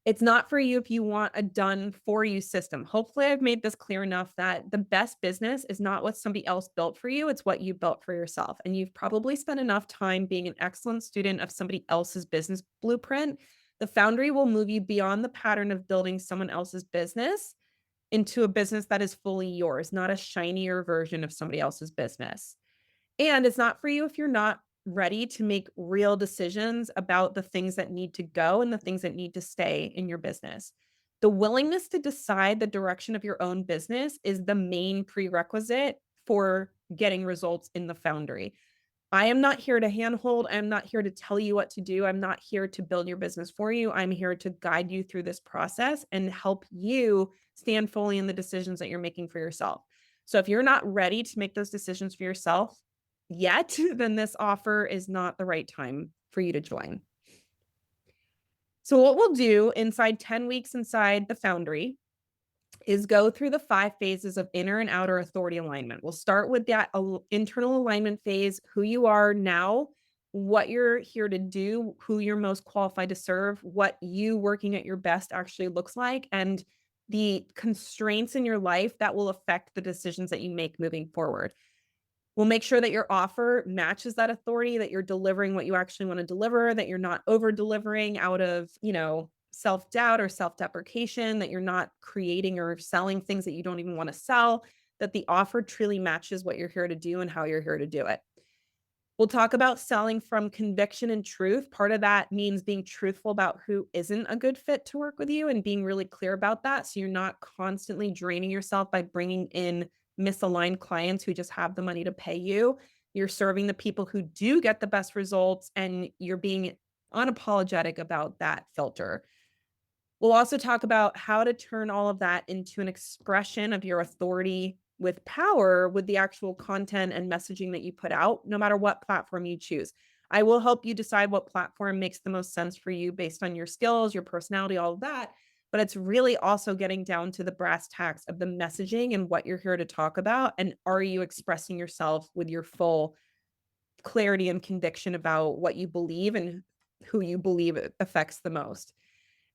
It's not for you if you want a done for you system. Hopefully, I've made this clear enough that the best business is not what somebody else built for you. It's what you built for yourself. And you've probably spent enough time being an excellent student of somebody else's business blueprint. The Foundry will move you beyond the pattern of building someone else's business into a business that is fully yours, not a shinier version of somebody else's business. And it's not for you if you're not ready to make real decisions about the things that need to go and the things that need to stay in your business. The willingness to decide the direction of your own business is the main prerequisite for getting results in the Foundry. I am not here to handhold. I'm not here to tell you what to do. I'm not here to build your business for you. I'm here to guide you through this process and help you stand fully in the decisions that you're making for yourself. So if you're not ready to make those decisions for yourself yet, then this offer is not the right time for you to join. So what we'll do inside 10 weeks inside the Foundry is go through the 5 phases of inner and outer authority alignment. We'll start with that internal alignment phase, who you are now what you're here to do, who you're most qualified to serve, what you working at your best actually looks like, and the constraints in your life that will affect the decisions that you make moving forward. We'll make sure that your offer matches that authority, that you're delivering what you actually want to deliver, that you're not over delivering out of, self-doubt or self-deprecation, that you're not creating or selling things that you don't even want to sell, that the offer truly matches what you're here to do and how you're here to do it. We'll talk about selling from conviction and truth. Part of that means being truthful about who isn't a good fit to work with you and being really clear about that. So you're not constantly draining yourself by bringing in misaligned clients who just have the money to pay you. You're serving the people who do get the best results, and you're being unapologetic about that filter. We'll also talk about how to turn all of that into an expression of your authority with power with the actual content and messaging that you put out, no matter what platform you choose. I will help you decide what platform makes the most sense for you based on your skills, your personality, all of that. But it's really also getting down to the brass tacks of the messaging and what you're here to talk about. And are you expressing yourself with your full clarity and conviction about what you believe and who you believe it affects the most?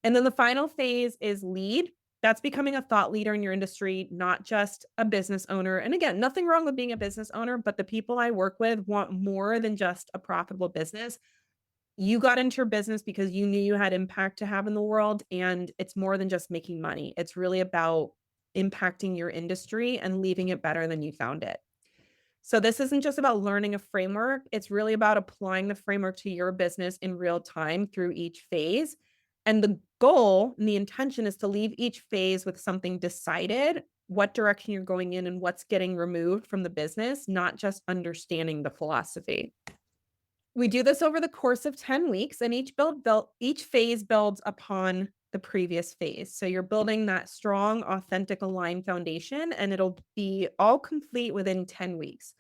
And then the final phase is lead. That's becoming a thought leader in your industry, not just a business owner. And again, nothing wrong with being a business owner, but the people I work with want more than just a profitable business. You got into your business because you knew you had impact to have in the world, and it's more than just making money. It's really about impacting your industry and leaving it better than you found it. So this isn't just about learning a framework. It's really about applying the framework to your business in real time through each phase. And the goal and the intention is to leave each phase with something decided, what direction you're going in and what's getting removed from the business, not just understanding the philosophy. We do this over the course of 10 weeks, and each phase builds upon the previous phase. So you're building that strong, authentic, aligned foundation, and it'll be all complete within 10 weeks.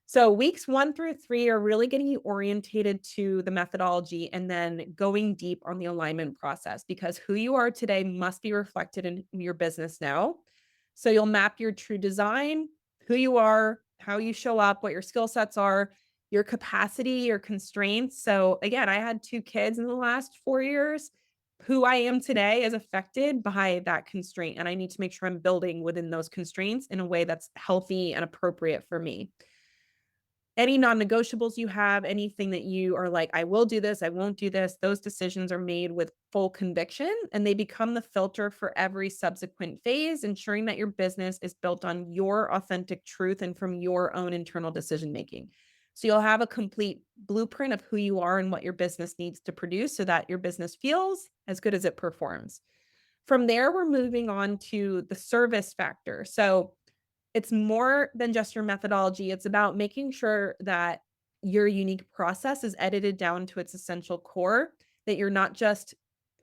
So weeks 1 through 3 are really getting you orientated to the methodology and then going deep on the alignment process, because who you are today must be reflected in your business now. So you'll map your true design, who you are, how you show up, what your skill sets are, your capacity, your constraints. So again, I had 2 kids in the last 4 years. Who I am today is affected by that constraint, and I need to make sure I'm building within those constraints in a way that's healthy and appropriate for me. Any non-negotiables you have, anything that you are like, I will do this, I won't do this, those decisions are made with full conviction, and they become the filter for every subsequent phase, ensuring that your business is built on your authentic truth and from your own internal decision making. So you'll have a complete blueprint of who you are and what your business needs to produce so that your business feels as good as it performs. From there, we're moving on to the service factor. So it's more than just your methodology. It's about making sure that your unique process is edited down to its essential core, that you're not just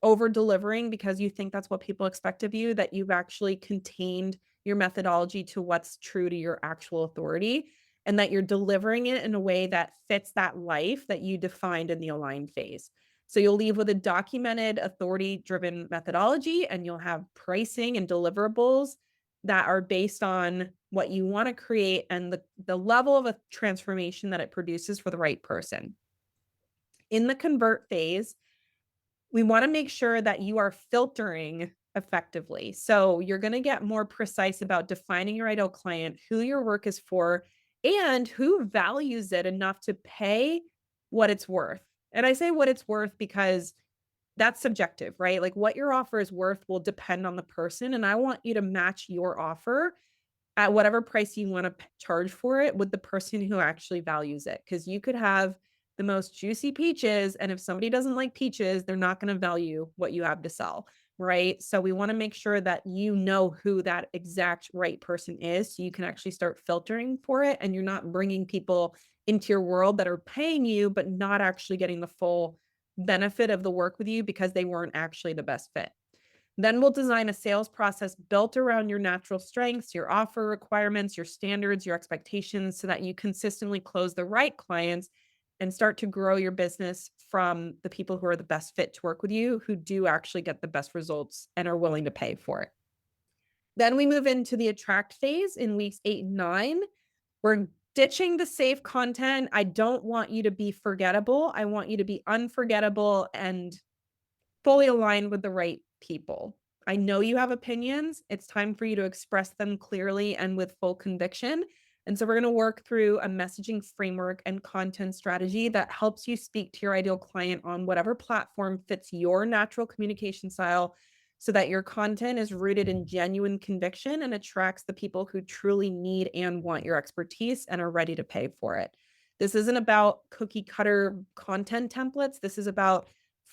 over delivering because you think that's what people expect of you, that you've actually contained your methodology to what's true to your actual authority, and that you're delivering it in a way that fits that life that you defined in the aligned phase. So you'll leave with a documented, authority-driven methodology, and you'll have pricing and deliverables that are based on what you want to create and the level of a transformation that it produces for the right person. In the convert phase, we want to make sure that you are filtering effectively. So you're going to get more precise about defining your ideal client, who your work is for, and who values it enough to pay what it's worth. And I say what it's worth because that's subjective, right? Like what your offer is worth will depend on the person. And I want you to match your offer at whatever price you want to charge for it with the person who actually values it. Because you could have the most juicy peaches, and if somebody doesn't like peaches, they're not going to value what you have to sell, right? So we want to make sure that you know who that exact right person is so you can actually start filtering for it, and you're not bringing people into your world that are paying you but not actually getting the full benefit of the work with you because they weren't actually the best fit. Then we'll design a sales process built around your natural strengths, your offer requirements, your standards, your expectations, so that you consistently close the right clients and start to grow your business from the people who are the best fit to work with you, who do actually get the best results and are willing to pay for it. Then we move into the attract phase in weeks 8 and 9. We're ditching the safe content. I don't want you to be forgettable. I want you to be unforgettable and fully aligned with the right people. I know you have opinions. It's time for you to express them clearly and with full conviction. And so we're going to work through a messaging framework and content strategy that helps you speak to your ideal client on whatever platform fits your natural communication style, so that your content is rooted in genuine conviction and attracts the people who truly need and want your expertise and are ready to pay for it. This isn't about cookie cutter content templates. This is about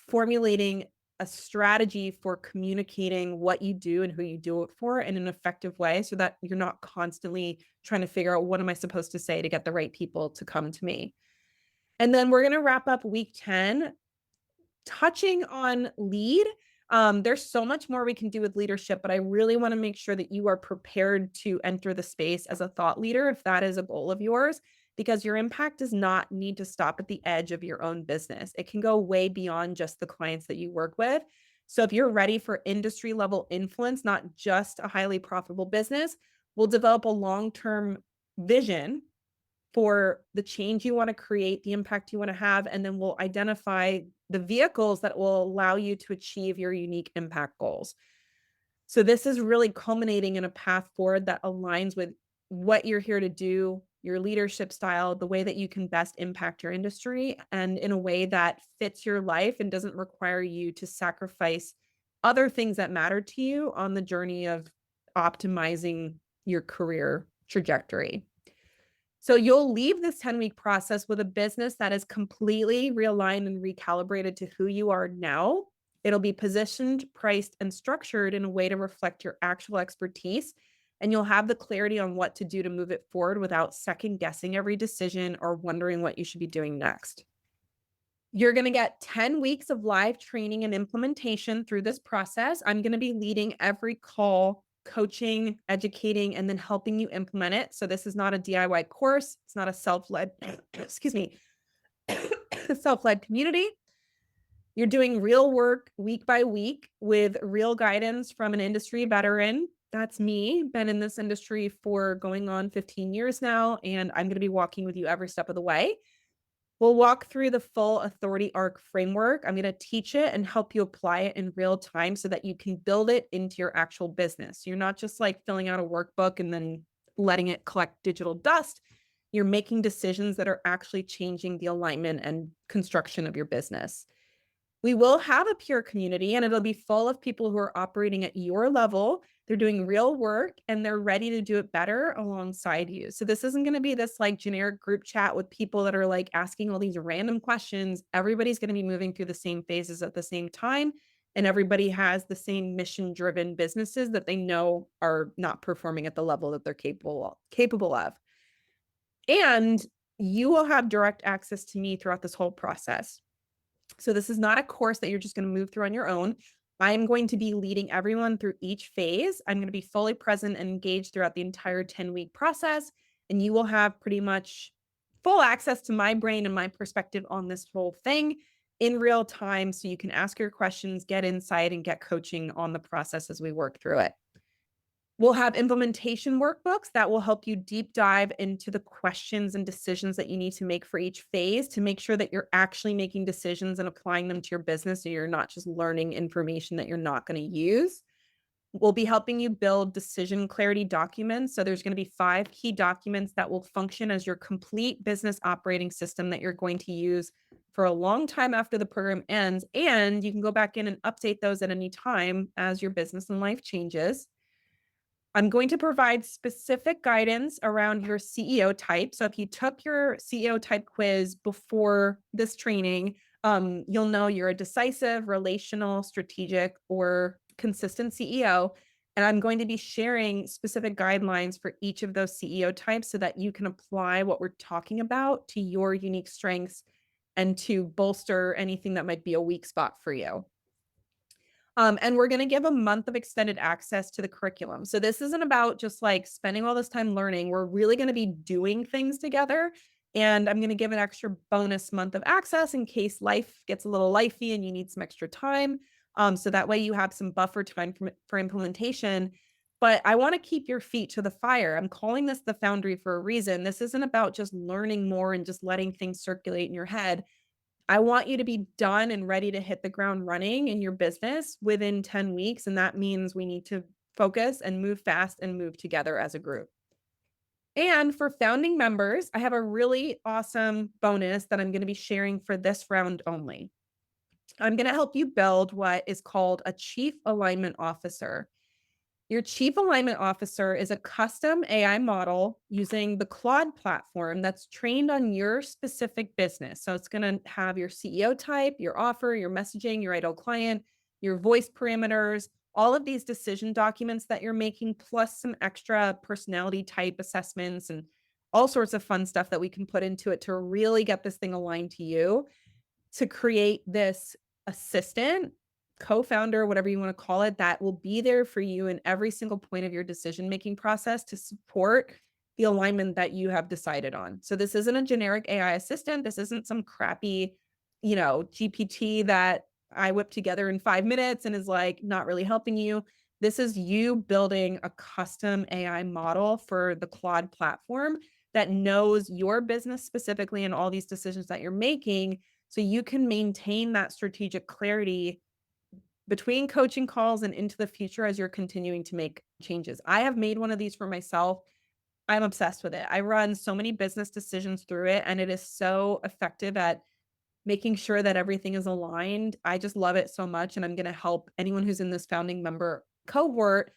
formulating a strategy for communicating what you do and who you do it for in an effective way, so that you're not constantly trying to figure out, what am I supposed to say to get the right people to come to me? And then we're going to wrap up week 10 touching on lead. There's so much more we can do with leadership, but I really want to make sure that you are prepared to enter the space as a thought leader, if that is a goal of yours, because your impact does not need to stop at the edge of your own business. It can go way beyond just the clients that you work with. So if you're ready for industry level influence, not just a highly profitable business, we'll develop a long-term vision for the change you want to create, the impact you want to have, and then we'll identify the vehicles that will allow you to achieve your unique impact goals. So this is really culminating in a path forward that aligns with what you're here to do, your leadership style, the way that you can best impact your industry, and in a way that fits your life and doesn't require you to sacrifice other things that matter to you on the journey of optimizing your career trajectory. So you'll leave this 10-week process with a business that is completely realigned and recalibrated to who you are now. It'll be positioned, priced, and structured in a way to reflect your actual expertise. And you'll have the clarity on what to do to move it forward without second guessing every decision or wondering what you should be doing next. You're going to get 10 weeks of live training and implementation through this process. I'm going to be leading every call, coaching, educating, and then helping you implement it. So this is not a DIY course. It's not a self-led, excuse me, self-led community. You're doing real work week by week with real guidance from an industry veteran. That's me, been in this industry for going on 15 years now, and I'm going to be walking with you every step of the way. We'll walk through the full authority arc framework. I'm going to teach it and help you apply it in real time so that you can build it into your actual business. You're not just like filling out a workbook and then letting it collect digital dust. You're making decisions that are actually changing the alignment and construction of your business. We will have a peer community, and it'll be full of people who are operating at your level. They're doing real work and they're ready to do it better alongside you. So this isn't going to be this like generic group chat with people that are like asking all these random questions. Everybody's going to be moving through the same phases at the same time. And everybody has the same mission-driven businesses that they know are not performing at the level that they're capable of. And you will have direct access to me throughout this whole process. So this is not a course that you're just going to move through on your own. I'm going to be leading everyone through each phase. I'm going to be fully present and engaged throughout the entire 10-week process. And you will have pretty much full access to my brain and my perspective on this whole thing in real time. So you can ask your questions, get insight, and get coaching on the process as we work through it. We'll have implementation workbooks that will help you deep dive into the questions and decisions that you need to make for each phase to make sure that you're actually making decisions and applying them to your business, so you're not just learning information that you're not going to use. We'll be helping you build decision clarity documents. So there's going to be 5 key documents that will function as your complete business operating system that you're going to use for a long time after the program ends. And you can go back in and update those at any time as your business and life changes. I'm going to provide specific guidance around your CEO type. So if you took your CEO type quiz before this training, you'll know you're a decisive, relational, strategic, or consistent CEO. And I'm going to be sharing specific guidelines for each of those CEO types so that you can apply what we're talking about to your unique strengths and to bolster anything that might be a weak spot for you. And we're going to give a month of extended access to the curriculum. So this isn't about just like spending all this time learning. We're really going to be doing things together. And I'm going to give an extra bonus month of access in case life gets a little lifey and you need some extra time. So that way you have some buffer time for implementation. But I want to keep your feet to the fire. I'm calling this the Foundry for a reason. This isn't about just learning more and just letting things circulate in your head. I want you to be done and ready to hit the ground running in your business within 10 weeks. And that means we need to focus and move fast and move together as a group. And for founding members, I have a really awesome bonus that I'm going to be sharing for this round only. I'm going to help you build what is called a Chief Alignment Officer. Your Chief Alignment Officer is a custom AI model using the Claude platform that's trained on your specific business. So it's going to have your CEO type, your offer, your messaging, your ideal client, your voice parameters, all of these decision documents that you're making, plus some extra personality type assessments and all sorts of fun stuff that we can put into it to really get this thing aligned to you, to create this assistant, co-founder, whatever you want to call it, that will be there for you in every single point of your decision-making process to support the alignment that you have decided on. So this isn't a generic AI assistant. This isn't some crappy, GPT that I whipped together in 5 minutes and is like not really helping you. This is you building a custom AI model for the Claude platform that knows your business specifically and all these decisions that you're making, so you can maintain that strategic clarity between coaching calls and into the future as you're continuing to make changes. I have made one of these for myself. I'm obsessed with it. I run so many business decisions through it, and it is so effective at making sure that everything is aligned. I just love it so much, and I'm going to help anyone who's in this founding member cohort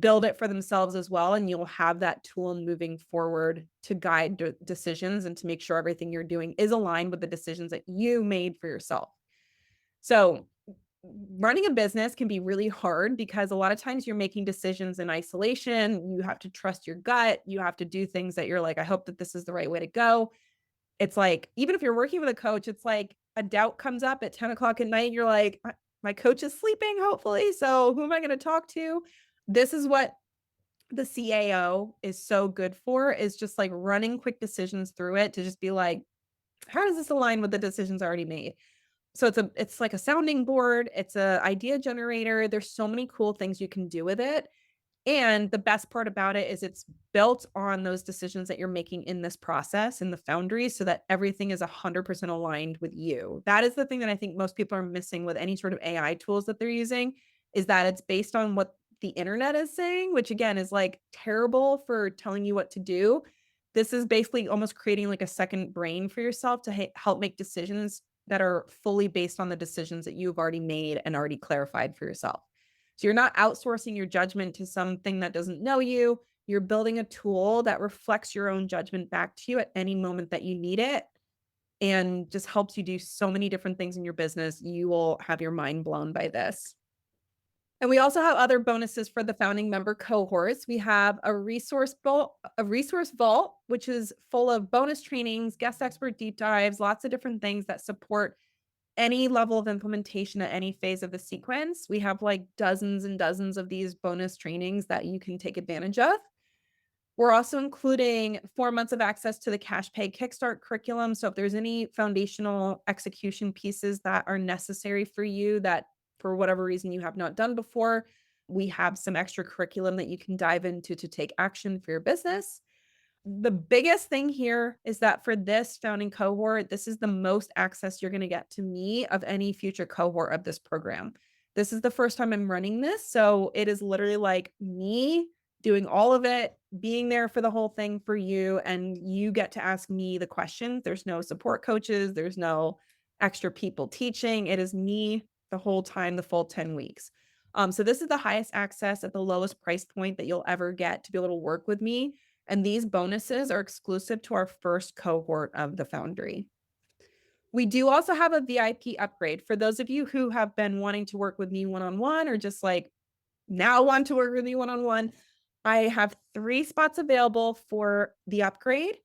build it for themselves as well. And you'll have that tool moving forward to guide decisions and to make sure everything you're doing is aligned with the decisions that you made for yourself. So running a business can be really hard because a lot of times you're making decisions in isolation. You have to trust your gut. You have to do things that you're like, I hope that this is the right way to go. It's like, even if you're working with a coach, it's like a doubt comes up at 10 o'clock at night. You're like, my coach is sleeping, hopefully. So who am I going to talk to? This is what the CAO is so good for, is just like running quick decisions through it to just be like, how does this align with the decisions already made? So it's like a sounding board. It's a idea generator. There's so many cool things you can do with it. And the best part about it is it's built on those decisions that you're making in this process in the Foundry, so that everything is 100% aligned with you. That is the thing that I think most people are missing with any sort of AI tools that they're using, is that it's based on what the internet is saying, which again is like terrible for telling you what to do. This is basically almost creating like a second brain for yourself to help make decisions that are fully based on the decisions that you've already made and already clarified for yourself. So you're not outsourcing your judgment to something that doesn't know you. You're building a tool that reflects your own judgment back to you at any moment that you need it, and just helps you do so many different things in your business. You will have your mind blown by this. And we also have other bonuses for the founding member cohorts. We have a resource vault, which is full of bonus trainings, guest expert deep dives, lots of different things that support any level of implementation at any phase of the sequence. We have like dozens and dozens of these bonus trainings that you can take advantage of. We're also including 4 months of access to the Cash Pay Kickstart curriculum. So if there's any foundational execution pieces that are necessary for you that for whatever reason you have not done before, we have some extra curriculum that you can dive into to take action for your business. The biggest thing here is that for this founding cohort, this is the most access you're going to get to me of any future cohort of this program. This is the first time I'm running this. So it is literally like me doing all of it, being there for the whole thing for you. And you get to ask me the questions. There's no support coaches. There's no extra people teaching. It is me the whole time, the full 10 weeks. So this is the highest access at the lowest price point that you'll ever get to be able to work with me. And these bonuses are exclusive to our first cohort of the Foundry. We do also have a VIP upgrade for those of you who have been wanting to work with me one-on-one, or just like now want to work with me one-on-one. I have 3 spots available for the upgrade,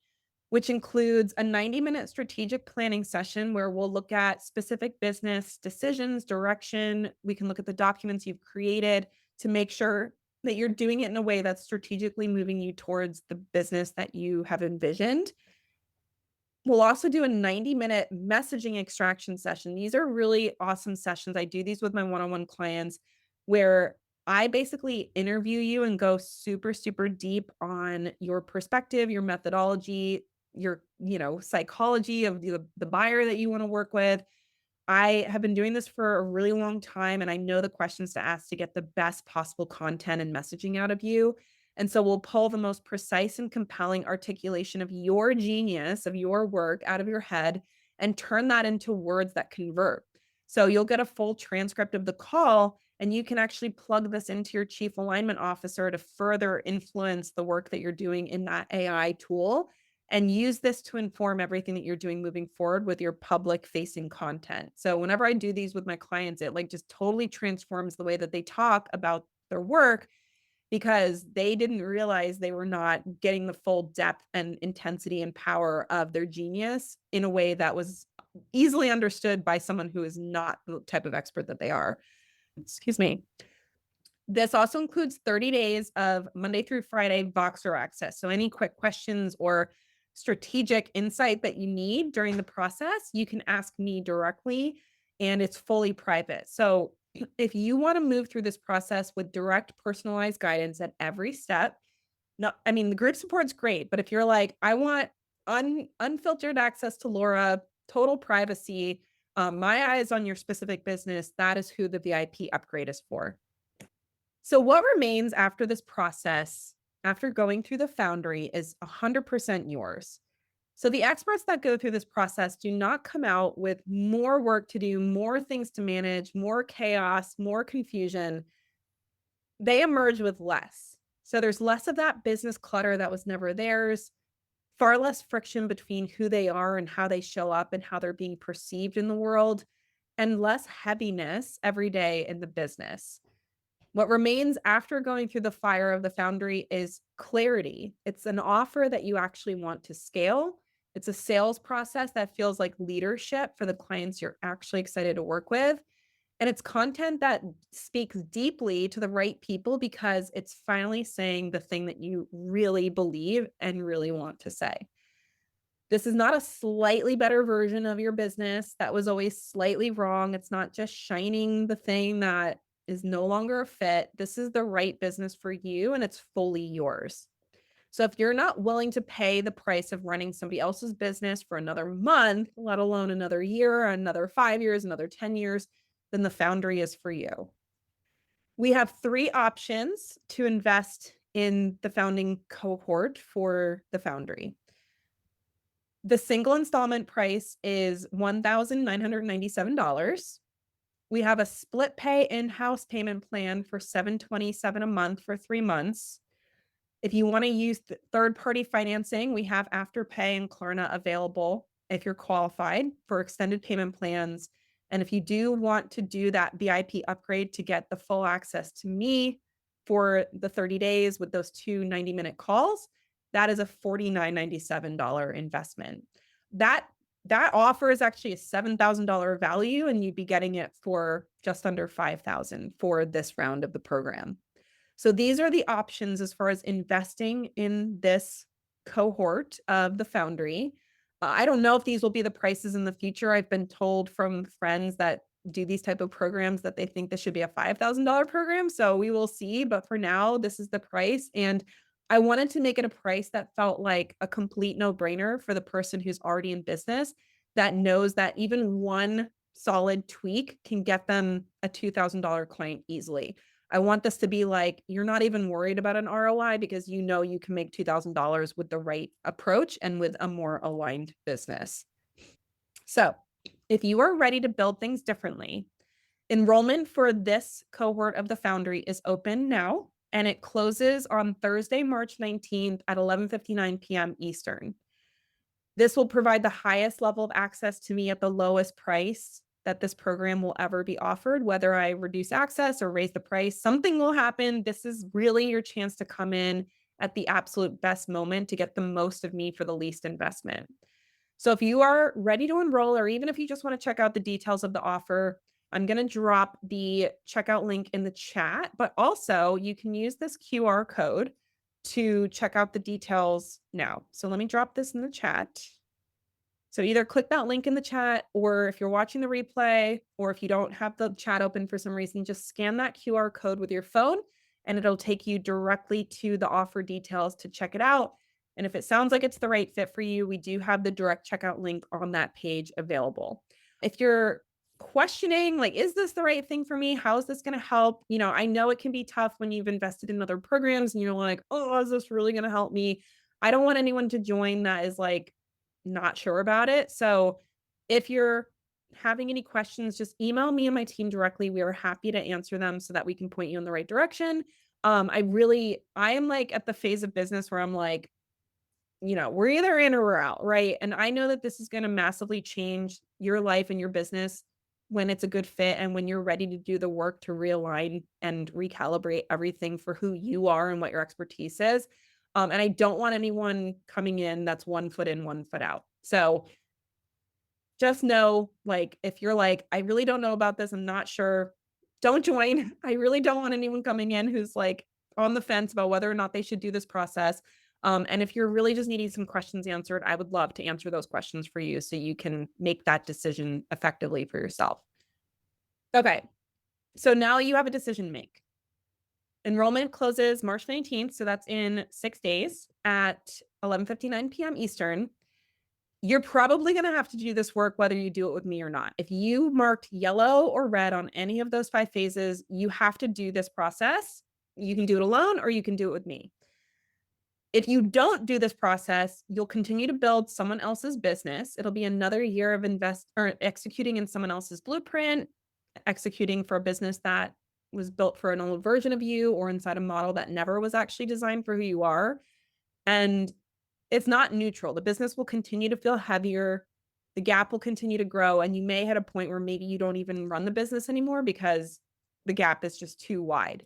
which includes a 90-minute strategic planning session where we'll look at specific business decisions, direction. We can look at the documents you've created to make sure that you're doing it in a way that's strategically moving you towards the business that you have envisioned. We'll also do a 90-minute messaging extraction session. These are really awesome sessions. I do these with my one-on-one clients where I basically interview you and go super, super deep on your perspective, your methodology, your, psychology of the buyer that you want to work with. I have been doing this for a really long time, and I know the questions to ask to get the best possible content and messaging out of you. And so we'll pull the most precise and compelling articulation of your genius, of your work out of your head, and turn that into words that convert. So you'll get a full transcript of the call, and you can actually plug this into your chief alignment officer to further influence the work that you're doing in that AI tool, and use this to inform everything that you're doing moving forward with your public facing content. So whenever I do these with my clients, it like just totally transforms the way that they talk about their work, because they didn't realize they were not getting the full depth and intensity and power of their genius in a way that was easily understood by someone who is not the type of expert that they are. Excuse me. This also includes 30 days of Monday through Friday Voxer access. So any quick questions or strategic insight that you need during the process, you can ask me directly, and it's fully private. So if you want to move through this process with direct personalized guidance at every step, no, I mean, the group support's great, but if you're like, I want unfiltered access to Laura, total privacy, my eyes on your specific business, that is who the VIP upgrade is for. So what remains after this process, after going through the Foundry, is 100% yours. So the experts that go through this process do not come out with more work to do, more things to manage, more chaos, more confusion. They emerge with less. So there's less of that business clutter that was never theirs, far less friction between who they are and how they show up and how they're being perceived in the world, and less heaviness every day in the business. What remains after going through the fire of the Foundry is clarity. It's an offer that you actually want to scale. It's a sales process that feels like leadership for the clients you're actually excited to work with. And it's content that speaks deeply to the right people because it's finally saying the thing that you really believe and really want to say. This is not a slightly better version of your business that was always slightly wrong. It's not just shining the thing that is no longer a fit. This is the right business for you, and it's fully yours. So if you're not willing to pay the price of running somebody else's business for another month, let alone another year, another 5 years, another 10 years, then the Foundry is for you. We have 3 options to invest in the founding cohort for the Foundry. The single installment price is $1,997. We have a split pay in-house payment plan for $727 a month for 3 months. If you want to use third-party financing, we have Afterpay and Klarna available if you're qualified for extended payment plans. And if you do want to do that VIP upgrade to get the full access to me for the 30 days with those 2 90-minute calls, that is a $49.97 investment. That offer is actually a $7,000 value, and you'd be getting it for just under $5,000 for this round of the program. So these are the options as far as investing in this cohort of the Foundry. I don't know if these will be the prices in the future. I've been told from friends that do these type of programs that they think this should be a $5,000 program. So we will see. But for now, this is the price. And I wanted to make it a price that felt like a complete no-brainer for the person who's already in business, that knows that even one solid tweak can get them a $2,000 client easily. I want this to be like, you're not even worried about an ROI because you know you can make $2,000 with the right approach and with a more aligned business. So if you are ready to build things differently, enrollment for this cohort of the Foundry is open now, and it closes on Thursday, March 19th at 11:59 p.m. Eastern. This will provide the highest level of access to me at the lowest price that this program will ever be offered. Whether I reduce access or raise the price, something will happen. This is really your chance to come in at the absolute best moment to get the most of me for the least investment. So if you are ready to enroll, or even if you just want to check out the details of the offer, I'm going to drop the checkout link in the chat, but also you can use this QR code to check out the details now. So let me drop this in the chat. So either click that link in the chat, or if you're watching the replay, or if you don't have the chat open for some reason, just scan that QR code with your phone and it'll take you directly to the offer details to check it out. And if it sounds like it's the right fit for you, we do have the direct checkout link on that page available. If you're questioning, like, is this the right thing for me? How is this going to help? I know it can be tough when you've invested in other programs and you're like, oh, is this really going to help me? I don't want anyone to join that is like not sure about it. So if you're having any questions, just email me and my team directly. We are happy to answer them so that we can point you in the right direction. I am like at the phase of business where I'm like, we're either in or we're out, right? And I know that this is going to massively change your life and your business when it's a good fit and when you're ready to do the work to realign and recalibrate everything for who you are and what your expertise is. And I don't want anyone coming in that's 1 foot in, 1 foot out. So just know, like, if you're like, I really don't know about this, I'm not sure, don't join. I really don't want anyone coming in who's like on the fence about whether or not they should do this process. And if you're really just needing some questions answered, I would love to answer those questions for you so you can make that decision effectively for yourself. Okay. So now you have a decision to make. Enrollment closes March 19th. So that's in 6 days at 11:59 p.m. Eastern. You're probably going to have to do this work whether you do it with me or not. If you marked yellow or red on any of those 5 phases, you have to do this process. You can do it alone or you can do it with me. If you don't do this process, you'll continue to build someone else's business. It'll be another year of executing in someone else's blueprint, executing for a business that was built for an old version of you or inside a model that never was actually designed for who you are. And it's not neutral. The business will continue to feel heavier. The gap will continue to grow. And you may hit a point where maybe you don't even run the business anymore because the gap is just too wide.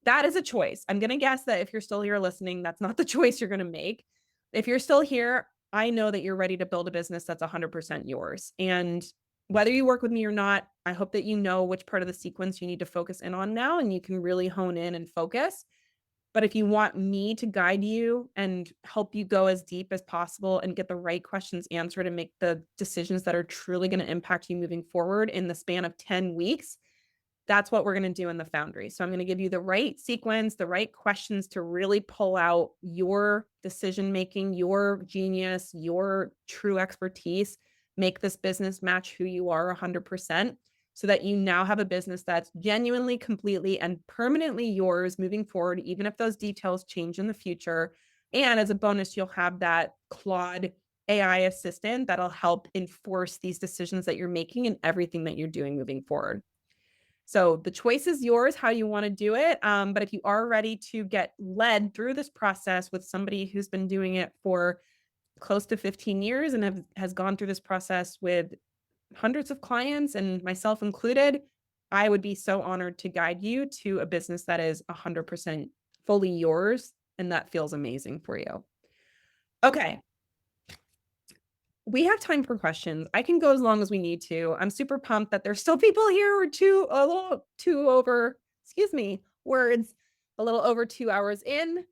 That is a choice. I'm going to guess that if you're still here listening, that's not the choice you're going to make. If you're still here, I know that you're ready to build a business that's 100% yours. And whether you work with me or not, I hope that you know which part of the sequence you need to focus in on now, and you can really hone in and focus. But if you want me to guide you and help you go as deep as possible and get the right questions answered and make the decisions that are truly going to impact you moving forward in the span of 10 weeks, that's what we're going to do in the Foundry. So I'm going to give you the right sequence, the right questions to really pull out your decision-making, your genius, your true expertise, make this business match who you are 100%. So that you now have a business that's genuinely, completely, and permanently yours moving forward, even if those details change in the future. And as a bonus, you'll have that Claude AI assistant that'll help enforce these decisions that you're making and everything that you're doing moving forward. So the choice is yours, how you want to do it. But if you are ready to get led through this process with somebody who's been doing it for close to 15 years and has gone through this process with hundreds of clients and myself included, I would be so honored to guide you to a business that is 100% fully yours and that feels amazing for you. Okay. We have time for questions. I can go as long as we need to. I'm super pumped that there's still people here words a little over 2 hours in.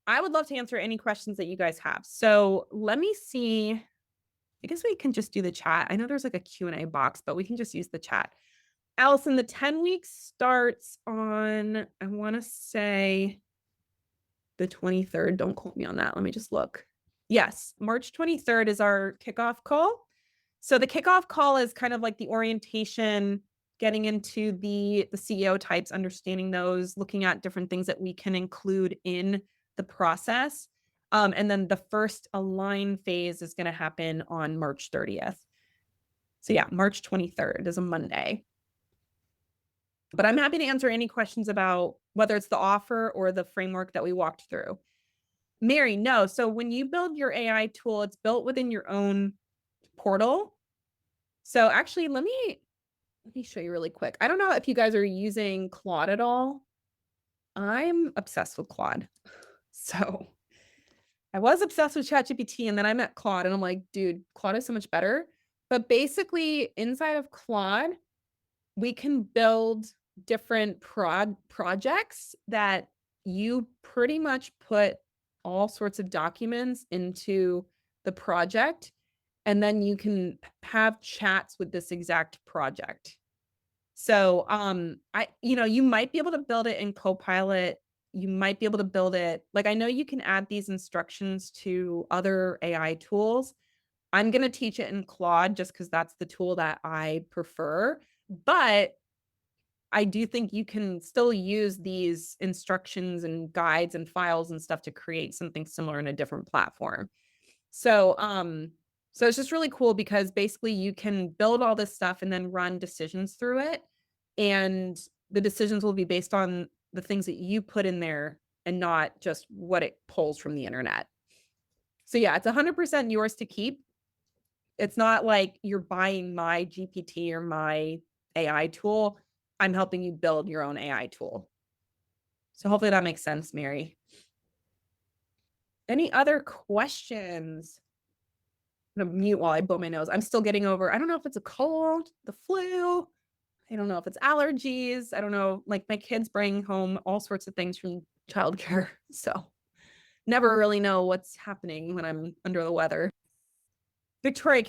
I would love to answer any questions that you guys have. So let me see. I guess we can just do the chat. I know there's like a Q&A box, but we can just use the chat. Allison, the 10 weeks starts on, I want to say the 23rd. Don't quote me on that. Let me just look. Yes, March 23rd is our kickoff call. So the kickoff call is kind of like the orientation, getting into the CEO types, understanding those, looking at different things that we can include in the process. And then the first align phase is going to happen on March 30th. So yeah, March 23rd is a Monday. But I'm happy to answer any questions about whether it's the offer or the framework that we walked through. Mary, no. So when you build your AI tool, it's built within your own portal. So actually, let me show you really quick. I don't know if you guys are using Claude at all. I'm obsessed with Claude. So I was obsessed with ChatGPT and then I met Claude and I'm like, dude, Claude is so much better. But basically inside of Claude, we can build different projects that you pretty much put all sorts of documents into the project and then you can have chats with this exact project. So, you might be able to build it in Copilot. You might be able to build it. Like, I know you can add these instructions to other AI tools. I'm going to teach it in Claude just because that's the tool that I prefer. But I do think you can still use these instructions and guides and files and stuff to create something similar in a different platform. So it's just really cool because basically you can build all this stuff and then run decisions through it. And the decisions will be based on the things that you put in there and not just what it pulls from the internet. So yeah, it's 100% yours to keep. It's not like you're buying my GPT or my AI tool. I'm helping you build your own AI tool. So hopefully that makes sense, Mary. Any other questions? I'm gonna mute while I blow my nose. I'm still getting over, I don't know if it's a cold, the flu. I don't know if it's allergies. I don't know. Like, my kids bring home all sorts of things from childcare. So never really know what's happening when I'm under the weather. Victoria,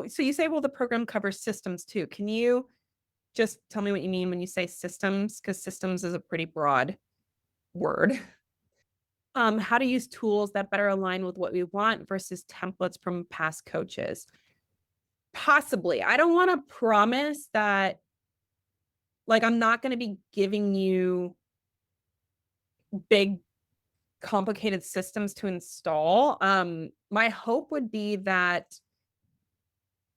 so you say, well, the program covers systems too. Can you just tell me what you mean when you say systems? Because systems is a pretty broad word. How to use tools that better align with what we want versus templates from past coaches. Possibly. I don't want to promise that, like, I'm not going to be giving you big, complicated systems to install. My hope would be that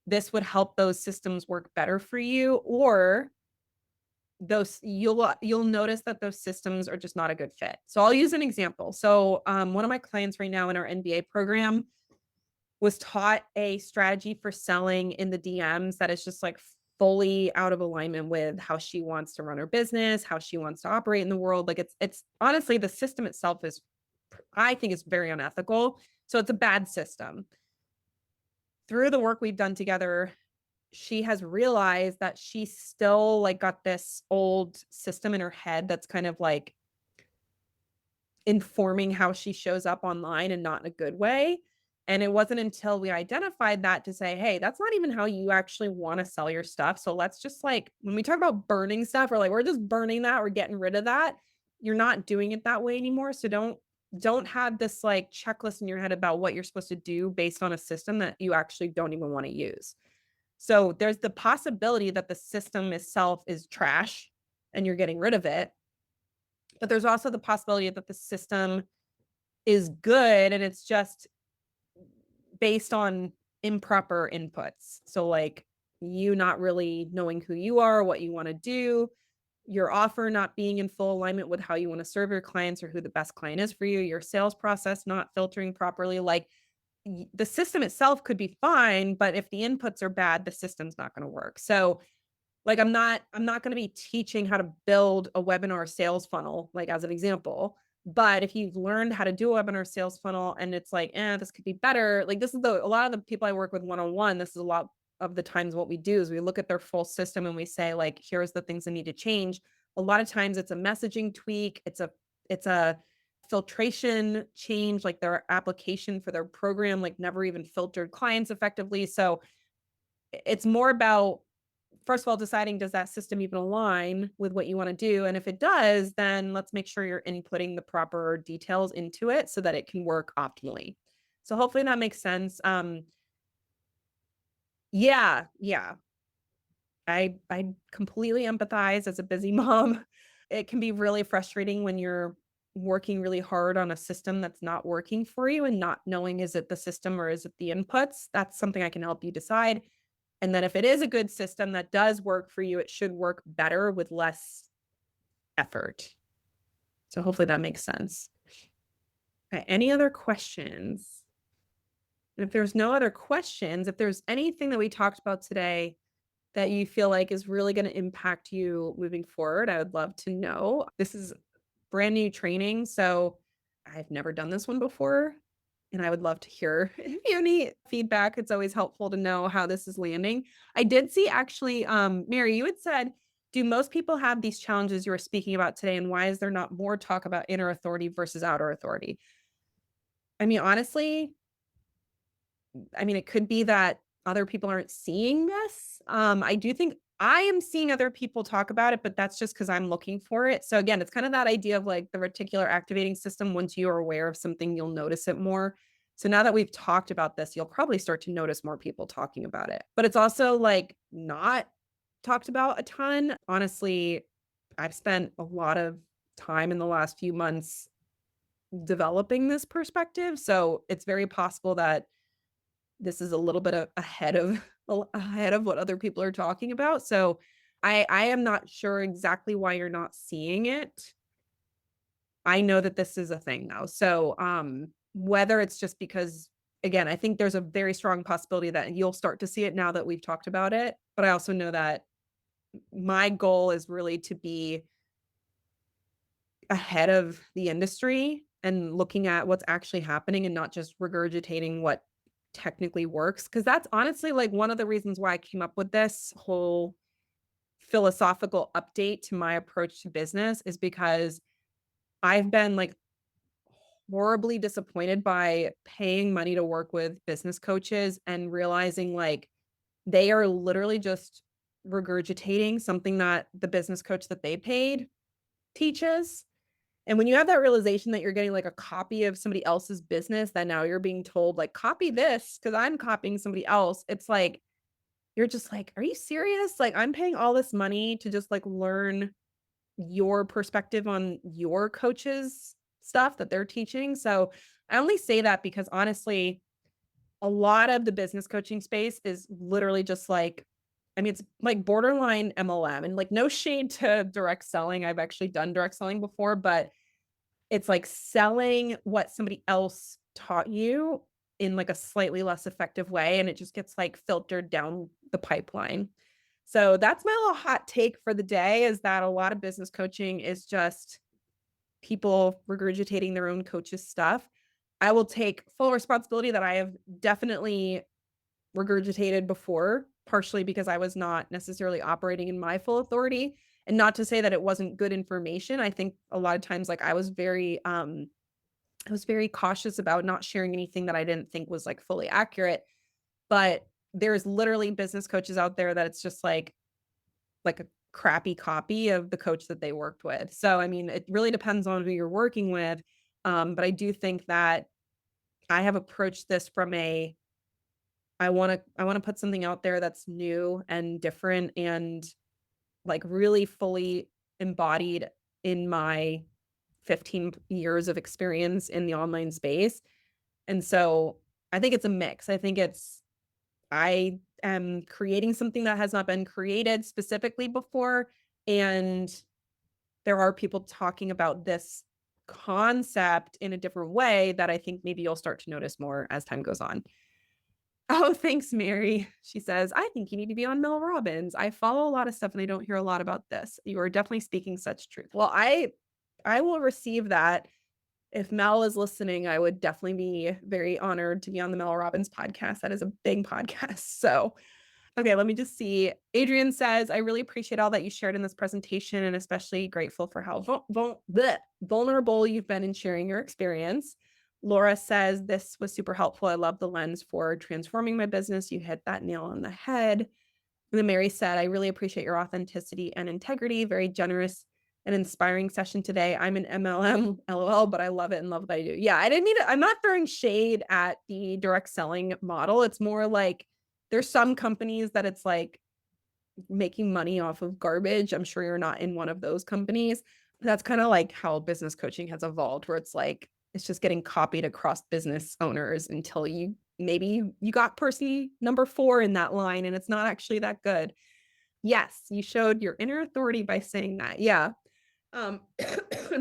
this would help those systems work better for you, or you'll notice that those systems are just not a good fit. So I'll use an example. So one of my clients right now in our MBA program was taught a strategy for selling in the DMs that is just like fully out of alignment with how she wants to run her business, how she wants to operate in the world. Like, it's honestly, the system itself is, I think, is very unethical. So it's a bad system. Through the work we've done together, she has realized that she still like got this old system in her head that's kind of like informing how she shows up online and not in a good way. And it wasn't until we identified that to say, hey, that's not even how you actually want to sell your stuff. So let's just, like, when we talk about burning stuff, we're like, we're just burning that, we're getting rid of that. You're not doing it that way anymore. So don't have this like checklist in your head about what you're supposed to do based on a system that you actually don't even want to use. So there's the possibility that the system itself is trash and you're getting rid of it. But there's also the possibility that the system is good and it's just based on improper inputs. So, like, you not really knowing who you are, what you want to do, your offer not being in full alignment with how you want to serve your clients or who the best client is for you, your sales process not filtering properly. Like, the system itself could be fine, but if the inputs are bad, the system's not going to work. So, like, I'm not going to be teaching how to build a webinar sales funnel, like, as an example. But if you've learned how to do a webinar sales funnel and it's like, this could be better. Like, this is a lot of the people I work with one-on-one, this is a lot of the times what we do is we look at their full system and we say, like, here's the things that need to change. A lot of times it's a messaging tweak. It's a filtration change, like their application for their program, like, never even filtered clients effectively. So it's more about, first of all, deciding, does that system even align with what you want to do? And if it does, then let's make sure you're inputting the proper details into it so that it can work optimally. So hopefully that makes sense. Yeah. I completely empathize as a busy mom. It can be really frustrating when you're working really hard on a system that's not working for you and not knowing, is it the system or is it the inputs? That's something I can help you decide. And then if it is a good system that does work for you, it should work better with less effort. So hopefully that makes sense. Okay, any other questions? And if there's no other questions, if there's anything that we talked about today that you feel like is really going to impact you moving forward, I would love to know. This is brand new training, so I've never done this one before. And I would love to hear if you have any feedback. It's always helpful to know how this is landing. I did see, actually, Mary, you had said, do most people have these challenges you were speaking about today? And why is there not more talk about inner authority versus outer authority? I mean, honestly, it could be that other people aren't seeing this. I do think I am seeing other people talk about it, but that's just because I'm looking for it. So again, it's kind of that idea of like the reticular activating system. Once you are aware of something, you'll notice it more. So now that we've talked about this, you'll probably start to notice more people talking about it. But it's also like not talked about a ton. Honestly, I've spent a lot of time in the last few months developing this perspective. So it's very possible that this is a little bit ahead of what other people are talking about. So I am not sure exactly why you're not seeing it. I know that this is a thing now. So whether it's just because, again, I think there's a very strong possibility that you'll start to see it now that we've talked about it. But I also know that my goal is really to be ahead of the industry and looking at what's actually happening and not just regurgitating what technically works. Because that's honestly like one of the reasons why I came up with this whole philosophical update to my approach to business, is because I've been like horribly disappointed by paying money to work with business coaches and realizing like they are literally just regurgitating something that the business coach that they paid teaches. And when you have that realization that you're getting like a copy of somebody else's business, that now you're being told like, copy this because I'm copying somebody else. It's like, you're just like, are you serious? Like, I'm paying all this money to just like learn your perspective on your coach's stuff that they're teaching. So I only say that because honestly, a lot of the business coaching space is literally just like, I mean, it's like borderline MLM, and like no shade to direct selling. I've actually done direct selling before, but it's like selling what somebody else taught you in like a slightly less effective way. And it just gets like filtered down the pipeline. So that's my little hot take for the day, is that a lot of business coaching is just people regurgitating their own coach's stuff. I will take full responsibility that I have definitely regurgitated before, partially because I was not necessarily operating in my full authority. And not to say that it wasn't good information. I think a lot of times, like I was very cautious about not sharing anything that I didn't think was like fully accurate. But there's literally business coaches out there that it's just like a crappy copy of the coach that they worked with. So, I mean, it really depends on who you're working with. But I do think that I have approached this from I want to put something out there that's new and different and like really fully embodied in my 15 years of experience in the online space. And so I think it's a mix. I am creating something that has not been created specifically before. And there are people talking about this concept in a different way that I think maybe you'll start to notice more as time goes on. Oh, thanks, Mary. She says, I think you need to be on Mel Robbins. I follow a lot of stuff and I don't hear a lot about this. You are definitely speaking such truth. Well, I will receive that. If Mel is listening, I would definitely be very honored to be on the Mel Robbins podcast. That is a big podcast. So, okay, let me just see. Adrian says, I really appreciate all that you shared in this presentation and especially grateful for how vulnerable you've been in sharing your experience. Laura says, this was super helpful. I love the lens for transforming my business. You hit that nail on the head. And then Mary said, I really appreciate your authenticity and integrity. Very generous and inspiring session today. I'm an MLM, LOL, but I love it and love what I do. Yeah, I didn't mean to, I'm not throwing shade at the direct selling model. It's more like there's some companies that it's like making money off of garbage. I'm sure you're not in one of those companies. That's kind of like how business coaching has evolved, where it's like, it's just getting copied across business owners until maybe you got person number 4 in that line and it's not actually that good. Yes, you showed your inner authority by saying that. Yeah. And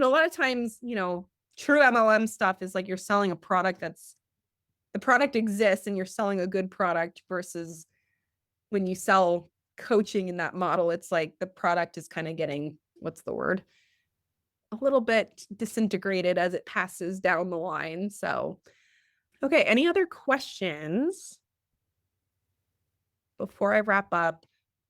a lot of times, true MLM stuff is like you're selling a product the product exists and you're selling a good product, versus when you sell coaching in that model, it's like the product is kind of getting, what's the word? A little bit disintegrated as it passes down the line. So, okay, any other questions before I wrap up?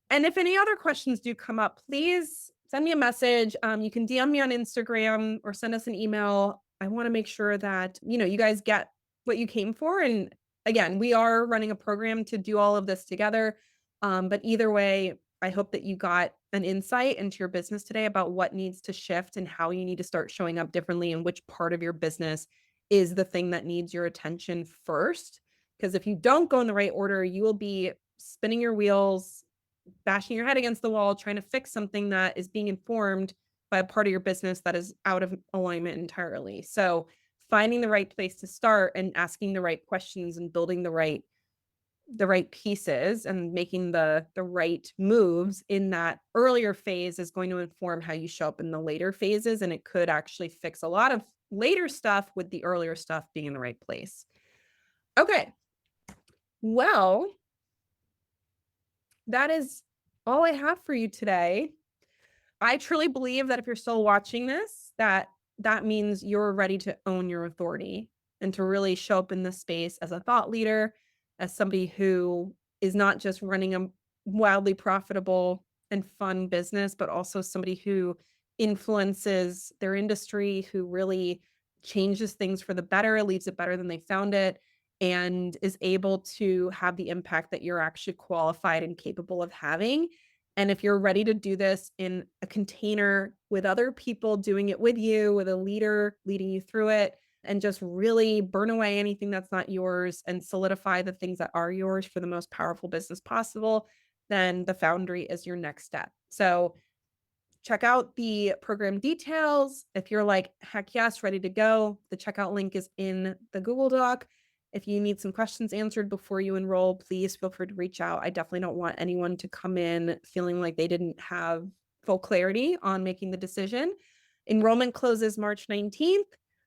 And if any other questions do come up, please send me a message. You can DM me on Instagram or send us an email. I want to make sure that, you guys get what you came for. And again, we are running a program to do all of this together. But either way, I hope that you got an insight into your business today about what needs to shift and how you need to start showing up differently and which part of your business is the thing that needs your attention first. Because if you don't go in the right order, you will be spinning your wheels, bashing your head against the wall, trying to fix something that is being informed by a part of your business that is out of alignment entirely. So finding the right place to start and asking the right questions and building the right pieces and making the right moves in that earlier phase is going to inform how you show up in the later phases. And it could actually fix a lot of later stuff with the earlier stuff being in the right place. Okay. Well, that is all I have for you today. I truly believe that if you're still watching this, that means you're ready to own your authority and to really show up in this space as a thought leader, as somebody who is not just running a wildly profitable and fun business, but also somebody who influences their industry, who really changes things for the better, leaves it better than they found it, and is able to have the impact that you're actually qualified and capable of having. And if you're ready to do this in a container with other people doing it with you, with a leader leading you through it, and just really burn away anything that's not yours and solidify the things that are yours for the most powerful business possible, then the Foundry is your next step. So check out the program details. If you're like, heck yes, ready to go, the checkout link is in the Google Doc. If you need some questions answered before you enroll, please feel free to reach out. I definitely don't want anyone to come in feeling like they didn't have full clarity on making the decision. Enrollment closes March 19th.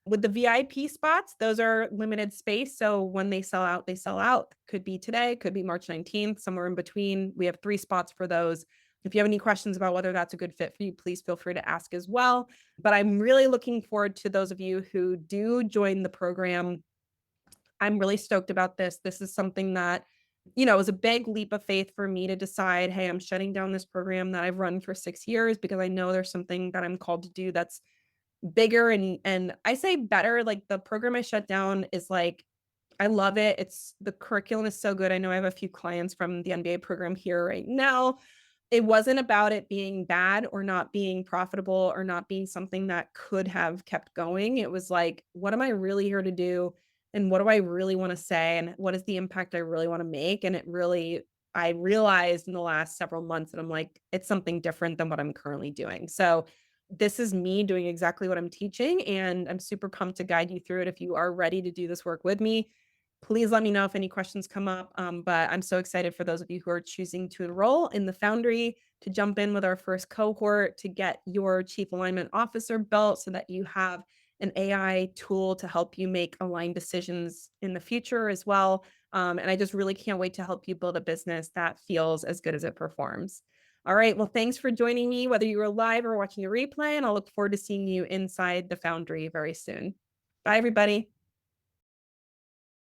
With the VIP spots, those are limited space. So when they sell out, they sell out. Could be today, could be March 19th, somewhere in between. We have 3 spots for those. If you have any questions about whether that's a good fit for you, please feel free to ask as well. But I'm really looking forward to those of you who do join the program. I'm really stoked about this. This is something that, was a big leap of faith for me to decide, hey, I'm shutting down this program that I've run for 6 years because I know there's something that I'm called to do that's bigger and I say better. Like the program I shut down is like, I love it. The curriculum is so good. I know I have a few clients from the MBA program here right now. It wasn't about it being bad or not being profitable or not being something that could have kept going. It was like, what am I really here to do? And what do I really want to say? And what is the impact I really want to make? And I realized in the last several months that I'm like, it's something different than what I'm currently doing. So this is me doing exactly what I'm teaching. And I'm super pumped to guide you through it. If you are ready to do this work with me, please let me know if any questions come up. But I'm so excited for those of you who are choosing to enroll in the Foundry, to jump in with our first cohort, to get your Chief Alignment Officer belt so that you have an AI tool to help you make aligned decisions in the future as well. And I just really can't wait to help you build a business that feels as good as it performs. All right. Well, thanks for joining me, whether you were live or watching a replay, and I'll look forward to seeing you inside the Foundry very soon. Bye, everybody.